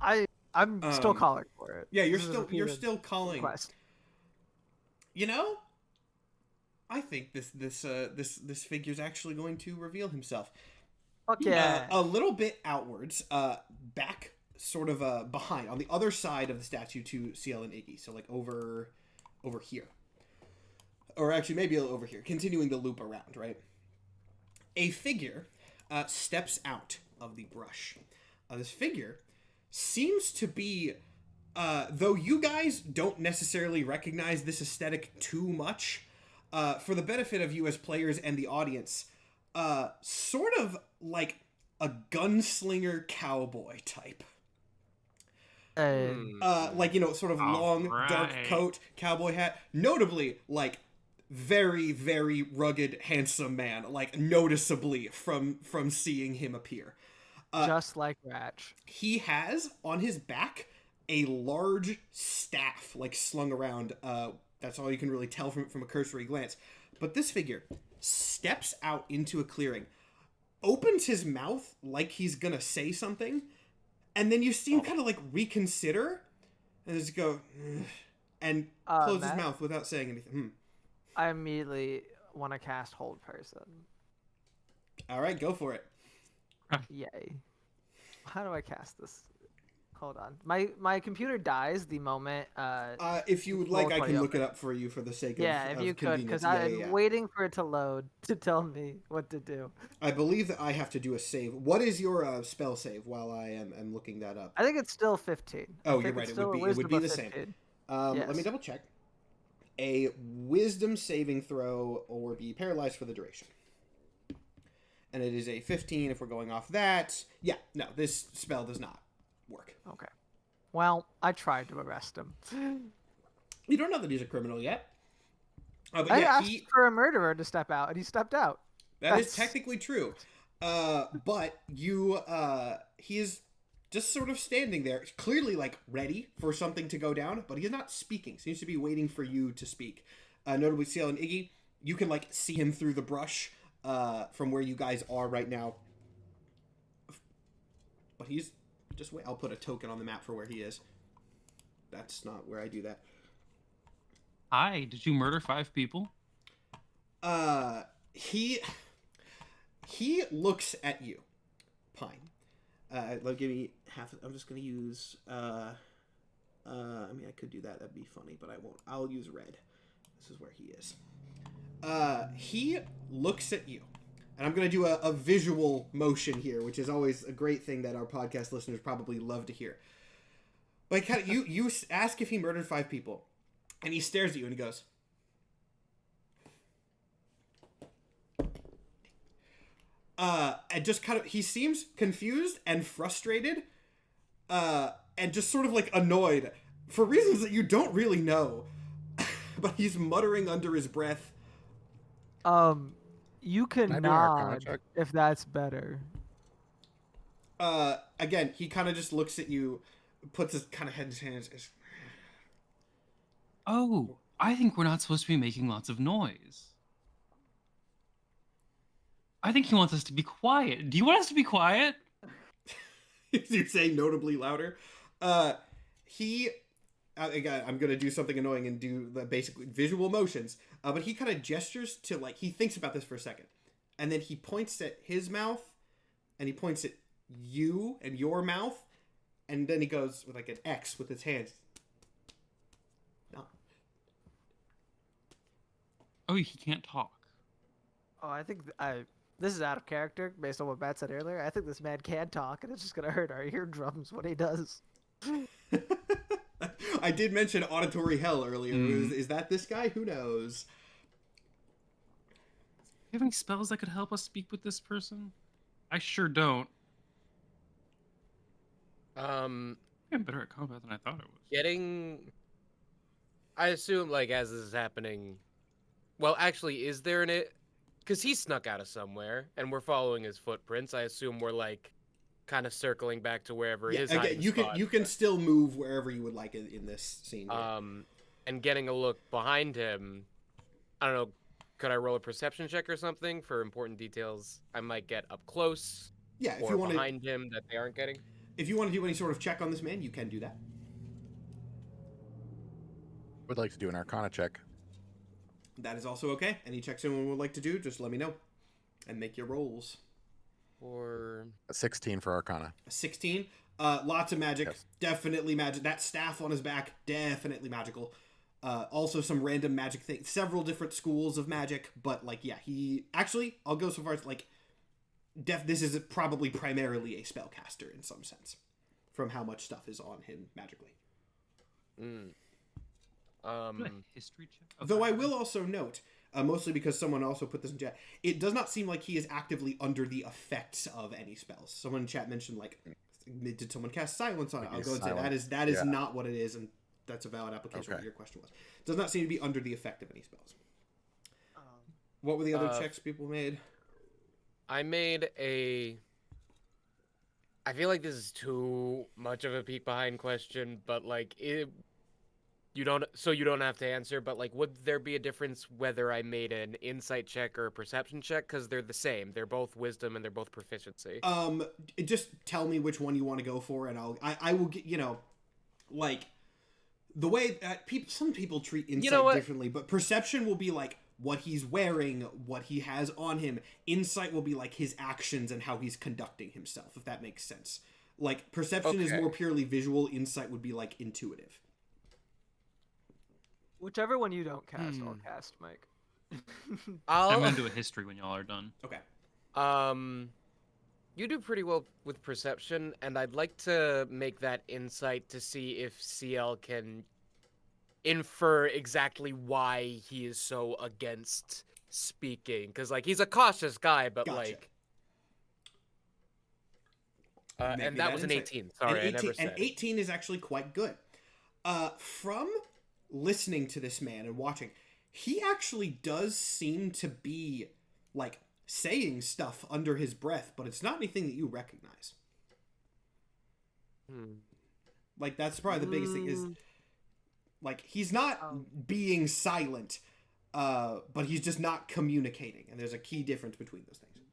I'm still calling for it. Yeah, This is a you're repeated still calling. request. You know, I think this figure's actually going to reveal himself. Fuck yeah. A little bit outwards, back, sort of behind, on the other side of the statue to CL and Iggy. So like over here, or actually maybe over here. Continuing the loop around, right? A figure steps out of the brush. This figure seems to be, though you guys don't necessarily recognize this aesthetic too much, for the benefit of you as players and the audience, sort of like a gunslinger cowboy type. Like, you know, sort of long, dark coat, cowboy hat. Notably, like, very, very rugged, handsome man. Like, noticeably from seeing him appear. Just like Ratch. He has on his back a large staff, like slung around. That's all you can really tell from a cursory glance. But this figure steps out into a clearing, opens his mouth like he's gonna say something, and then you see him kind of like reconsider, and just go, and close his mouth without saying anything. I immediately want to cast Hold Person. All right, go for it. Yay. How do I cast this? Hold on. My computer dies the moment. If you would like, I can look it up for you for the sake of if you could, because convenience. I'm waiting for it to load to tell me what to do. I believe that I have to do a save. What is your spell save while I am looking that up? I think it's still 15. Oh, you're right. It would be the same. Yes. Let me double check. A wisdom saving throw or be paralyzed for the duration. And it is a 15 if we're going off that. Yeah, no, this spell does not work. Okay. Well, I tried to arrest him. You don't know that he's a criminal yet. But I yeah, asked for a murderer to step out, and he stepped out. That is technically true. But he is just sort of standing there, clearly like ready for something to go down, but he's not speaking. Seems to be waiting for you to speak. Notably, CL and Iggy, you can like see him through the brush from where you guys are right now. But he's just wait. I'll put a token on the map for where he is. That's not where I do that. Hi, did you murder 5 people? He looks at you, Pine. Give me half. I'm just gonna use. I mean, I could do that. That'd be funny, but I won't. I'll use red. This is where he is. He looks at you, and I'm gonna do a visual motion here, which is always a great thing that our podcast listeners probably love to hear. Like, you ask if he murdered 5 people, and he stares at you and he goes. And just kind of, he seems confused and frustrated, and just sort of like annoyed for reasons that you don't really know. But he's muttering under his breath. You can nod if that's better. Again, he kind of just looks at you, puts his kind of head in his hands. Oh, I think we're not supposed to be making lots of noise. I think he wants us to be quiet. Do you want us to be quiet? You're saying notably louder. Again, I'm going to do something annoying and do the basically visual motions. But he kind of gestures to, like, he thinks about this for a second. And then he points at his mouth, and he points at you and your mouth. And then he goes with, like, an X with his hands. No. Oh, he can't talk. Oh, I think this is out of character based on what Matt said earlier. I think this man can talk, and it's just going to hurt our eardrums when he does. I did mention auditory hell earlier. Is that this guy? Who knows? Having spells that could help us speak with this person? I sure don't. I'm better at combat than I thought I was. I assume, like, as this is happening, Well, actually, is there an it? Because he snuck out of somewhere, and we're following his footprints. I assume we're like kind of circling back to wherever Yeah, his again, hiding you spot. can still move wherever you would like in this scene. Here. And getting a look behind him. I don't know. Could I roll a perception check or something for important details I might get up close? Yeah, if or you want behind him that they aren't getting. If you want to do any sort of check on this man, you can do that. Would like to do an Arcana check. That is also okay. Any checks anyone would like to do, just let me know. And make your rolls. Or A 16 for Arcana. A 16. Lots of magic. Yes. Definitely magic. That staff on his back, definitely magical. Also some random magic things. Several different schools of magic. But, like, yeah, he... Actually, I'll go so far as, like... This is probably primarily a spellcaster in some sense. From how much stuff is on him magically. Do a history check. Though I will also note, mostly because someone also put this in chat, it does not seem like he is actively under the effects of any spells. Someone in chat mentioned, like, did someone cast silence on it? I'll go and say that is not what it is, and that's a valid application of what your question was. Does not seem to be under the effect of any spells. What were the other checks people made? I made a... I feel like this is too much of a peek behind question, but, like, you don't have to answer, but, like, would there be a difference whether I made an insight check or a perception check? Because they're the same. They're both wisdom and they're both proficiency. Just tell me which one you want to go for, and I will get, like, the way that some people treat insight differently, but perception will be, like, what he's wearing, what he has on him. Insight will be, like, his actions and how he's conducting himself, if that makes sense. Like, perception is more purely visual. Insight would be, like, intuitive. Whichever one you don't cast, I'll cast, Mike. I'm gonna do a history when y'all are done. Okay. You do pretty well with perception, and I'd like to make that insight to see if CL can infer exactly why he is so against speaking. Because, like, he's a cautious guy, but, like... and that was an 18. Sorry, I never said. And 18 is actually quite good. From listening to this man and watching, he actually does seem to be, like, saying stuff under his breath, but it's not anything that you recognize. Like, that's probably the biggest thing is, like, he's not being silent, but he's just not communicating, and there's a key difference between those things.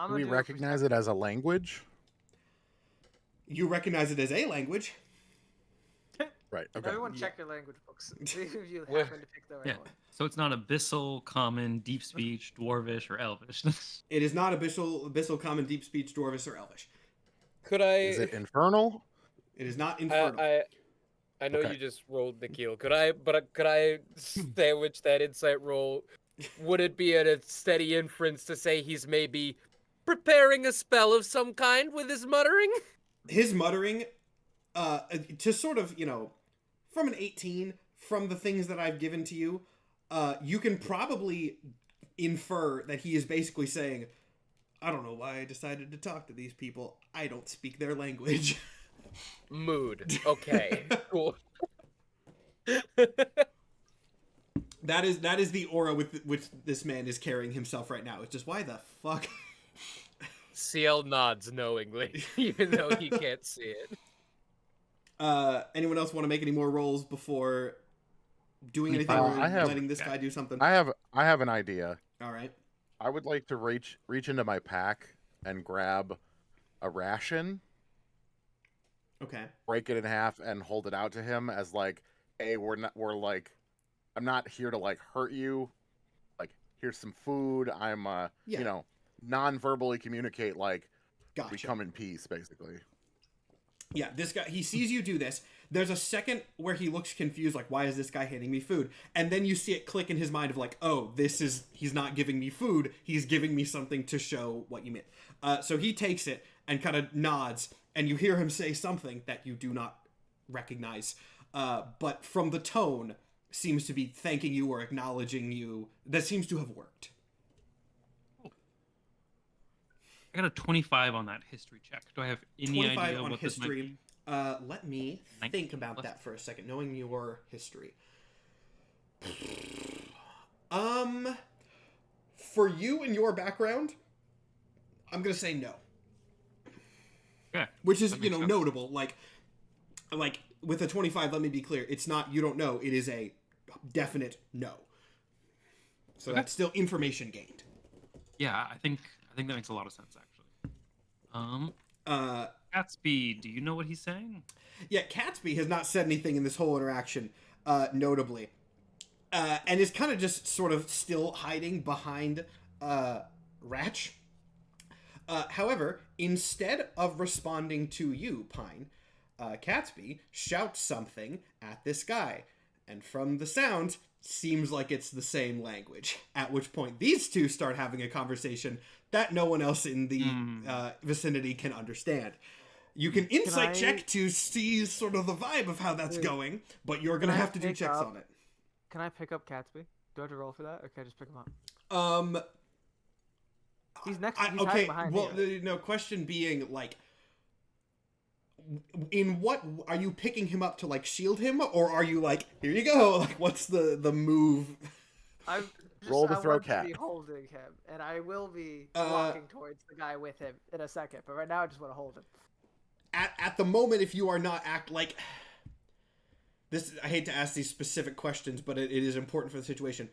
Do we recognize it as a language? You recognize it as a language. Right, okay. Everyone check your language books. See if you happen to pick the right one. So it's not Abyssal, Common, Deep Speech, Dwarvish, or Elvish. It is not Abyssal, Common, Deep Speech, Dwarvish, or Elvish. Could I... Is it Infernal? It is not Infernal. I know you just rolled the keel. Could I sandwich that insight roll? Would it be a steady inference to say he's maybe preparing a spell of some kind with his muttering? His muttering, to sort of, from an 18, from the things that I've given to you, you can probably infer that he is basically saying, I don't know why I decided to talk to these people. I don't speak their language. Mood. Okay. Cool. That is the aura with which this man is carrying himself right now. It's just, why the fuck? CL nods knowingly, even though he can't see it. Anyone else want to make any more rolls before doing anything or letting this guy do something? I have an idea. All right. I would like to reach into my pack and grab a ration. Okay. Break it in half and hold it out to him as, like, hey, I'm not here to, like, hurt you. Like, here's some food. I'm non-verbally communicate, like, we come in peace, basically. Yeah, this guy, he sees you do this. There's a second where he looks confused, like, why is this guy handing me food? And then you see it click in his mind of, like, oh, he's not giving me food. He's giving me something to show what you meant. So he takes it and kind of nods, and you hear him say something that you do not recognize. But from the tone, seems to be thanking you or acknowledging you. That seems to have worked. I got a 25 on that history check. Do I have any idea what this might be? Let me think about that for a second, knowing your history. For you and your background, I'm gonna say no. Okay. Which is, That makes sense. notable. Like with a 25, let me be clear. It's not you don't know. It is a definite no. So Okay. that's still information gained. Yeah, I think that makes a lot of sense actually. Uh, Gatsby, do you know what he's saying? yeah, Catsby has not said anything in this whole interaction, notably. And is kind of just sort of still hiding behind Ratch. However, instead of responding to you, Pine, Catsby shouts something at this guy. And from the sound, seems like it's the same language. At which point, these two start having a conversation that no one else in the vicinity can understand. You can insight check to see sort of the vibe of how that's going, but you're going to have to do checks on it. Can I pick up Catsby? Do I have to roll for that? Or can I just pick him up? He's next. He's hiding behind here. No, question being, like, in what are you picking him up to, like, shield him, or are you like, here you go? Like, what's the move? Roll to throw I want cat. to be holding him, and I will be walking towards the guy with him in a second. But right now, I just want to hold him. At the moment, if you are not this, I hate to ask these specific questions, but it is important for the situation.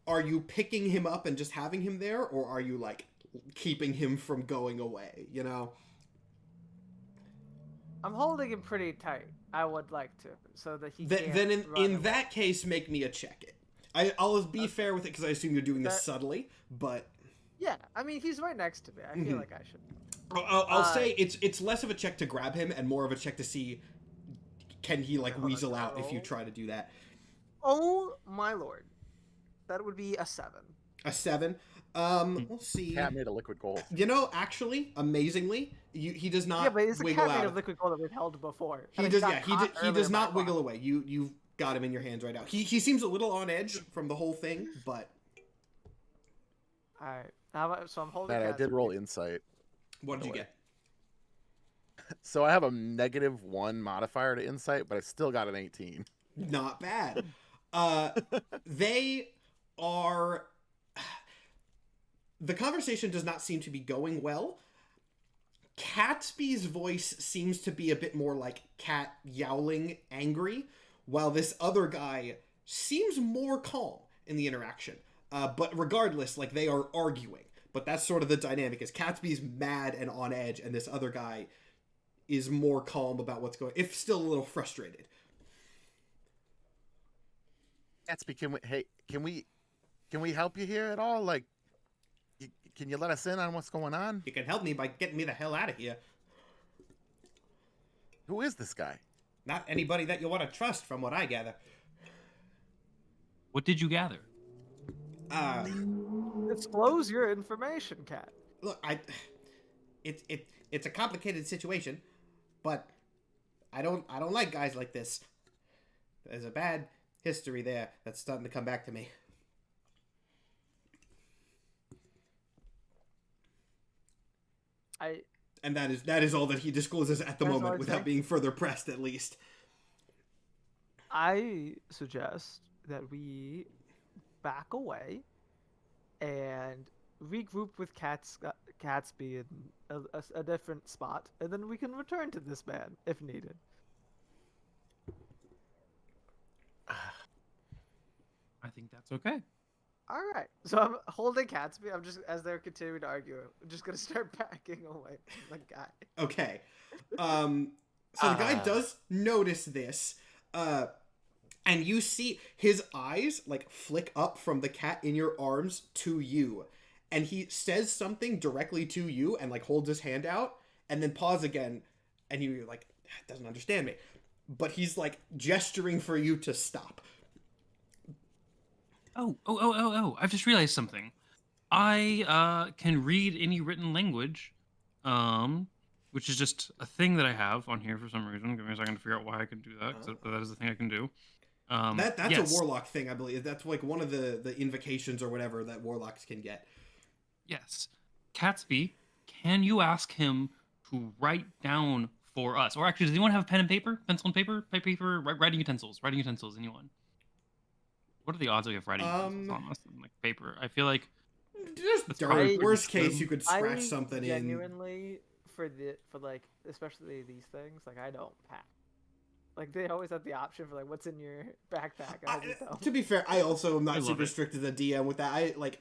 Are you picking him up and just having him there, or are you, like, keeping him from going away, I'm holding him pretty tight. I would like to, so that he can't Then run in away. that case, make me a check it. I'll be fair with it, because I assume you're doing this subtly, but... Yeah, I mean, he's right next to me. I feel like I should. I'll say it's less of a check to grab him and more of a check to see, can he, like, weasel out if you try to do that. Oh, my lord. That would be a 7. A 7. We'll see. Cat made a liquid gold. Actually, amazingly, he does not Yeah, but it's a wiggle cat made out. of liquid gold that we've held before. He does, yeah. He does not wiggle away. You've got him in your hands right now. He seems a little on edge from the whole thing, but All right. So I'm holding. Matt, I Catsby. did roll insight. what did you get? So I have a -1 modifier to insight, but I still got an 18. Not bad. They are. The conversation does not seem to be going well. Catsby's voice seems to be a bit more like cat yowling, angry, while this other guy seems more calm in the interaction. But regardless, like, they are arguing. But that's sort of the dynamic, is Catsby's mad and on edge, and this other guy is more calm about what's going on, if still a little frustrated. Gatsby, can we help you here at all? Like, can you let us in on what's going on? You can help me by getting me the hell out of here. Who is this guy? Not anybody that you want to trust, from what I gather. What did you gather? Disclose your information, Cat. Look, it's a complicated situation, but I don't like guys like this. There's a bad history there that's starting to come back to me. And that is all that he discloses at the That's all moment, I'm without saying. being further pressed, at least. I suggest that we back away and regroup with Catsby in a different spot, and then we can return to this man if needed. I think that's okay. All right. So I'm holding Catsby. I'm just, as they're continuing to argue, I'm just gonna start backing away from the guy. Okay. So the guy does notice this, and you see his eyes, like, flick up from the cat in your arms to you, and he says something directly to you and, like, holds his hand out, and then pause again, and you're like, doesn't understand me, but he's, like, gesturing for you to stop. Oh, I've just realized something. I can read any written language, which is just a thing that I have on here for some reason. Give me a second to figure out why I can do that, 'cause that is the thing I can do. That's yes. a warlock thing, I believe. That's, like, one of the invocations or whatever that warlocks can get. Yes. Catsby, can you ask him to write down for us? Or actually, does anyone have pen and paper? Pencil and paper? Writing utensils, anyone? What are the odds we have writing utensils on us in like paper? I feel like Just That's dirt. probably Worst pretty case, slim. you could I scratch something in. genuinely for like especially these things, like I don't pack. Like they always have the option for like what's in your backpack. And I just don't. To be fair, I also am I not love super it. strict to the DM with that. I like.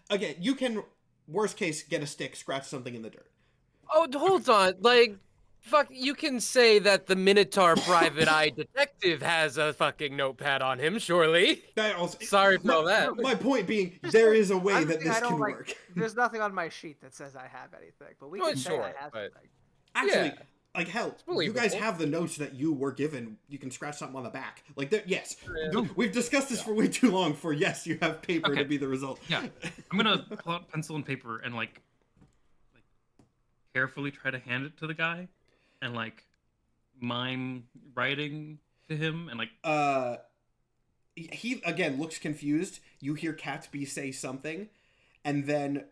Again, you can worst case get a stick, scratch something in the dirt. Oh, hold on. Like, fuck, you can say that the Minotaur Private Eye Detective has a fucking notepad on him, surely. That also. Sorry for all that. My point being, there is a way I'm that saying this I don't can like. work. There's nothing on my sheet that says I have anything, but we Well, can say sure, I have but- something. Actually, Yeah. like hell, you believable. guys have the notes that you were given. You can scratch something on the back. Like, yes, Yeah. we've discussed this for way too long. For yes, you have paper Okay. to be the result. Yeah. I'm gonna pull out pencil and paper and like carefully try to hand it to the guy, and like mime writing to him, and like He again looks confused. You hear Catsby say something, and then,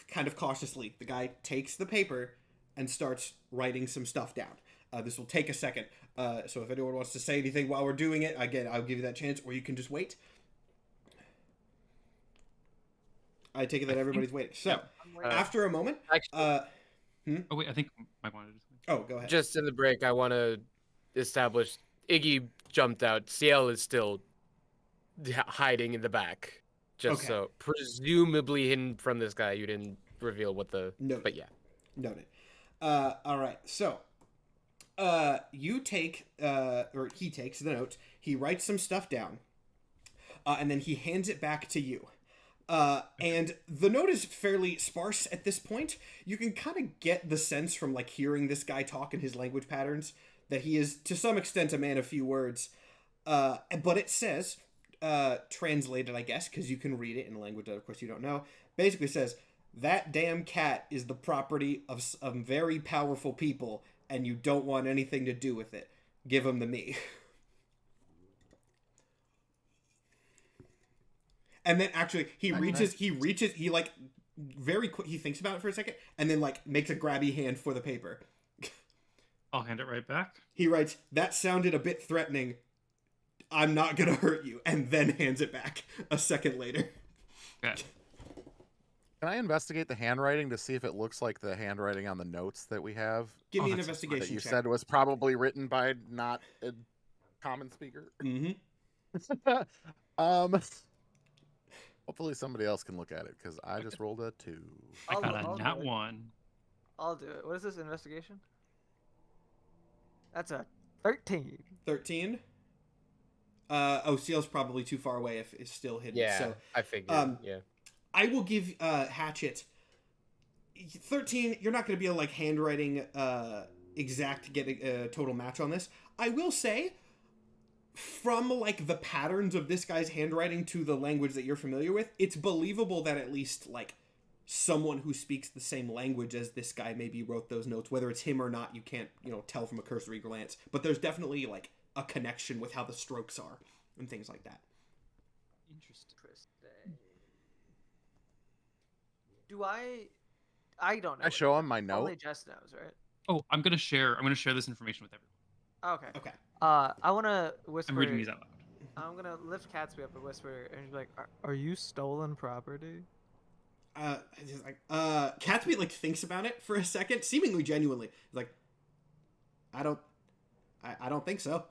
kind of cautiously, the guy takes the paper and starts writing some stuff down. This will take a second. So if anyone wants to say anything while we're doing it, again, I'll give you that chance, or you can just wait. I take it that everybody's waiting. So, after a moment, Actually, oh wait, I think Mike wanted to do something. oh, go ahead. just in the break, I want to establish Iggy jumped out. CL is still hiding in the back. Just Okay. so, presumably hidden from this guy. You didn't reveal what the. Noted. But yeah. Noted. All right. So, you take, or he takes the note. He writes some stuff down, and then he hands it back to you. And the note is fairly sparse at this point. You can kind of get the sense from like hearing this guy talk in his language patterns that he is to some extent a man of few words. But it says, translated, I guess, because you can read it in a language that of course you don't know. Basically says, that damn cat is the property of some very powerful people, and you don't want anything to do with it. Give him to me. And then actually, he like very quick. He thinks about it for a second, and then like makes a grabby hand for the paper. I'll hand it right back. He writes, "That sounded a bit threatening. I'm not gonna hurt you," and then hands it back a second later. Okay. Can I investigate the handwriting to see if it looks like the handwriting on the notes that we have? Give me an that's investigation That you check. said was probably written by not a common speaker. Mm-hmm. Hopefully somebody else can look at it because I just rolled a 2. I got I'll a do nat it. 1. I'll do it. What is this investigation? That's a 13. 13. Seal's probably too far away if it's still hidden. Yeah, So I figured. Yeah. I will give Hatchet 13. You're not going to be able to like handwriting exact get a total match on this. I will say, from like the patterns of this guy's handwriting to the language that you're familiar with, it's believable that at least like someone who speaks the same language as this guy maybe wrote those notes. Whether it's him or not, you can't tell from a cursory glance. But there's definitely like a connection with how the strokes are and things like that. Interesting. Do I don't know. I show him my note. Only Jess knows, right? Oh, I'm gonna share this information with everyone. Okay. Okay. I want to whisper. I'm reading these out loud. I'm gonna lift Catsby up and whisper, and be like, "Are you stolen property?" Just like Catsby like thinks about it for a second, seemingly genuinely. He's like, I don't think so.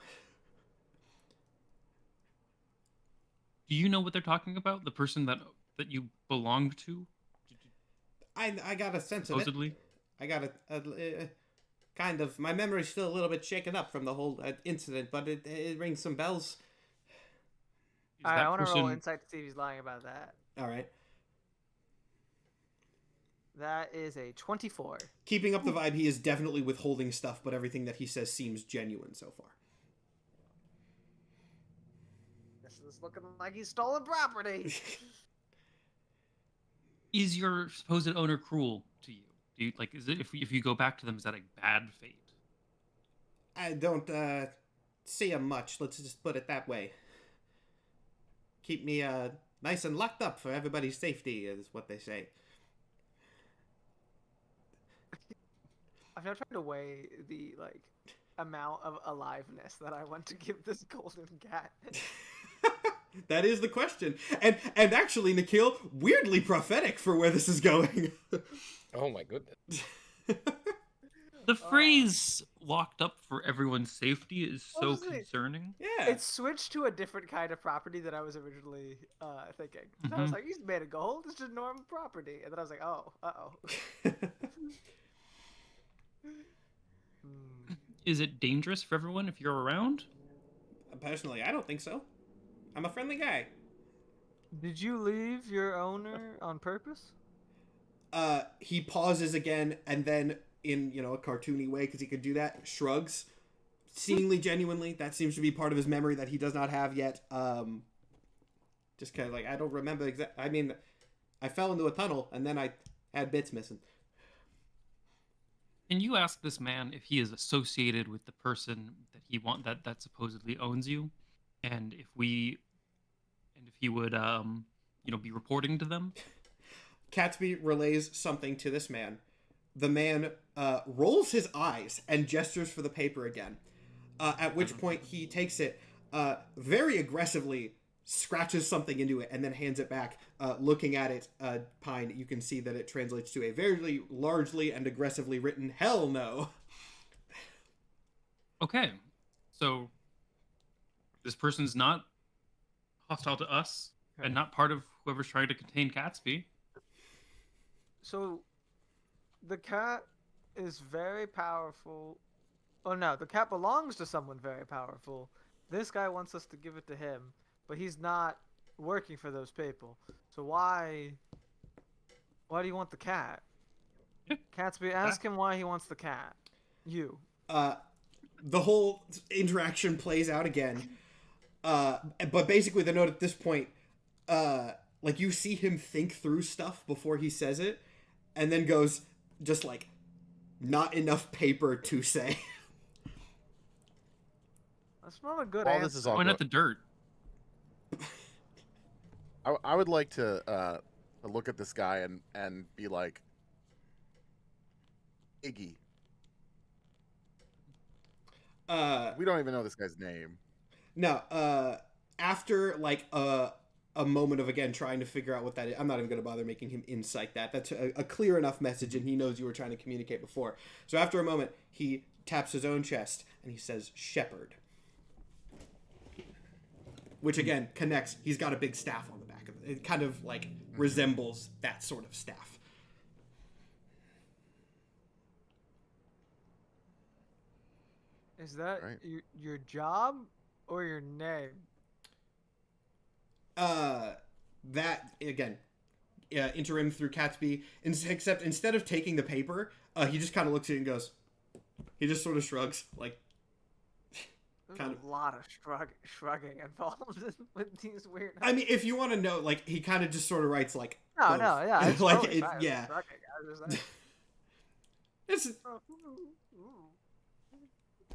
Do you know what they're talking about? The person that you belonged to? I got a sense of it. Supposedly? I got a kind of, my memory's still a little bit shaken up from the whole incident, but it rings some bells. Is Alright, that I want to roll person- insight to see if he's lying about that. All right. That is a 24. Keeping up the vibe, he is definitely withholding stuff, but everything that he says seems genuine so far. This is looking like he's stolen property. Is your supposed owner cruel to you? Do you like? Is it if you go back to them? Is that a bad fate? I don't see him much, let's just put it that way. Keep me nice and locked up for everybody's safety, is what they say. I'm now trying to weigh the amount of aliveness that I want to give this golden cat. That is the question. And actually, Nikhil, weirdly prophetic for where this is going. Oh my goodness. The phrase "locked up for everyone's safety" is so Honestly, concerning. Yeah. It switched to a different kind of property than I was originally thinking. So I was like, he's made of gold. It's just normal property. And then I was like, oh, uh-oh. Is it dangerous for everyone if you're around? Personally, I don't think so. I'm a friendly guy. Did you leave your owner on purpose? He pauses again, and then in, a cartoony way, because he could do that, shrugs. Seemingly genuinely, that seems to be part of his memory that he does not have yet. Just kind of like, I don't remember I mean, I fell into a tunnel, and then I had bits missing. Can you ask this man if he is associated with the person that supposedly owns you, and if he would be reporting to them? Catsby relays something to this man. The man rolls his eyes and gestures for the paper again. At which point he takes it, very aggressively scratches something into it, and then hands it back. Looking at it, Pine, you can see that it translates to a very largely and aggressively written "Hell no." Okay, so this person's not hostile to us, and not part of whoever's trying to contain Catsby. So, the cat is very powerful. Oh no, the cat belongs to someone very powerful. This guy wants us to give it to him, but he's not working for those people. So why do you want the cat? Catsby, ask him why he wants the cat. You. The whole interaction plays out again. But basically the note at this point, like you see him think through stuff before he says it, and then goes just like, not enough paper to say. That's not a good All answer. this is all Why good. not the dirt? I would like to look at this guy and be like, Iggy. We don't even know this guy's name. No, after like a moment of again trying to figure out what that is, I'm not even going to bother making him incite that. That's a clear enough message, and he knows you were trying to communicate before. So after a moment, he taps his own chest and he says, "Shepherd," which again connects. He's got a big staff on the back of it. It kind of like resembles that sort of staff. Is that Right. your job or your name? That again, interim through Catsby. Except instead of taking the paper, he just kind of looks at it and goes. He just sort of shrugs, like. There's Kind a lot of shrugging involved with these weird. I mean, if you want to know, like, he kind of just sort of writes like. No, both. no, yeah, it's like totally it, fine with yeah. shrugging. I was just like, It's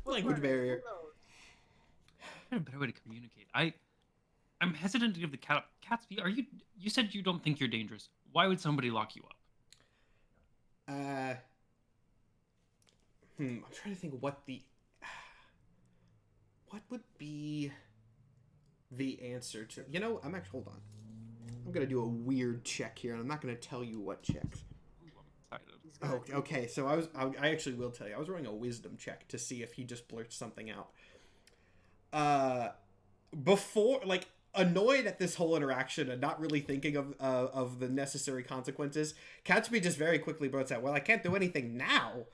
language barrier. A better way to communicate. I'm hesitant to give the cat up. Catsby, you said you don't think you're dangerous. Why would somebody lock you up? I'm trying to think what would be the answer to. Hold on. I'm gonna do a weird check here, and I'm not gonna tell you what checks. Ooh, I'm excited. Oh, okay. So I actually will tell you. I was rolling a wisdom check to see if he just blurts something out. Before, like, annoyed at this whole interaction and not really thinking of the necessary consequences, Catsby just very quickly blurts out, "Well, I can't do anything now."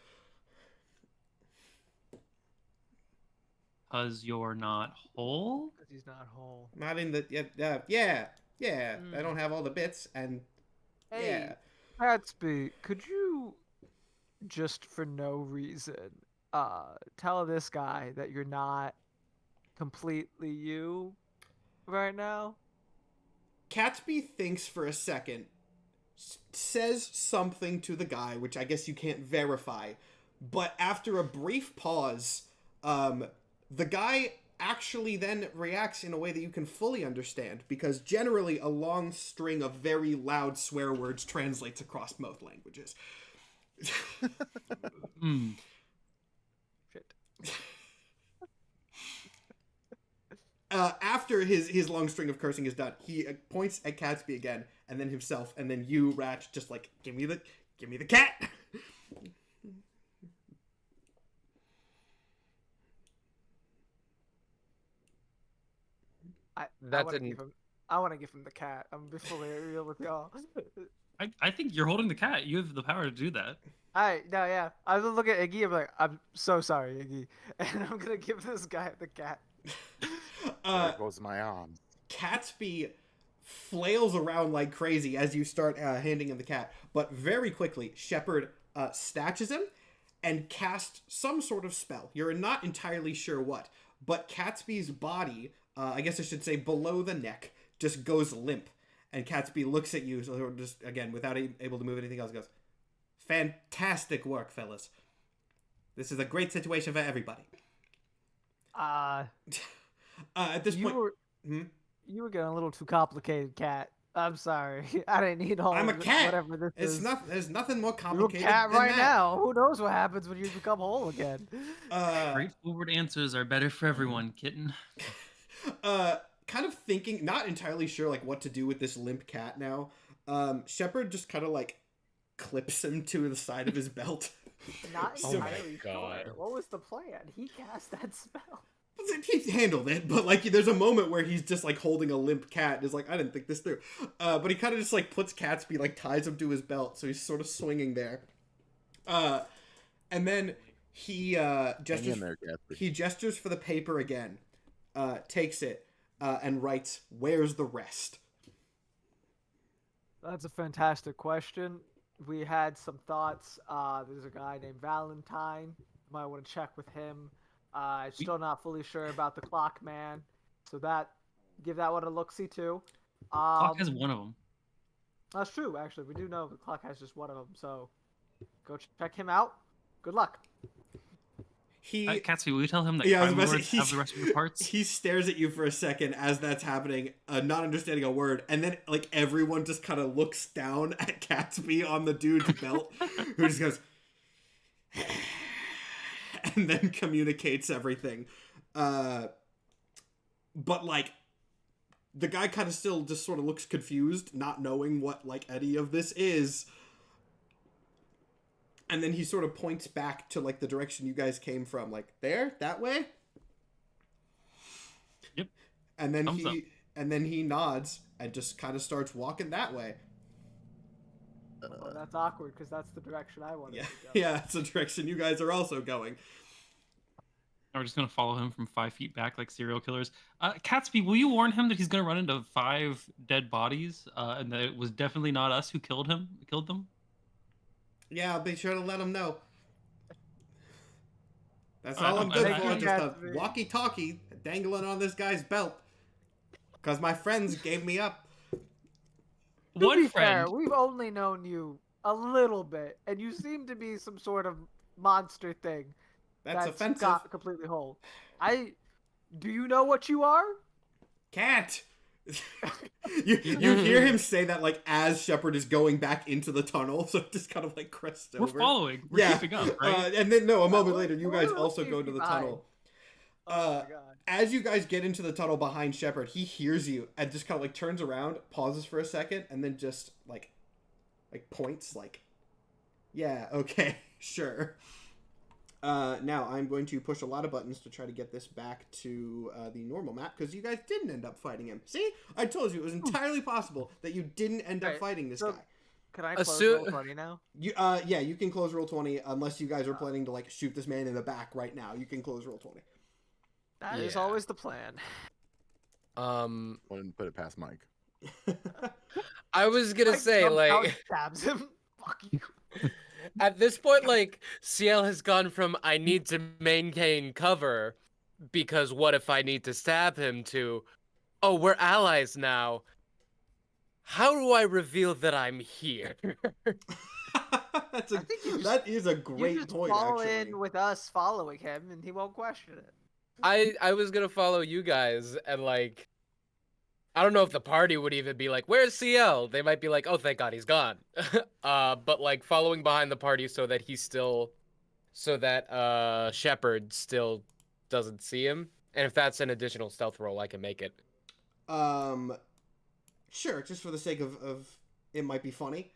Because you're not whole? because he's not whole. Not in the yeah. I don't have all the bits, and Hey, yeah. Catsby, could you, just for no reason, tell this guy that you're not completely you right now? Catsby thinks for a second, says something to the guy, which I guess you can't verify, but after a brief pause, the guy actually then reacts in a way that you can fully understand, because generally a long string of very loud swear words translates across both languages. Shit. after his long string of cursing is done, he points at Catsby again, and then himself, and then you, Ratch, just like, give me the cat. I That's want to an- give him. I want to give him the cat. I'm gonna be fully real with y'all. I think you're holding the cat. You have the power to do that. Alright, no, yeah. I was looking at Iggy. I'm like, I'm so sorry, Iggy, and I'm gonna give this guy the cat. There goes my arm. Catsby flails around like crazy as you start handing him the cat, but very quickly, Shepard snatches him and casts some sort of spell. You're not entirely sure what, but Catsby's body, I guess I should say below the neck, just goes limp. And Catsby looks at you, so just, again, without able to move anything else, goes, "Fantastic work, fellas. This is a great situation for everybody." At this point... You were getting a little too complicated, cat. I'm sorry. I didn't need all I'm a of it, cat. whatever this is. There's nothing more You're a complicated cat than right that. now. Who knows what happens when you become whole again? Straightforward answers are better for everyone, kitten. Kind of thinking, not entirely sure like what to do with this limp cat now. Shepard just kind of like clips him to the side of his belt. Not Oh my entirely God. sure. What was the plan? He cast that spell. He handled it, but like there's a moment where he's just like holding a limp cat and is like, I didn't think this through. But he kind of just like puts Catsby, like ties him to his belt, so he's sort of swinging there. And then he gestures. Hang in there, Gatsby. He gestures for the paper again, takes it, and writes, "Where's the rest?" That's a fantastic question. We had some thoughts. There's a guy named Valentine. Might want to check with him. Still not fully sure about the clock man, so give that one a look-see too. Clock has one of them. That's true, actually. We do know the clock has just one of them, so go check him out. Good luck. He Catsby, will you tell him that Yeah, I was Crime about to Lords say, have the rest of your parts? he stares at you for a second as that's happening, not understanding a word, and then like everyone just kind of looks down at Catsby on the dude's belt, who just goes, and then communicates everything. But like, the guy kind of still just sort of looks confused, not knowing what like any of this is. And then he sort of points back to like the direction you guys came from, like there, that way. Yep. And then Thumbs up. he nods and just kind of starts walking that way. Well, that's awkward because that's the direction I wanted Yeah, to go. yeah, that's the direction you guys are also going. We're just gonna follow him from 5 feet back like serial killers. Catsby, will you warn him that he's gonna run into 5 dead bodies, and that it was definitely not us who killed them? Yeah, I'll be sure to let him know. That's Alright, all I'm I'm- good I- for, I- just a Gatsby. walkie-talkie dangling on this guy's belt. Because my friends gave me up. To One be fair, friend. we've only known you a little bit, and you seem to be some sort of monster thing That's offensive. got completely whole. Do you know what you are? Cat! you hear him say that like as Shepard is going back into the tunnel, so it just kind of like crests We're over. following. We're keeping up, right? And then a moment we're- later, you we're guys a little also go into the behind. tunnel. Oh my god. As you guys get into the tunnel behind Shepard, he hears you and just kind of like turns around, pauses for a second, and then just like points like, yeah, okay, sure. Now I'm going to push a lot of buttons to try to get this back to the normal map because you guys didn't end up fighting him. See, I told you it was entirely possible that you didn't end up Right, fighting this so- guy. Can I close Assu- roll 20 now? You yeah, you can close roll 20 unless you guys are planning to like shoot this man in the back right now. You can close roll 20. That is Yeah. always the plan. Wouldn't put it past Mike. I was gonna Mike say jumps out like and stabs him. Fuck you. at this point, like CL has gone from I need to maintain cover because what if I need to stab him to, oh, we're allies now. How do I reveal that I'm here? That's I think you just- that is a You great just point. fall Actually, in with us following him, and he won't question it. I was gonna follow you guys and like I don't know if the party would even be like, where's CL? They might be like, oh thank god he's gone. But like following behind the party so that Shepard still doesn't see him. And if that's an additional stealth roll, I can make it. Sure, just for the sake of it might be funny.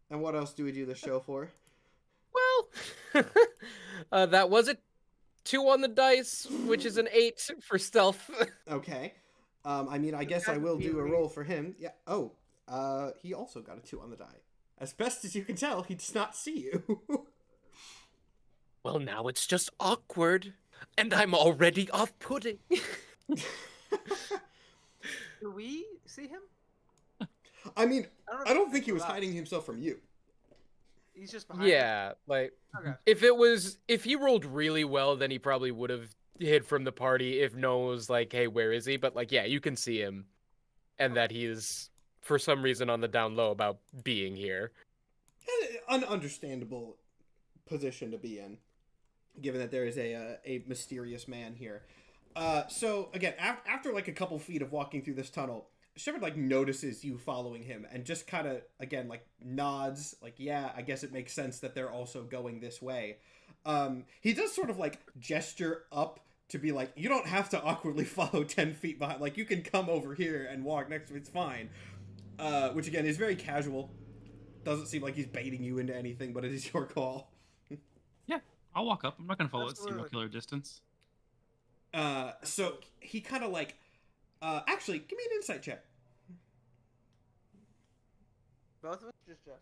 And what else do we do the show for? Well, that was a 2 on the dice, which is an 8 for stealth. Okay. I mean, I guess I will do a roll for him. Yeah. Oh, he also got a 2 on the die. As best as you can tell, he does not see you. Well, now it's just awkward, and I'm already off-putting. Do we see him? I mean, know I don't think if he was we're hiding himself from you. He's just behind. Yeah, like Okay. if he rolled really well, then he probably would have hid from the party if no one was like, "Hey, where is he?" But like, yeah, you can see him, and that he is for some reason on the down low about being here. An understandable position to be in, given that there is a mysterious man here. So again, after like a couple feet of walking through this tunnel, Shepard like notices you following him and just kind of again like nods, like yeah, I guess it makes sense that they're also going this way. He does sort of like gesture up to be like, you don't have to awkwardly follow 10 feet behind, like you can come over here and walk next to me, it's fine. Which again is very casual. Doesn't seem like he's baiting you into anything, but it is your call. Yeah, I'll walk up. I'm not gonna follow at serial Absolutely. killer distance. So he kind of like, actually, give me an insight check. Both of us? Just Jess.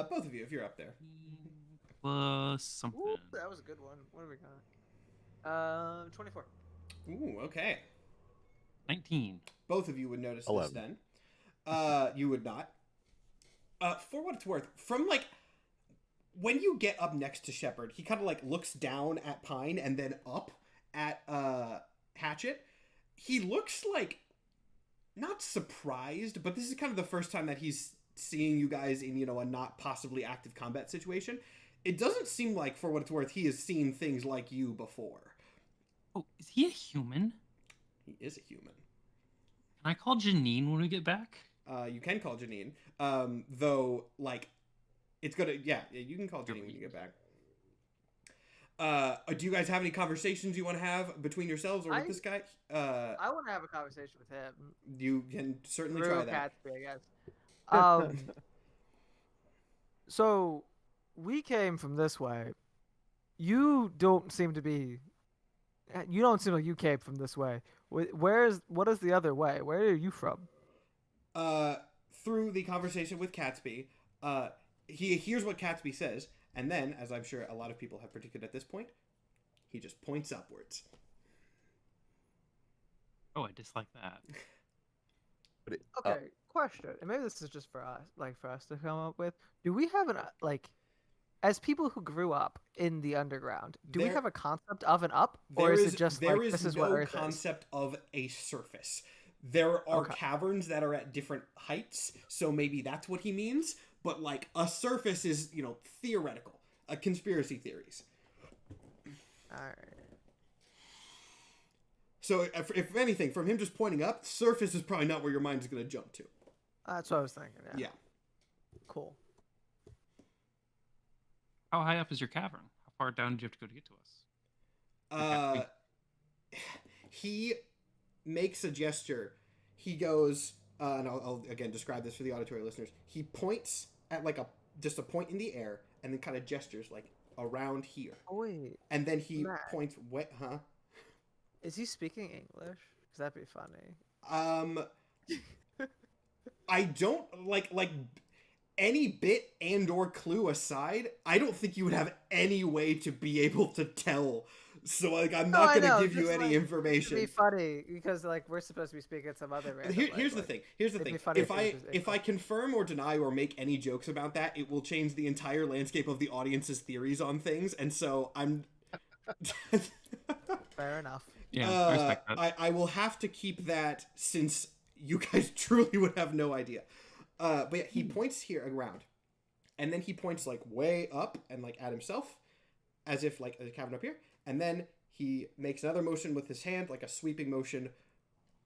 Both of you, if you're up there. Plus something. Ooh, that was a good one. What do we got? 24. Ooh, okay. 19. Both of you would notice 11. this then. You would not. For what it's worth, from like when you get up next to Shepard, he kind of like looks down at Pine and then up at Hatchet. He looks like not surprised, but this is kind of the first time that he's seeing you guys in, you know, a not possibly active combat situation. It doesn't seem like, for what it's worth, he has seen things like you before. Oh, is he a human? He is a human. Can I call Janine when we get back? You can call Janine, though, like, it's gonna, yeah, you can call Janine when you get back. Do you guys have any conversations you want to have between yourselves or with this guy? I want to have a conversation with him. You can certainly Through try that. Catsby, I guess. So, we came from this way. You don't seem to be... You don't seem like you came from this way. What is the other way? Where are you from? Through the conversation with Catsby, he hears what Catsby says, and then, as I'm sure a lot of people have predicted at this point, he just points upwards. Oh, I dislike that. But Okay, question. And maybe this is just for us, for us to come up with. Do we have as people who grew up in the underground, do we There- have a concept of an up, or is it just there like is this is no what Earth concept of a surface. There are Okay. caverns that are at different heights, so maybe that's what he means. But like a surface is, you know, theoretical, conspiracy theories. is? All right. So if anything, from him just pointing up, surface is probably not where your mind is going to jump to. That's what I was thinking. Yeah. Yeah. Cool. How high up is your cavern? How far down do you have to go to get to us? He makes a gesture. He goes, and I'll again describe this for the auditory listeners. He points at like just a point in the air, and then kind of gestures like around here, Oh wait, and then he Matt. points. What? Huh? is he speaking English? Because that'd be funny. I don't like any bit and or clue aside. I don't think you would have any way to be able to tell. So like, I'm not I going know, to give you just, any like, information. It'd be funny because like we're supposed to be speaking some other random Here's the language. thing. Here's the It'd thing. be funny If if it I was just if I confirm or deny or make any jokes about that, it will change the entire landscape of the audience's theories on things. And so I'm. Fair enough. Yeah, I respect that. I will have to keep that since you guys truly would have no idea. But yeah, he points here around, and then he points like way up and like at himself, as if like a cabin up here, and then he makes another motion with his hand, like a sweeping motion,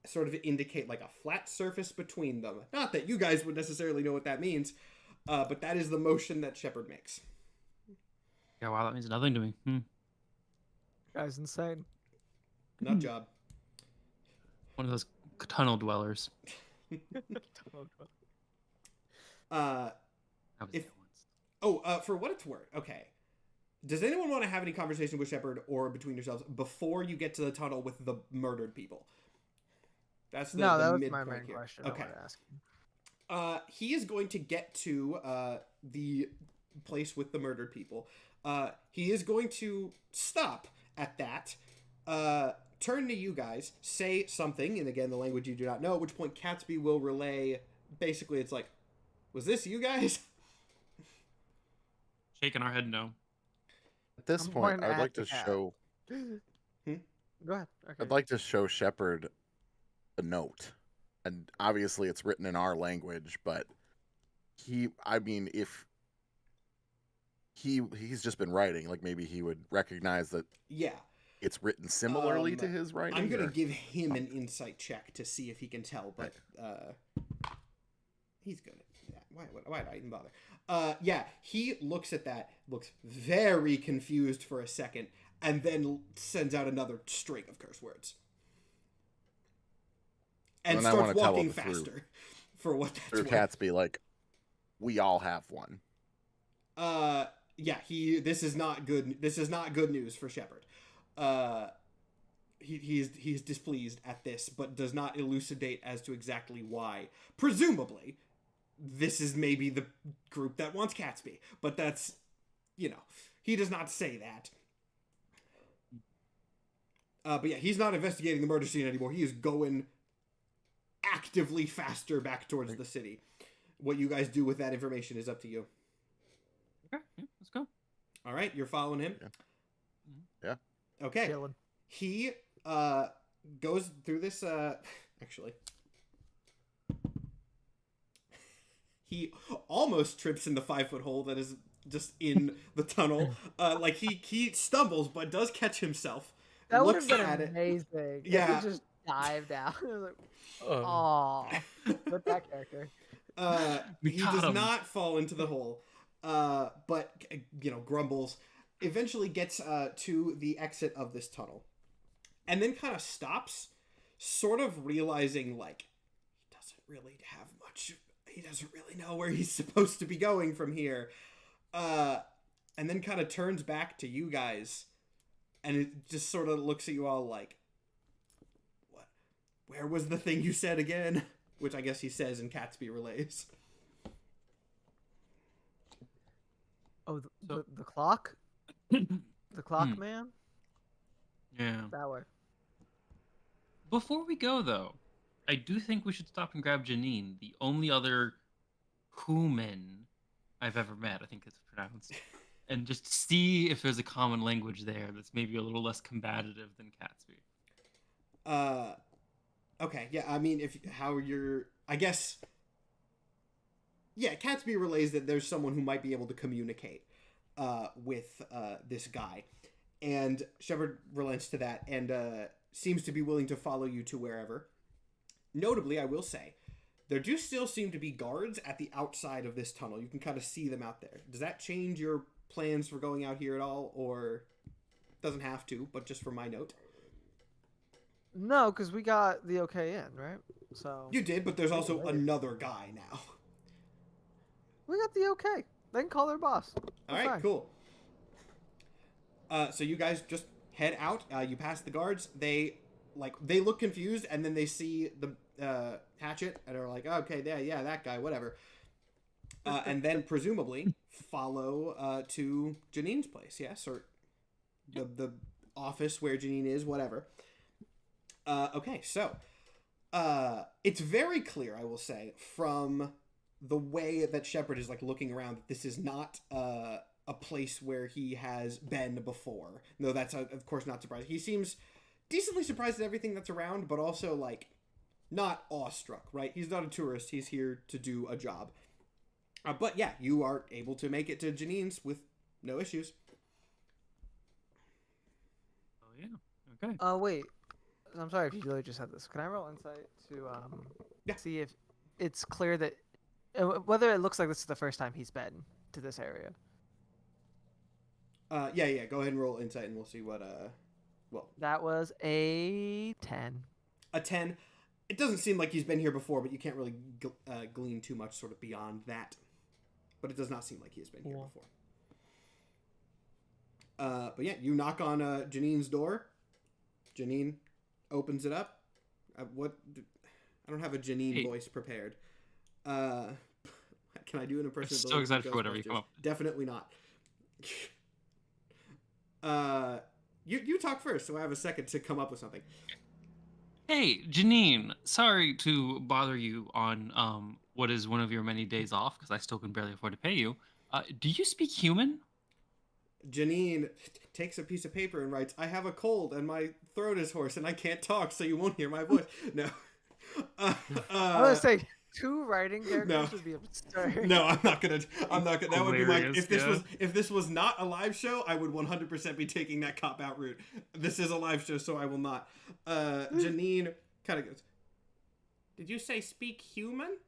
sort of to indicate like a flat surface between them. Not that you guys would necessarily know what that means, but that is the motion that Shepard makes. Yeah, wow, that means nothing to me. Guy's insane. Nut job. One of those tunnel dwellers. Uh, I was If- there once. for what it's worth, okay. Does anyone want to have any conversation with Shepard or between yourselves before you get to the tunnel with the murdered people? That's the, No, the that was my midpoint main here. question. Okay. I wanted to ask. He is going to get to the place with the murdered people. He is going to stop at that, turn to you guys, say something, and again, the language you do not know, at which point Catsby will relay, basically, it's like, was this you guys? Shaking our head no. At this I'm point, going to I'd like act to the cat. show. Go ahead. Okay. I'd like to show Shepard a note, and obviously it's written in our language, but if he's just been writing, like maybe he would recognize that Yeah. it's written similarly to his writing. I'm going or- to give him an insight check to see if he can tell, but he's good at that. Why did I even bother? Yeah, he looks at that, looks very confused for a second, and then sends out another string of curse words. And And I starts wanna tell walking him through- faster for what that's Through worth. Catsby, like, we all have one. Yeah, this is not good. This is not good news for Shepard. He's displeased at this, but does not elucidate as to exactly why. Presumably, this is maybe the group that wants Catsby, but that's, he does not say that. But yeah, he's not investigating the murder scene anymore. He is going actively faster back towards the city. What you guys do with that information is up to you. Okay, yeah, let's go. All right, you're following him? Yeah. Okay. Chilling. He goes through this actually. He almost trips in the 5-foot hole that is just in the tunnel. Like he stumbles but does catch himself. That would looks have been at it. amazing. Yeah. If he just dive down. Like, Oh. aw. With that character. We He got does him. not fall into the hole. But grumbles. Eventually gets to the exit of this tunnel. And then kind of stops, sort of realizing, like, he doesn't really have much. He doesn't really know where he's supposed to be going from here. And then kind of turns back to you guys. And it just sort of looks at you all like, what? Where was the thing you said again? Which I guess he says in Catsby relays. Oh, So- the clock? The clock Hmm. man? Yeah. That way. Before we go, though, I do think we should stop and grab Janine, the only other human I've ever met, I think it's pronounced, and just see if there's a common language there that's maybe a little less combative than Catsby. Okay, yeah, I mean, I guess, yeah, Catsby relays that there's someone who might be able to communicate with this guy, and Shepard relents to that and seems to be willing to follow you to wherever. Notably, I will say, there do still seem to be guards at the outside of this tunnel. You can kind of see them out there. Does that change your plans for going out here at all, or doesn't have to, but just for my note? No, because we got the okay in, right? So You did, but there's also another guy now. we got the okay. They can call their boss. All We're right, fine. cool. So you guys just head out. You pass the guards. They look confused, and then they see the hatchet, and are like, "Okay, yeah, that guy, whatever." And then presumably follow to Janine's place, yes, or the office where Janine is, whatever. Okay, so it's very clear, I will say, from the way that Shepard is like looking around, that this is not a place where he has been before. No, that's of course not surprising. He seems decently surprised at everything that's around, but also like not awestruck, right? He's not a tourist. He's here to do a job. But yeah, you are able to make it to Janine's with no issues. Oh, yeah. Okay. Wait. I'm sorry if you really just had this. Can I roll insight to Yeah. see if it's clear that whether it looks like this is the first time he's been to this area? Yeah. Go ahead and roll insight, and we'll see what. That was a 10. A 10. it doesn't seem like he's been here before, but you can't really glean too much sort of beyond that. But it does not seem like he has been here before. But yeah, you knock on Janine's door. Janine opens it up. I don't have a Janine voice prepared. Can I do an impression? I'm so excited for whatever you come up with. Definitely not. You talk first, so I have a second to come up with something. Hey, Janine, sorry to bother you on what is one of your many days off, because I still can barely afford to pay you. Do you speak human? Janine takes a piece of paper and writes, "I have a cold and my throat is hoarse and I can't talk, so you won't hear my voice." No. I was gonna say 2 writing characters would be absurd. No, I'm not gonna. That would be like Hilarious, if this was not a live show, I would 100% be taking that cop out route. This is a live show, so I will not. Janine kind of goes, "Did you say speak human?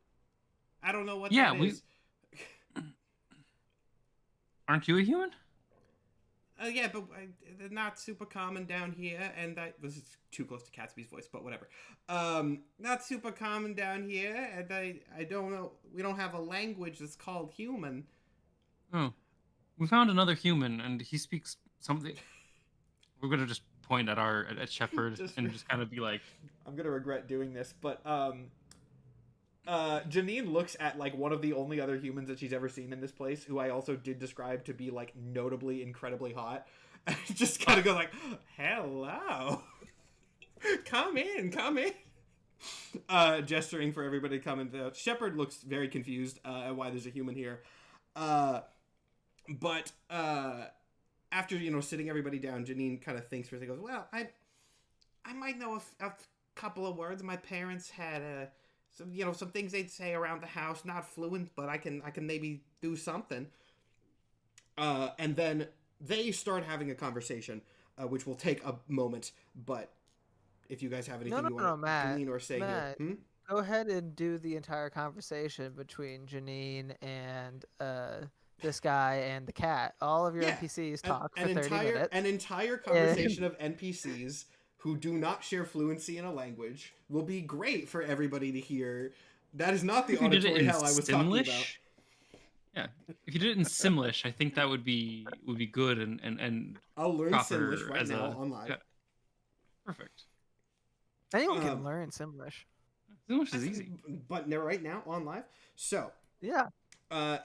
I don't know what that is." Aren't you a human? Yeah, but they're not super common down here, and this is too close to Catsby's voice, but whatever. Not super common down here, and I don't know. We don't have a language that's called human. Oh, we found another human, and he speaks something. We're gonna just point at Shepard and just kind of be like, I'm gonna regret doing this, but Janine looks at like one of the only other humans that she's ever seen in this place, who I also did describe to be like notably incredibly hot. And just kind of go like, "Hello, come in." Gesturing for everybody to come in. Shepard looks very confused at why there's a human here, but after sitting everybody down, Janine kind of thinks for a second. Goes, "Well, I might know a couple of words. My parents had some things they'd say around the house, not fluent, but I can maybe do something." And then they start having a conversation, which will take a moment. But if you guys have anything you want to glean or say Matt, here, go ahead and do the entire conversation between Janine and this guy and the cat. All of your NPCs talk for 30 minutes. An entire conversation of NPCs who do not share fluency in a language will be great for everybody to hear. That is not the auditory hell I was talking about. Yeah, if you did it in Simlish, I think that would be good and I'll learn proper Simlish right now on live. Yeah. Perfect. Anyone can learn Simlish. Simlish is easy. But right now on live. So yeah,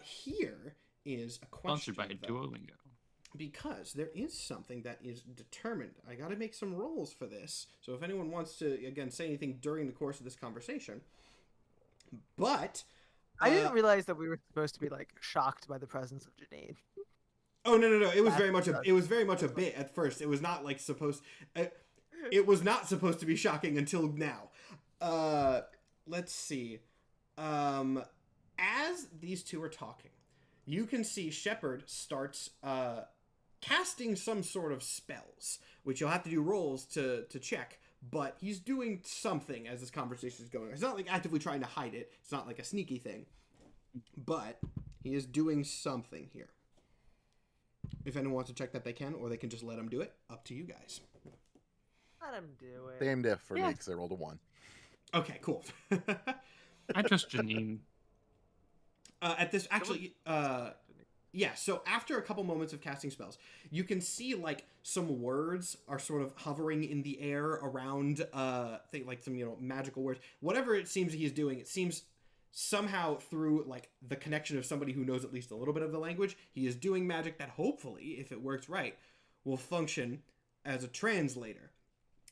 here is a question. Sponsored by Duolingo. Because there is something that is determined. I got to make some rolls for this. So if anyone wants to, again, say anything during the course of this conversation. But I didn't realize that we were supposed to be like shocked by the presence of Janine. Oh no! It was very much a bit at first. It was not like supposed. It was not supposed to be shocking until now. Let's see. As these two are talking, you can see Shepard starts casting some sort of spells, which you'll have to do rolls to check, but he's doing something as this conversation is going on. He's not like actively trying to hide it. It's not like a sneaky thing, but he is doing something here. If anyone wants to check that, they can, or they can just let him do it. Up to you guys. Let him do it. Same diff for me because I rolled a 1. Okay, cool. I trust Janine. At this, actually, yeah, so after a couple moments of casting spells, you can see, like, some words are sort of hovering in the air around, like some, magical words. Whatever it seems he is doing, it seems somehow through, like, the connection of somebody who knows at least a little bit of the language, he is doing magic that hopefully, if it works right, will function as a translator.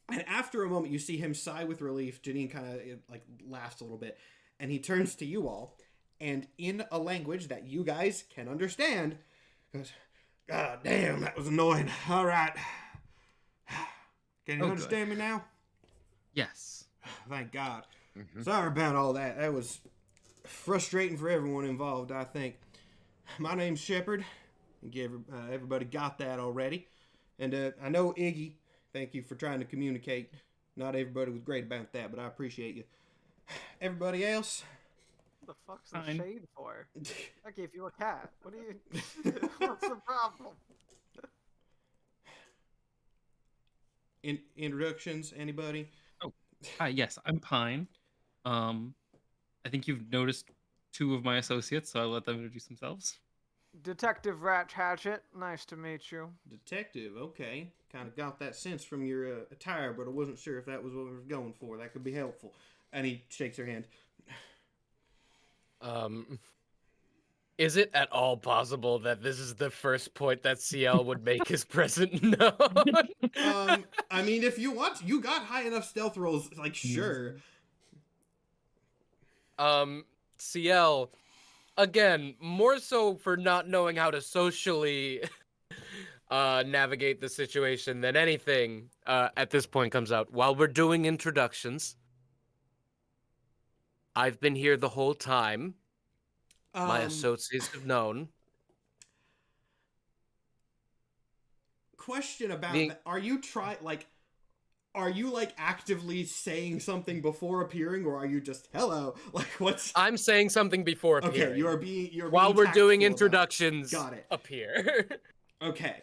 And after a moment, you see him sigh with relief. Janine kind of, like, laughs a little bit, and he turns to you all. And in a language that you guys can understand, goes, "God damn, that was annoying. All right. Can you understand me now?" Yes. Thank God. Sorry about all that. That was frustrating for everyone involved, I think. My name's Shepard. I think everybody got that already. And I know Iggy. Thank you for trying to communicate. Not everybody was great about that, but I appreciate you. Everybody else? What the fuck's the shade for? I gave you a cat. What do you... What's the problem? Introductions, anybody? Oh, Yes, I'm Pine. I think you've noticed two of my associates, so I'll let them introduce themselves. Detective Ratch Hatchet, nice to meet you. Detective, okay. Kind of got that sense from your attire, but I wasn't sure if that was what we were going for. That could be helpful. And he shakes her hand. Is it at all possible that this is the first point that CL would make his presence known? I mean, if you want, you got high enough stealth rolls. Like, sure. CL, again, more so for not knowing how to socially navigate the situation than anything, at this point comes out. While we're doing introductions, I've been here the whole time. My associates have known. Question about that. Are you actively saying something before appearing, or are you just hello? Like, what's? I'm saying something before appearing. Okay, you're being while we're doing tactful introductions. Got it. Appear. Okay.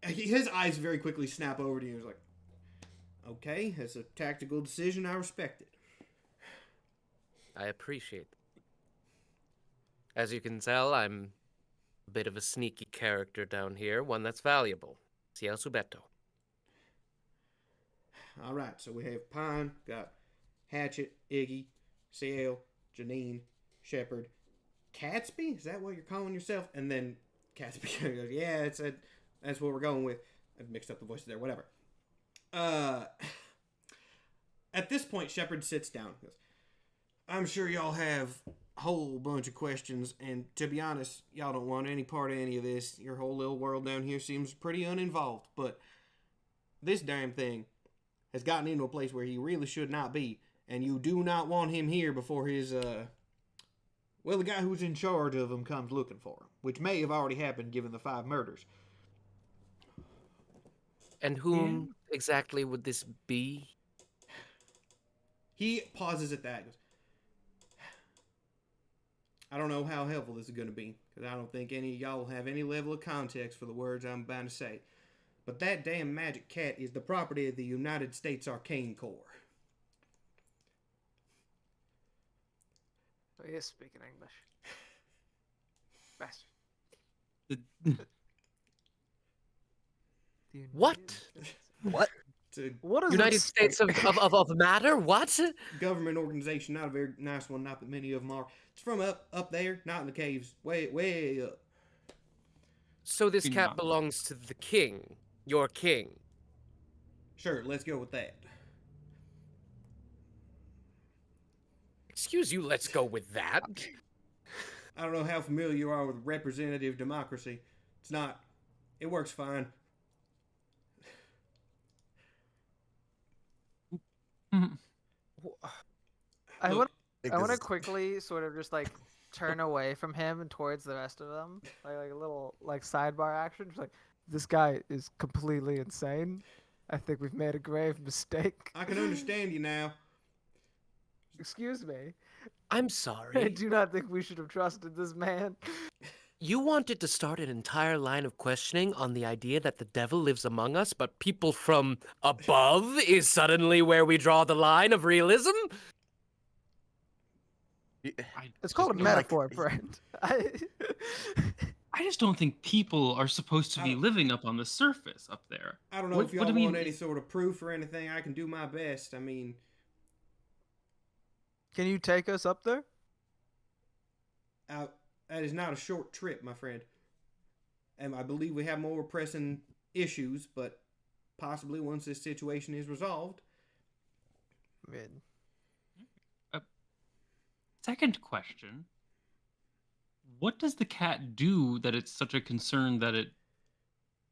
His eyes very quickly snap over to you. He's like, okay, it's a tactical decision. I respect it. I appreciate it. As you can tell, I'm a bit of a sneaky character down here, one that's valuable. Ciel Subetto. All right, so we have Pine, got Hatchet, Iggy, CL, Janine, Shepard, Catsby. Is that what you're calling yourself? And then Catsby goes, "Yeah, that's what we're going with." I've mixed up the voices there. Whatever. At this point, Shepard sits down. Goes, "I'm sure y'all have a whole bunch of questions, and to be honest, y'all don't want any part of any of this. Your whole little world down here seems pretty uninvolved, but this damn thing has gotten into a place where he really should not be, and you do not want him here before his, the guy who's in charge of him comes looking for him, which may have already happened given the 5 murders." And whom exactly would this be? He pauses at that and goes, "I don't know how helpful this is going to be, because I don't think any of y'all have any level of context for the words I'm about to say. But that damn magic cat is the property of the United States Arcane Corps." So he is speaking English. Bastard. What? What? What is United States of matter? What? Government organization, not a very nice one, not that many of them are. It's from up there, not in the caves, way up. So this cat belongs to the king, your king. Sure, let's go with that. Excuse you, let's go with that. I don't know how familiar you are with representative democracy. It works fine. I want to quickly sort of just like turn away from him and towards the rest of them, like a little like sidebar action. Just like, this guy is completely insane. I think we've made a grave mistake. I can understand you now. Excuse me. I'm sorry. I do not think we should have trusted this man. You wanted to start an entire line of questioning on the idea that the devil lives among us, but people from above is suddenly where we draw the line of realism? It's called a metaphor, friend. I just don't think people are supposed to be living up on the surface up there. I don't know if y'all want any sort of proof or anything. I can do my best. I mean... Can you take us up there? That is not a short trip, my friend. And I believe we have more pressing issues, but possibly once this situation is resolved. Second question. What does the cat do that it's such a concern that it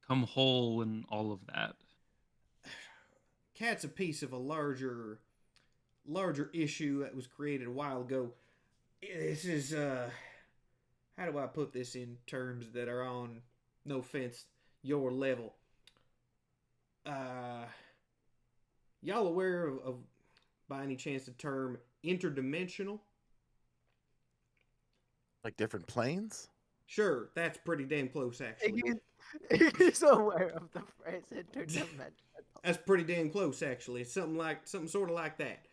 come whole and all of that? Cat's a piece of a larger issue that was created a while ago. This is, how do I put this in terms that are on, no offense, your level? Y'all aware of by any chance, the term interdimensional? Like different planes? Sure, that's pretty damn close, actually. He's aware of the phrase interdimensional. That's pretty damn close, actually. It's something sort of like that.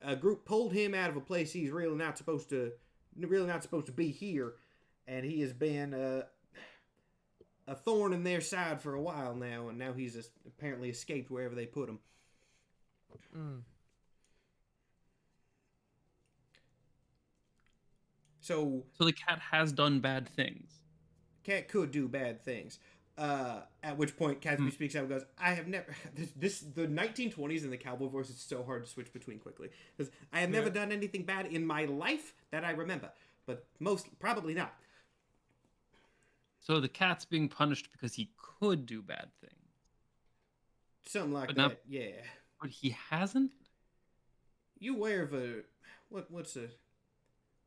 A group pulled him out of a place he's really not supposed to be here, and he has been a thorn in their side for a while now, and now he's apparently escaped wherever they put him. Mm. So the cat has done bad things. cat could do bad things. At which point Catsby speaks out and goes, I have never the 1920s and the cowboy voice is so hard to switch between quickly. I have never done anything bad in my life that I remember, but probably not. So the cat's being punished because he could do bad things. Something like But that, not- yeah. But he hasn't? You aware of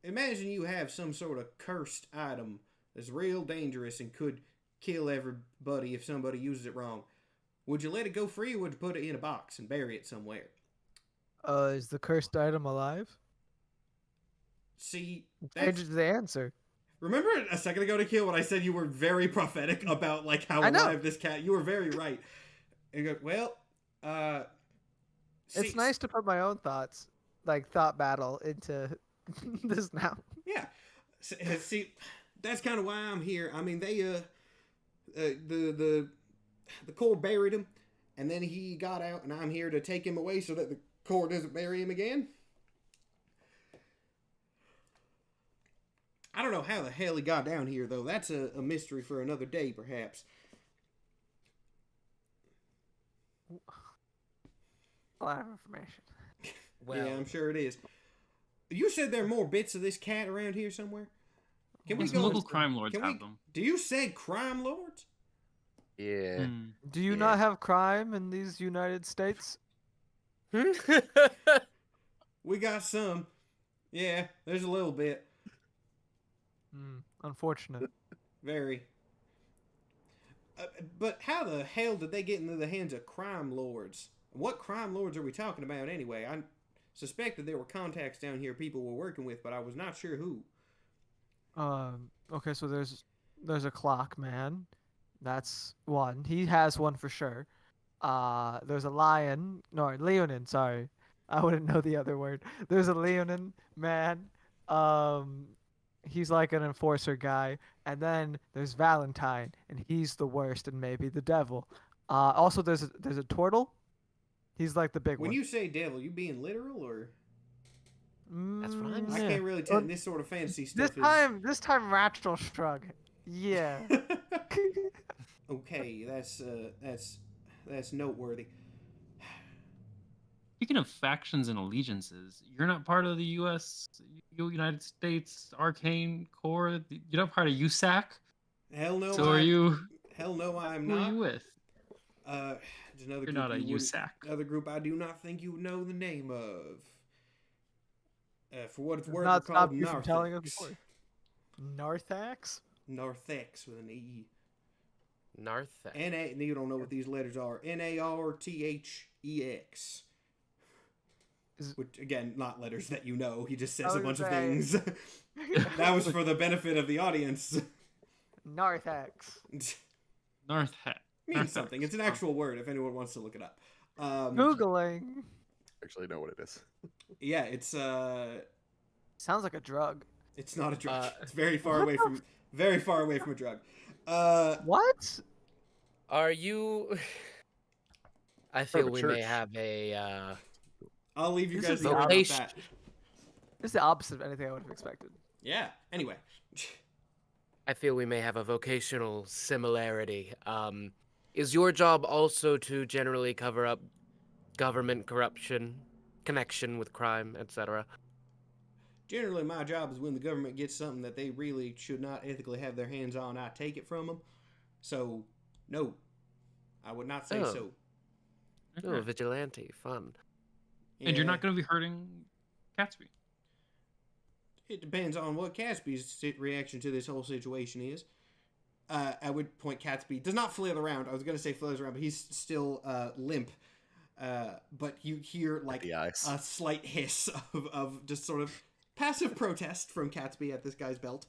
imagine you have some sort of cursed item that's real dangerous and could kill everybody if somebody uses it wrong. Would you let it go free, or would you put it in a box and bury it somewhere? Is the cursed item alive? See, Changes the answer. remember a second ago, Nikhil, when I said you were very prophetic about like how I know. alive this cat? You were very right. And you go, well, It's nice to put my own thoughts, like thought battle, into this now. Yeah. See, that's kind of why I'm here. I mean, they the Corps buried him, and then he got out, and I'm here to take him away so that the Corps doesn't bury him again. I don't know how the hell he got down here, though. That's a mystery for another day, perhaps. A lot of information. Well, Yeah, I'm sure it is. You said there are more bits of this cat around here somewhere? Can we Some go? local crime lords can have we- them. Do you say crime lords? Yeah. Hmm. Do you Yeah. not have crime in these United States? We got some. Yeah, there's a little bit. Unfortunate. Very. But how the hell did they get into the hands of crime lords? What crime lords are we talking about anyway? I suspected there were contacts down here people were working with, but I was not sure who. Okay, so there's a clock man. That's one. He has one for sure. There's a Leonin, sorry. I wouldn't know the other word. There's a Leonin man. He's like an enforcer guy. And then there's Valentine, and he's the worst and maybe the devil. Also there's a turtle. He's like the big When one. you say devil, you being literal or? That's rhymes. I Yeah. can't really tell. This sort of fantasy This stuff time Ratchel shrug. Yeah. Okay, that's noteworthy. Speaking of factions and allegiances, you're not part of the United States Arcane Corps. You're not part of USAC. Hell no. So are you? Hell no, I'm Who are not. you with? There's another You're group not a you wouldn't- USAC. Another group I do not think you would know the name of. For what it's Does worth, not we're called stop you from telling us Narthex. before. Narthex? Narthex with an E. Narthex. N-A, you don't know what these letters are. Narthex. Is- Which, again, not letters that you know. He just says I a was bunch of saying. things. That was for the benefit of the audience. Narthex. North Hat. Means something. It's an actual word if anyone wants to look it up. Googling. Actually know what it is. Yeah, it's Sounds like a drug. it's not a drug. It's very what far away the from a drug. What? Are you? I feel a we church. may have a. I'll leave you This guys is to talk about vocation. that. This is the opposite of anything I would have expected. Yeah. Anyway, I feel we may have a vocational similarity. Is your job also to generally cover up government corruption, connection with crime, etc.? generally my job is when the government gets something that they really should not ethically have their hands on, I take it from them. So, no, I would not say Oh. so. Oh, vigilante, fun. And you're Yeah. not going to be hurting Catsby. It depends on what Catsby's reaction to this whole situation is. At which point Catsby does not flail around. I was going to say flails around, but he's still limp. But you hear like The eyes. a slight hiss of just sort of passive protest from Catsby at this guy's belt.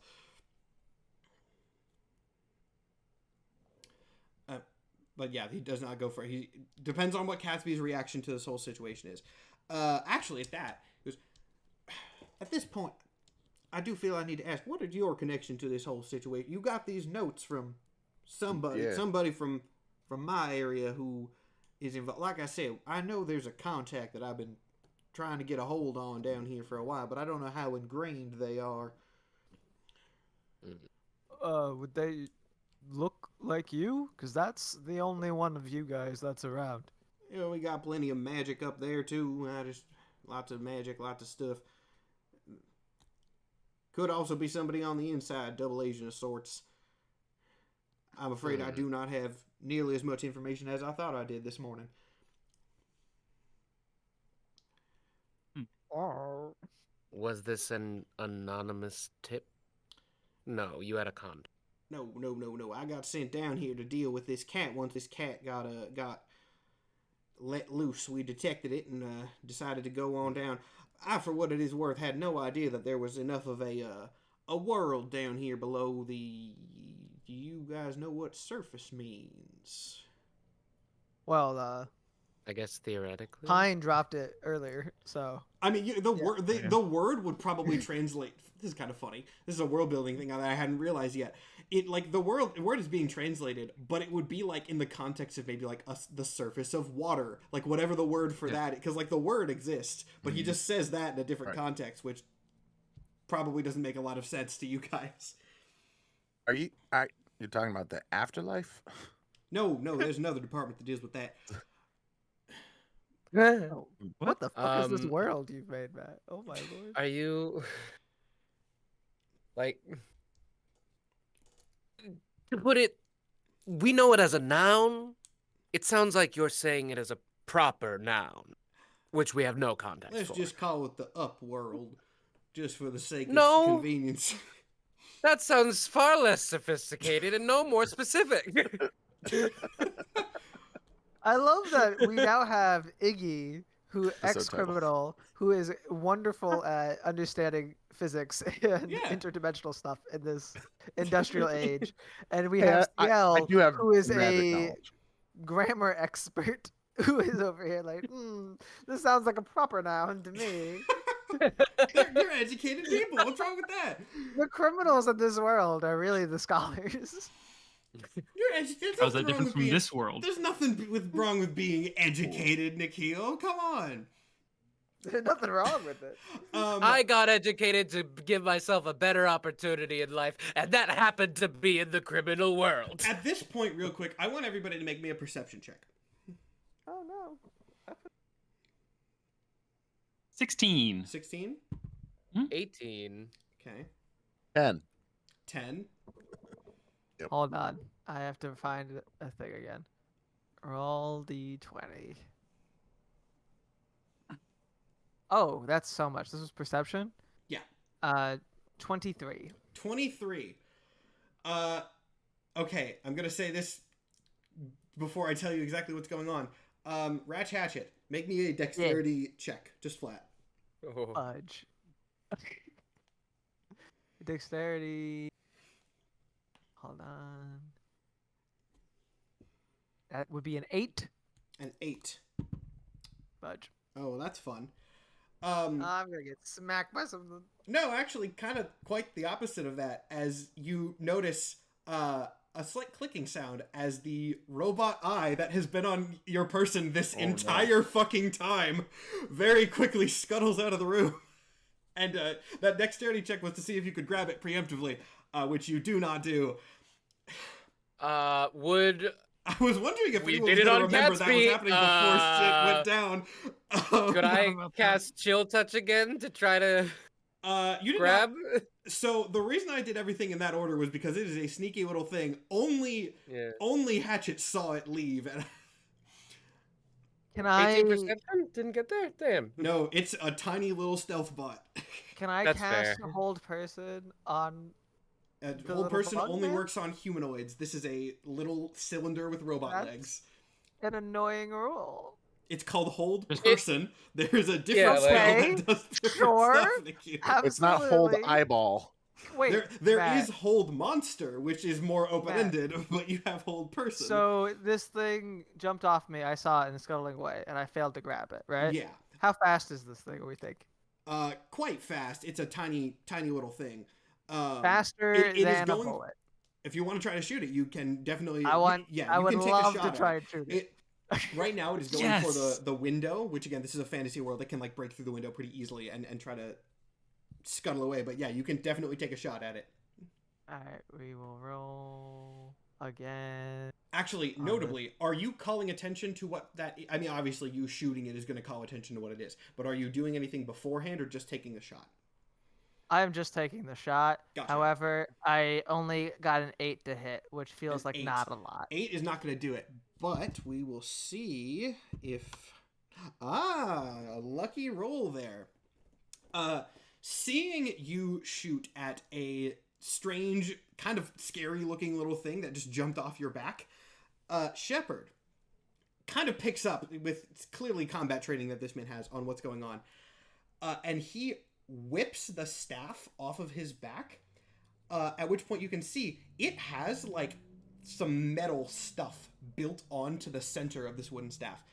But yeah, he does not go for it. He depends on what Catsby's reaction to this whole situation is. Actually, at this point, I do feel I need to ask, what is your connection to this whole situation? You got these notes from somebody from my area who is involved. Like I said, I know there's a contact that I've been trying to get a hold on down here for a while, but I don't know how ingrained they are. Would they look like you? Because that's the only one of you guys that's around. You know, we got plenty of magic up there too. Lots of magic, lots of stuff. Could also be somebody on the inside, double agent of sorts. I'm afraid I do not have nearly as much information as I thought I did this morning. Oh. Was this an anonymous tip? No, you had a contact. No. I got sent down here to deal with this cat. Once this cat got let loose, we detected it and decided to go on down. I, for what it is worth, had no idea that there was enough of a world down here below the... Do you guys know what surface means? Well, I guess theoretically. Pine dropped it earlier, so... I mean, the word would probably translate... This is kind of funny. This is a world building thing that I hadn't realized yet. It like the word is being translated, but it would be like in the context of maybe like the surface of water, like whatever the word for that, because like the word exists, but he just says that in a different context, which probably doesn't make a lot of sense to you guys. You're talking about the afterlife? No, there's another department that deals with that. What the fuck is this world you've made, Matt? Oh my lord. Are you like, to put it, we know it as a noun. It sounds like you're saying it as a proper noun, which we have no context Let's for. just call it the up world, just for the sake of No. convenience. That sounds far less sophisticated and no more specific. I love that we now have Iggy, who The subtitle. ex-criminal, who is wonderful at understanding physics and Yeah. interdimensional stuff in this industrial age, and we Hey, have I Ciel, do have who is magic a knowledge. grammar expert, who is over here like, this sounds like a proper noun to me. They're educated people. What's wrong with that? The criminals of this world are really the scholars. You're educated. How's that different from this world? There's nothing wrong with being educated, Nikhil. Come on. There's nothing wrong with it. I got educated to give myself a better opportunity in life, and that happened to be in the criminal world. At this point, real quick, I want everybody to make me a perception check. Oh no. 16. 16? 18. Okay. 10. 10? Hold on. I have to find a thing again. Roll D20. Oh, that's so much. This was perception? Yeah. 23. 23. Okay, I'm gonna say this before I tell you exactly what's going on. Ratch Hatchet, make me a dexterity check, just flat. Oh. Fudge. Dexterity. Hold on. That would be an 8. An 8. Fudge. Oh, that's fun. I'm gonna get smacked by something. No, actually, kind of quite the opposite of that, as you notice a slight clicking sound as the robot eye that has been on your person this entire fucking time very quickly scuttles out of the room. And that dexterity check was to see if you could grab it preemptively, which you do not do. Would I was wondering if we anyone did was it going on to remember that was Gatsby, happening before shit went down. could I about that. cast Chill Touch again to try to You did grab? not. So the reason I did everything in that order was because it is a sneaky little thing. Only Hatchet saw it leave. And Can I 18 perception? Didn't get there? Damn. no, it's a tiny little stealth bot. can I That's cast fair. a hold person on A The whole little person bug only man? works on humanoids. This is a little cylinder with robot That's- legs. an annoying rule? It's called hold Just- person. There's a different Yeah, spell like- that does different Sure. stuff, Nikhil. It's not hold Absolutely. eyeball. Wait, There Matt, is hold monster, which is more open-ended, but you have hold person. So this thing jumped off me. I saw it in a scuttling way, and I failed to grab it. Right? Yeah. How fast is this thing? We think Quite fast. It's a tiny little thing. faster it is than a going. bullet. If you want to try to shoot it, you can definitely. I want. Yeah, I you would can take a love shot to at try it. and shoot it. Right now, it is going for Yes. the window, which again, this is a fantasy world. It can like break through the window pretty easily and try to scuttle away. But yeah, you can definitely take a shot at it. All right, we will roll again. Actually, notably, are you calling attention to what that? I mean, obviously, you shooting it is going to call attention to what it is. But are you doing anything beforehand or just taking the shot? I am just taking the shot. Gotcha. However, I only got an 8 to hit, which feels An like 8. not a lot. 8 is not going to do it, but we will see if a lucky roll there. Seeing you shoot at a strange, kind of scary looking little thing that just jumped off your back, Shepard kind of picks up with clearly combat training that this man has on what's going on, and he whips the staff off of his back, at which point you can see it has like some metal stuff built onto the center of this wooden staff,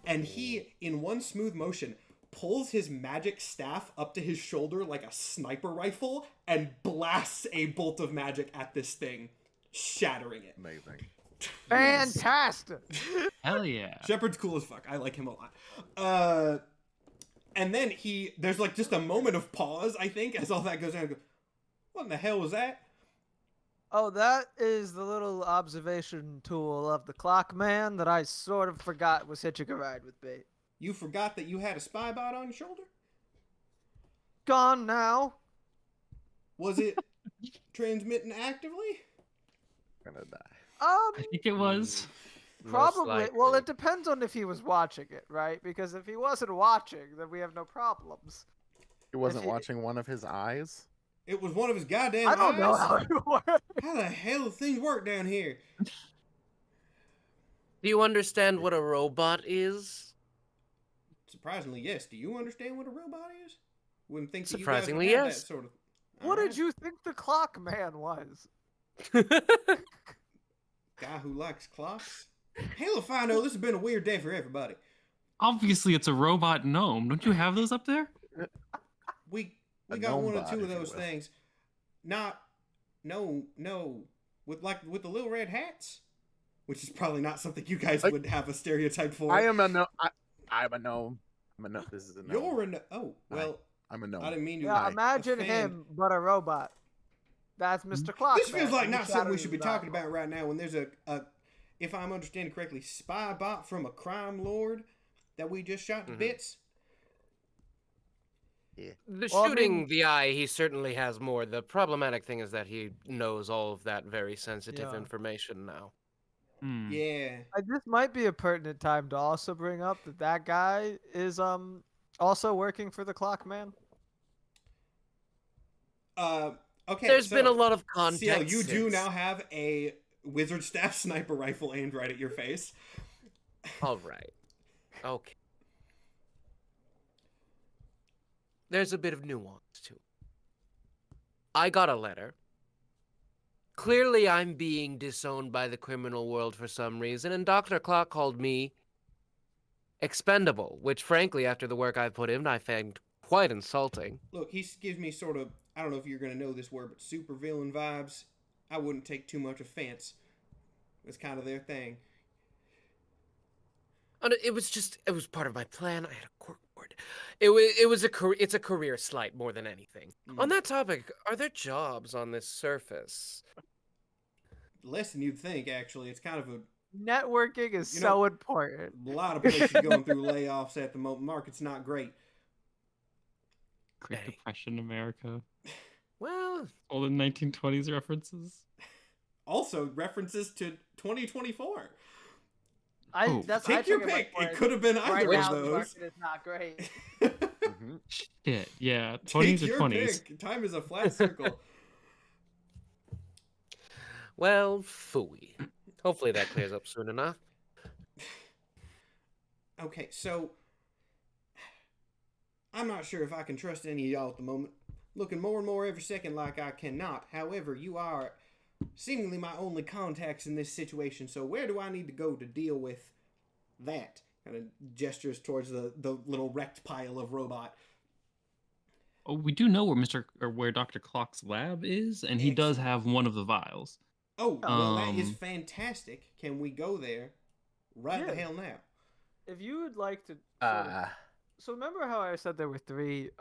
and he, in one smooth motion, pulls his magic staff up to his shoulder like a sniper rifle and blasts a bolt of magic at this thing, shattering it. Amazing. Fantastic! Hell yeah. Shepard's cool as fuck. I like him a lot. And then there's like just a moment of pause, I think, as all that goes down. What in the hell was that? Oh, that is the little observation tool of the clock man that I sort of forgot was hitching a ride with me. You forgot that you had a spy bot on your shoulder? Gone now. Was it transmitting actively? Gonna die. I think it was. Most Probably. Well, likely. it depends on if he was watching it, right? Because if he wasn't watching, then we have no problems. He wasn't he- watching one of his eyes. It was one of his goddamn I don't know eyes? how it works. How the hell do things work down here? Do you understand what a robot is? Surprisingly, yes. Do you understand what a robot is? Wouldn't think that Surprisingly, you guys would have yes. that sort of. What Alright. did you think the clock man was? Guy who likes clocks? Hell if I know. This has been a weird day for everybody. Obviously, it's a robot gnome. Don't you have those up there? We A got one or gnome two bot, of if you those will. things. No. With the little red hats? Which is probably not something you guys Like- would have a stereotype for. I am a gnome. I'm a gnome. I'm a gnome. This is a gnome. You're a oh, well, I'm a gnome. I didn't mean to. Yeah, imagine offend. him, but a robot. That's Mr. Clock. This feels like and not he something we shatters should be his talking eyeball. about right now when there's a if I'm understanding correctly, spy bot from a crime lord that we just shot to Mhm. bits. The Well, I shooting mean- the eye, he certainly has more. The problematic thing is that he knows all of that very sensitive Yeah. information now. Hmm. Yeah. This might be a pertinent time to also bring up that that guy is also working for the clock man. Okay. There's been a so, lot of context. CL, you do since- now have a wizard staff sniper rifle aimed right at your face. All right. Okay. There's a bit of nuance to it. I got a letter. Clearly, I'm being disowned by the criminal world for some reason, and Dr. Clock called me expendable, which, frankly, after the work I put in, I found quite insulting. Look, he gives me sort of, I don't know if you're going to know this word, but super villain vibes. I wouldn't take too much offense. It's kind of their thing. And it was part of my plan. I had a cork board. It's a career slight more than anything. Mm. On that topic, are there jobs on this surface? Less than you'd think, actually. It's kind of Networking is You so know- important. a lot of places going through layoffs at the moment. Market's not great. Great Hey. Depression America. Well, All the 1920s references. Also, references to 2024. Oh. That's Take your pick. It could have been Right either now, of the those. market is not great. Mhm. Shit, yeah. Take 20s or your 20s. pick. Time is a flat circle. well, phooey. Hopefully that clears up soon enough. Okay, so I'm not sure if I can trust any of y'all at the moment. looking more and more every second like I cannot. However, you are seemingly my only contacts in this situation, so where do I need to go to deal with that? Kind of gestures towards the little wrecked pile of robot. Oh, we do know where Dr. Clock's lab is, and he does Excellent. have one of the vials. Oh, well, that is Um, fantastic. Can we go there right the Yeah. hell now? If you would like to. Sort of, so remember how I said there were 3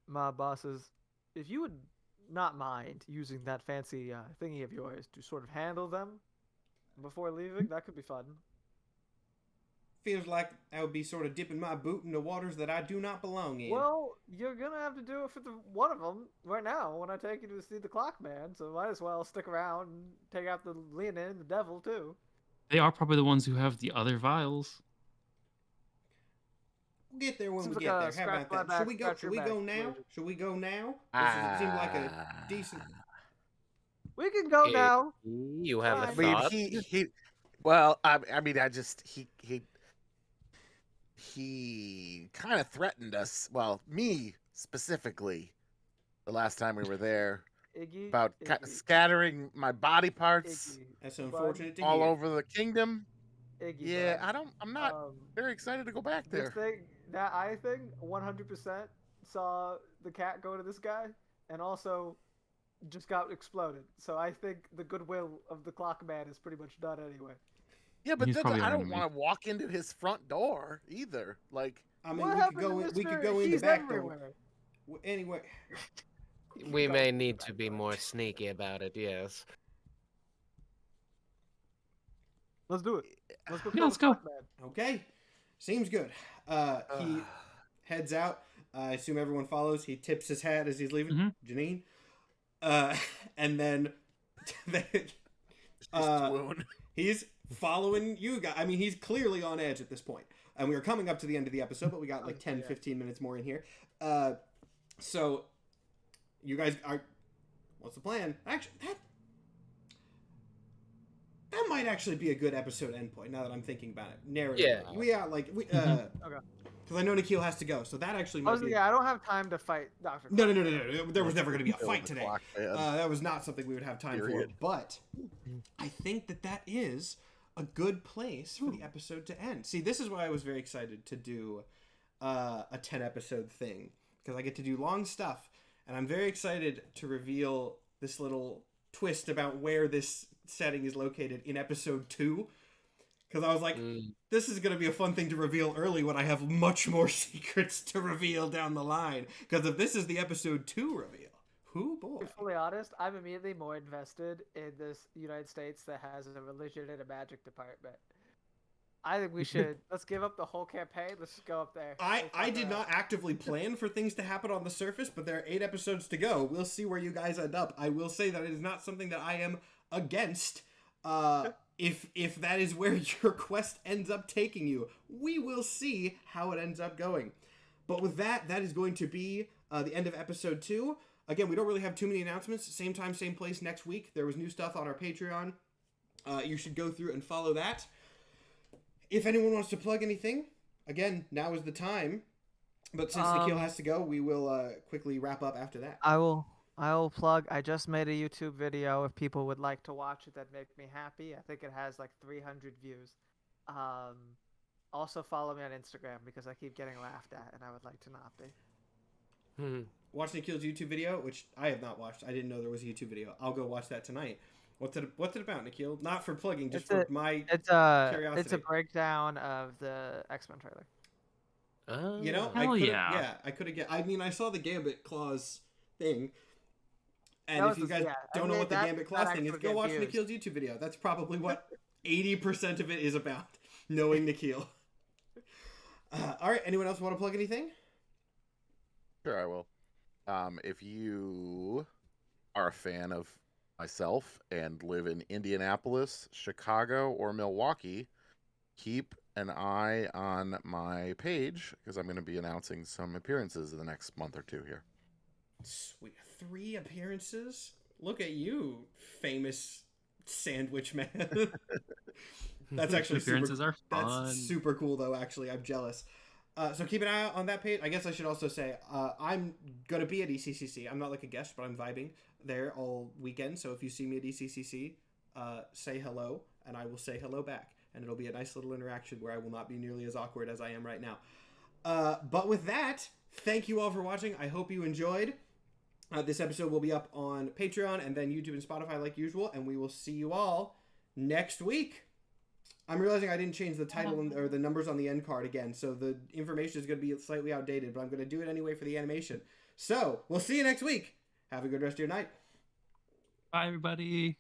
mob bosses? If you would not mind using that fancy thingy of yours to sort of handle them before leaving, that could be fun. Feels like I would be sort of dipping my boot into waters that I do not belong in. Well, you're gonna have to do it for one of them right now when I take you to see the clock man. So might as well stick around and take out the Leonin, the devil too. they are probably the ones who have the other vials. We'll get there when Seems we like get a there. How about scratch my that? back, Should we go? scratch Should your we go back now? situation. Should we go now? This seemed like a decent. We can go now. You have Fine. a I mean, thought? he well, I mean, I just he kind of threatened us. Well, me specifically, the last time we were there, Iggy. about Iggy, scattering my body parts Iggy, That's bud, unfortunate to all hear. over the kingdom. Iggy, Yeah, bud. I'm not very excited to go back This there. thing, that eye thing, 100% saw the cat go to this guy, and also just got exploded. So I think the goodwill of the clock man is pretty much done anyway. Yeah, but He's probably I our don't enemy. want to walk into his front door either. Like, I mean, What we could happened go to in. We could Mr. go in the He's back door. everywhere? Anyway, We Go may in the need back to be door. more sneaky about it, yes. Let's do it. Let's go. Yeah, kill let's the go. clock man. okay, seems good. He heads out. I assume everyone follows. He tips his hat as he's leaving. Mhm. Janine, and then swoon. he's following you guys. I mean, he's clearly on edge at this point. And we are coming up to the end of the episode, but we got like 10, 15 minutes more in here. So you guys are. What's the plan? Actually, that might actually be a good episode endpoint. Now that I'm thinking about it, narrative. Yeah. We are like Okay. because I know Nikhil has to go, so that actually might be. Yeah, I don't have time to fight Doctor. No. There was never going to be a Kill fight the today. clock man. That was not something we would have time Period. for. But I think that is a good place for the episode to end. See, this is why I was very excited to do a 10 episode thing, because I get to do long stuff, and I'm very excited to reveal this little twist about where this setting is located in episode 2. Because I was like, this is going to be a fun thing to reveal early when I have much more secrets to reveal down the line. Because if this is the episode 2 reveal, whoo boy. To be fully honest, I'm immediately more invested in this United States that has a religion and a magic department. I think we should let's give up the whole campaign. Let's just go up there. I did not actively plan for things to happen on the surface, but there are 8 episodes to go. We'll see where you guys end up. I will say that it is not something that I am against. If that is where your quest ends up taking you, we will see how it ends up going. But with that is going to be the end of episode 2. Again, we don't really have too many announcements. Same time, same place next week. There was new stuff on our Patreon. You should go through and follow that. If anyone wants to plug anything, again, now is the time. But since Nikhil has to go, we will quickly wrap up after that. I will plug. I just made a YouTube video. If people would like to watch it, that'd make me happy. I think it has like 300 views. Also follow me on Instagram because I keep getting laughed at, and I would like to not be. Watch Nikhil's YouTube video, which I have not watched. I didn't know there was a YouTube video. I'll go watch that tonight. What's it about, Nikhil? Not for plugging, just for my curiosity. It's a breakdown of the X-Men trailer. Oh. You know, Hell yeah. I could have. I mean, I saw the Gambit Clause thing, and That if you was guys don't know what the that- Gambit that Clause thing is, actually go get watch views. Nikhil's YouTube video. That's probably what 80% of it is about. Knowing Nikhil. All right. Anyone else want to plug anything? Sure, I will. If you are a fan of myself and live in Indianapolis, Chicago, or Milwaukee, keep an eye on my page because I'm going to be announcing some appearances in the next month or 2 here. Sweet. 3 appearances? Look at you, famous sandwich man. That's actually Appearances are fun. That's super cool, though, actually. I'm jealous. So keep an eye out on that page. I guess I should also say I'm going to be at ECCC. I'm not like a guest, but I'm vibing there all weekend. So if you see me at ECCC, say hello, and I will say hello back. And it'll be a nice little interaction where I will not be nearly as awkward as I am right now. But with that, thank you all for watching. I hope you enjoyed. This episode will be up on Patreon and then YouTube and Spotify like usual. And we will see you all next week. I'm realizing I didn't change the title or the numbers on the end card again. So the information is going to be slightly outdated. But I'm going to do it anyway for the animation. So we'll see you next week. Have a good rest of your night. Bye, everybody.